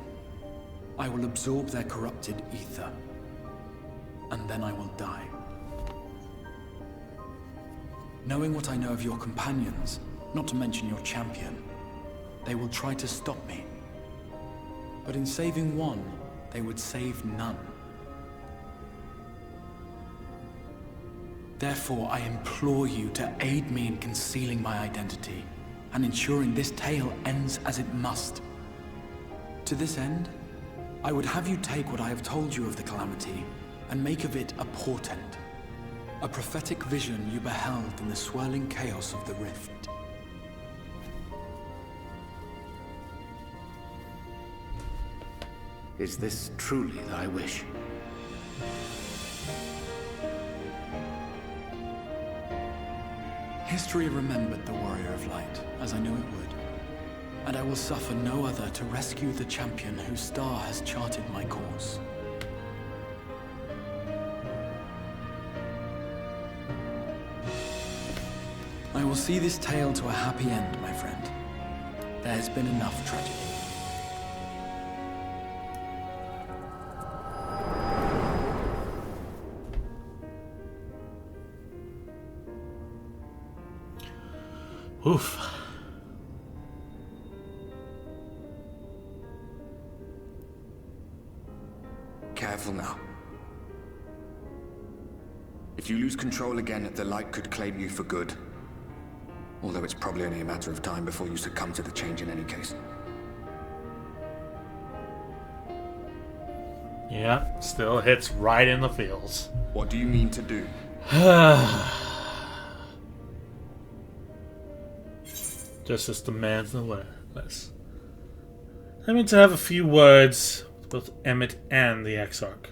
I will absorb their corrupted ether, and then I will die. Knowing what I know of your companions, not to mention your champion, they will try to stop me. But in saving one, they would save none. Therefore, I implore you to aid me in concealing my identity and ensuring this tale ends as it must. To this end, I would have you take what I have told you of the Calamity and make of it a portent. A prophetic vision you beheld in the swirling chaos of the Rift. Is this truly thy wish? History remembered the Warrior of Light, as I knew it would. And I will suffer no other to rescue the champion whose star has charted my course. I will see this tale to a happy end, my friend. There has been enough tragedy. Oof. Careful now. If you lose control again, the light could claim you for good. Although it's probably only a matter of time before you succumb to the change in any case. Yeah, still hits right in the feels. What do you mean to do? Justice demands no less. I mean to have a few words with both Emmett and the Exarch.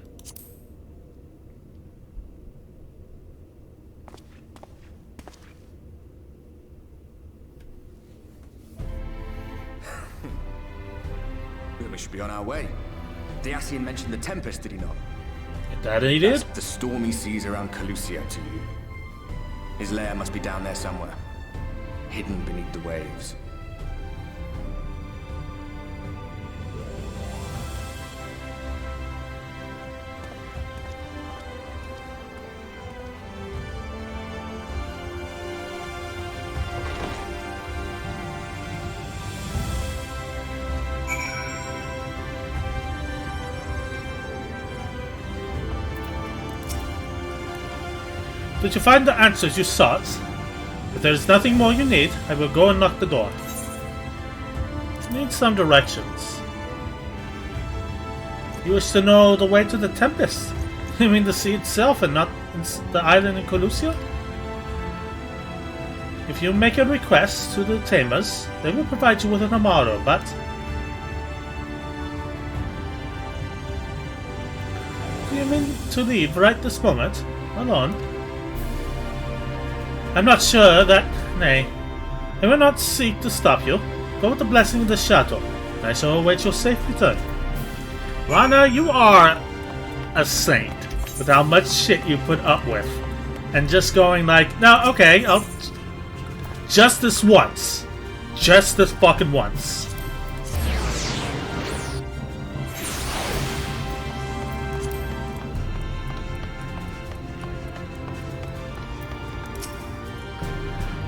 We should be on our way. Dacian mentioned the Tempest, did he not? That he did? That's the stormy seas around Calusia to you. His lair must be down there somewhere, hidden beneath the waves. Did you find the answers you sought? If there is nothing more you need, I will go and knock the door. Need some directions. You wish to know the way to the Tempest? You mean the sea itself and not the island in Calusia? If you make a request to the Tamers, they will provide you with an armado, but... Do you mean to leave right this moment? Alone? I'm not sure that... Nay. I will not seek to stop you. Go with the blessing of the Shadow, and I shall await your safe return. Rana, you are a saint with how much shit you put up with. And just going like, no, okay, I'll... Just this once. Just this fucking once.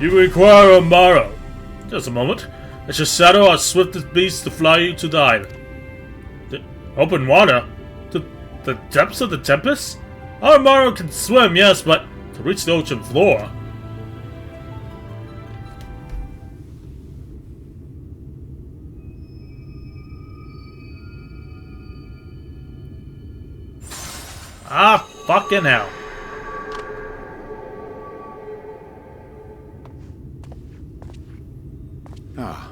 You require a morrow. Just a moment. I shall shadow our swiftest beast to fly you to the island. The open water? The depths of the Tempest? Our morrow can swim, yes, but to reach the ocean floor... Ah, fucking hell. Ah,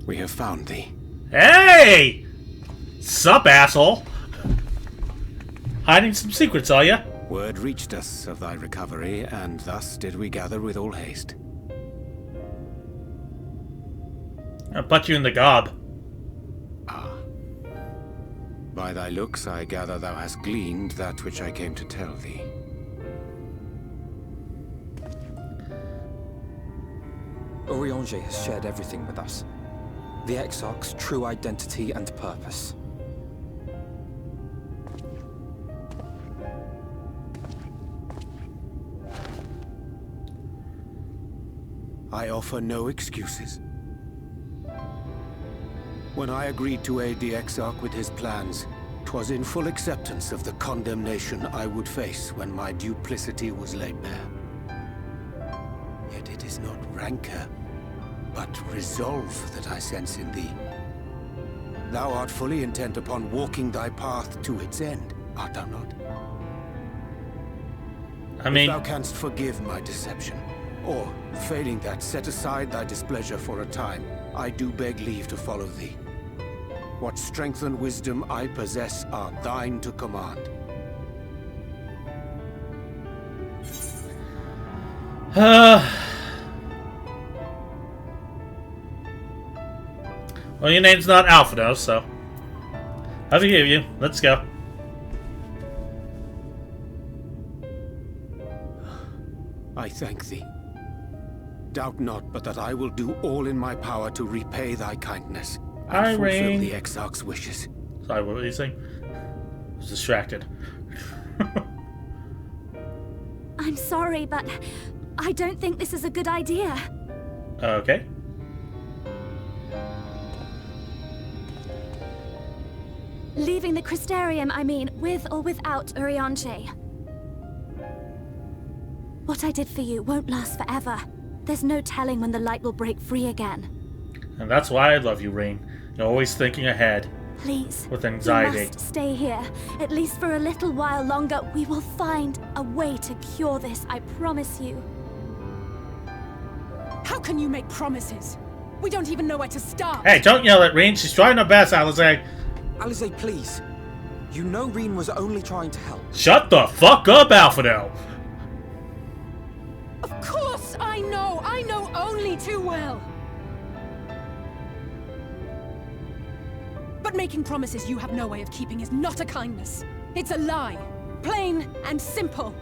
we have found thee. Hey! Sup, asshole? Hiding some secrets, are ya? Word reached us of thy recovery, and thus did we gather with all haste. I'll put you in the gob. Ah. By thy looks, I gather thou hast gleaned that which I came to tell thee. Urianger has shared everything with us. The Exarch's true identity and purpose. I offer no excuses. When I agreed to aid the Exarch with his plans, 'twas in full acceptance of the condemnation I would face when my duplicity was laid bare. Yet it is not rancor, but resolve that I sense in thee. Thou art fully intent upon walking thy path to its end, art thou not? I mean, If thou canst forgive my deception, or, failing that, set aside thy displeasure for a time, I do beg leave to follow thee. What strength and wisdom I possess are thine to command. Well, your name's not Alphino, so I forgive you. Let's go. I thank thee. Doubt not but that I will do all in my power to repay thy kindness and fulfill Irene. the Exarch's wishes. Sorry, what were you saying? I was distracted. I'm sorry, but I don't think this is a good idea. Okay. Leaving the Crystarium, I mean, with or without Urianger. What I did for you won't last forever. There's no telling when the light will break free again. And that's why I love you, Rain. You're always thinking ahead. Please. With anxiety. You must stay here. At least for a little while longer. We will find a way to cure this, I promise you. How can you make promises? We don't even know where to start. Hey, don't yell at Rain. She's trying her best, Alize. Alize, please. You know Reen was only trying to help. Shut the fuck up, Alphino. Of course I know. I know only too well. But making promises you have no way of keeping is not a kindness. It's a lie. Plain and simple.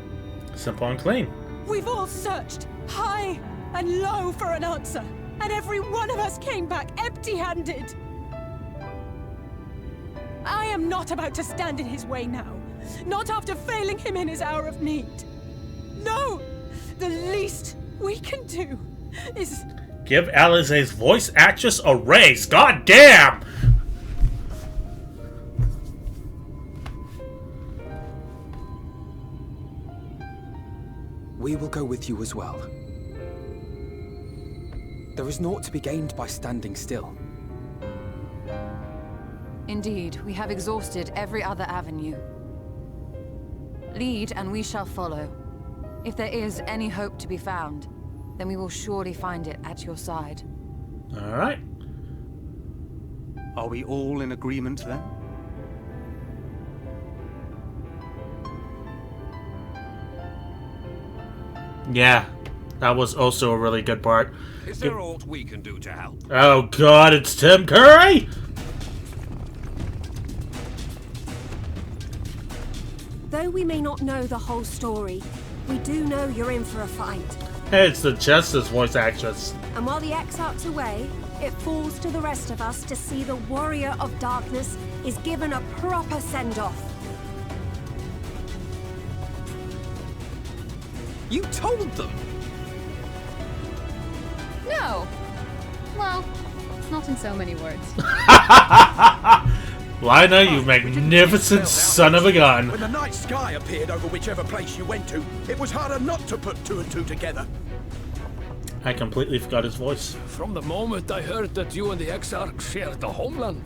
Simple and clean. We've all searched high and low for an answer, and every one of us came back empty-handed. I am not about to stand in his way now. Not after failing him in his hour of need. No! The least we can do is... Give Alize's voice actress a raise. God damn! We will go with you as well. There is naught to be gained by standing still. Indeed, we have exhausted every other avenue. Lead, and we shall follow. If there is any hope to be found, then we will surely find it at your side. Alright. Are we all in agreement then? Yeah, that was also a really good part. Is there aught we can do to help? Oh god, it's Tim Curry! Though we may not know the whole story, we do know you're in for a fight. Hey, it's the Justice voice actress. And while the Exarch's away, it falls to the rest of us to see the Warrior of Darkness is given a proper send-off. You told them! No! Well, not in so many words. Well, I know you magnificent son of a gun. When the night sky appeared over whichever place you went to, it was harder not to put two and two together. I completely forgot his voice. From the moment I heard that you and the Exarch shared the homeland,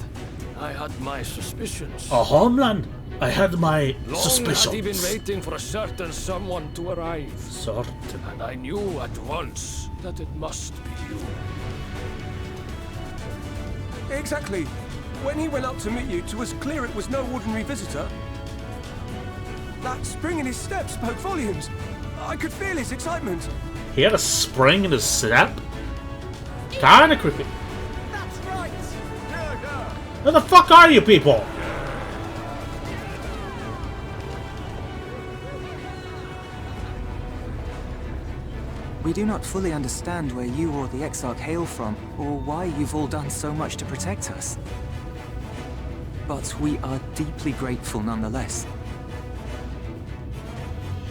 I had my suspicions. A homeland? I had my Long suspicions. had he been waiting for a certain someone to arrive. Certain. And I knew at once that it must be you. Exactly. When he went up to meet you, 'twas clear it was no ordinary visitor. That spring in his step spoke volumes. I could feel his excitement. He had a spring in his step? Kinda creepy. That's right. Who the fuck are you people? We do not fully understand where you or the Exarch hail from, or why you've all done so much to protect us. But we are deeply grateful nonetheless.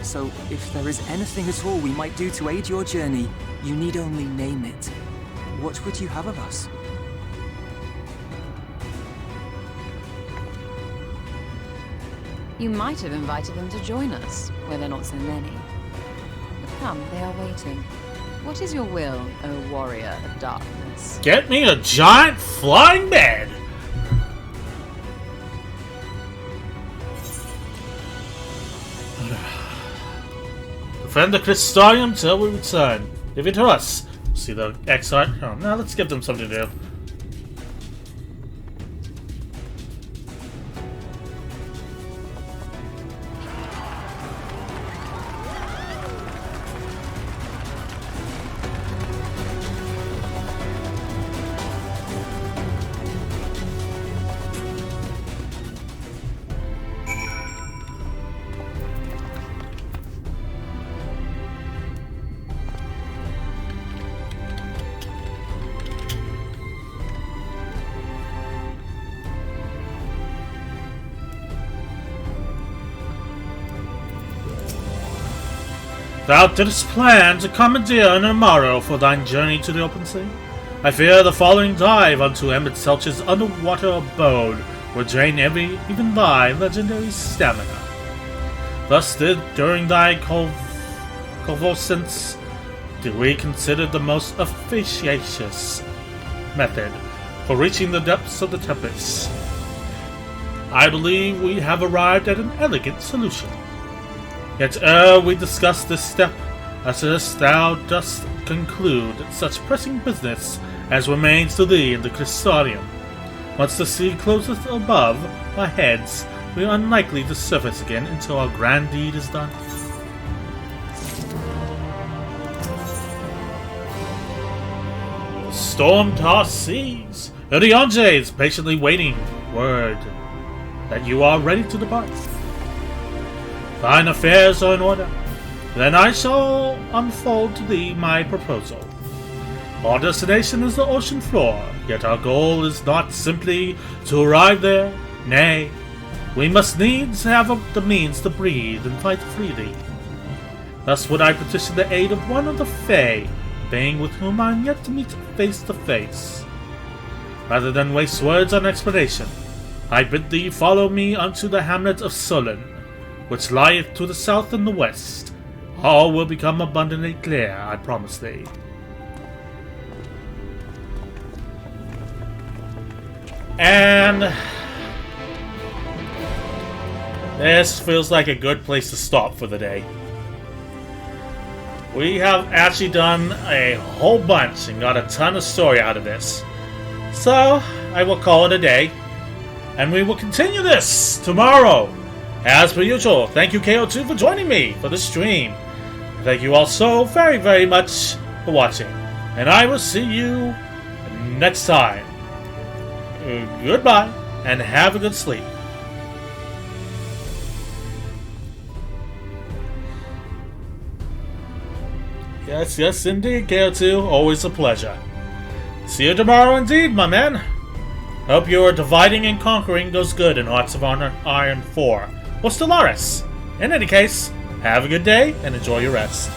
So, if there is anything at all we might do to aid your journey, you need only name it. What would you have of us? You might have invited them to join us, where there are not so many. But come, they are waiting. What is your will, O warrior of darkness? Get me a giant flying bed! Defend the Crystarium till we return. Give it to us. See the Exarch? Oh, now let's give them something to do. Thou didst plan to commandeer an armaro for thine journey to the open sea? I fear the following dive unto Emmett Selch's underwater abode will drain even thy legendary stamina. Thus did, during thy convalescence, did we consider the most efficacious method for reaching the depths of the tempest. I believe we have arrived at an elegant solution. Yet ere we discuss this step, assist thou dost conclude such pressing business as remains to thee in the Crystarium. Once the sea closeth above our heads, we are unlikely to surface again until our grand deed is done. Storm-tossed seas! Urianger is patiently waiting word that you are ready to depart. Thine affairs are in order. Then I shall unfold to thee my proposal. Our destination is the ocean floor, yet our goal is not simply to arrive there. Nay, we must needs have the means to breathe and fight freely. Thus would I petition the aid of one of the Fae, being with whom I am yet to meet face to face. Rather than waste words on explanation, I bid thee follow me unto the hamlet of Sullen, which lieth to the south and the west. All will become abundantly clear, I promise thee. And this feels like a good place to stop for the day. We have actually done a whole bunch and got a ton of story out of this. So, I will call it a day. And we will continue this tomorrow. As per usual, thank you KO2 for joining me for the stream. Thank you all so very, very much for watching. And I will see you next time. Goodbye, and have a good sleep. Yes, yes indeed, KO2. Always a pleasure. See you tomorrow indeed, my man. Hope your dividing and conquering goes good in Hearts of Iron 4. Or Stellaris. In any case, have a good day and enjoy your rest.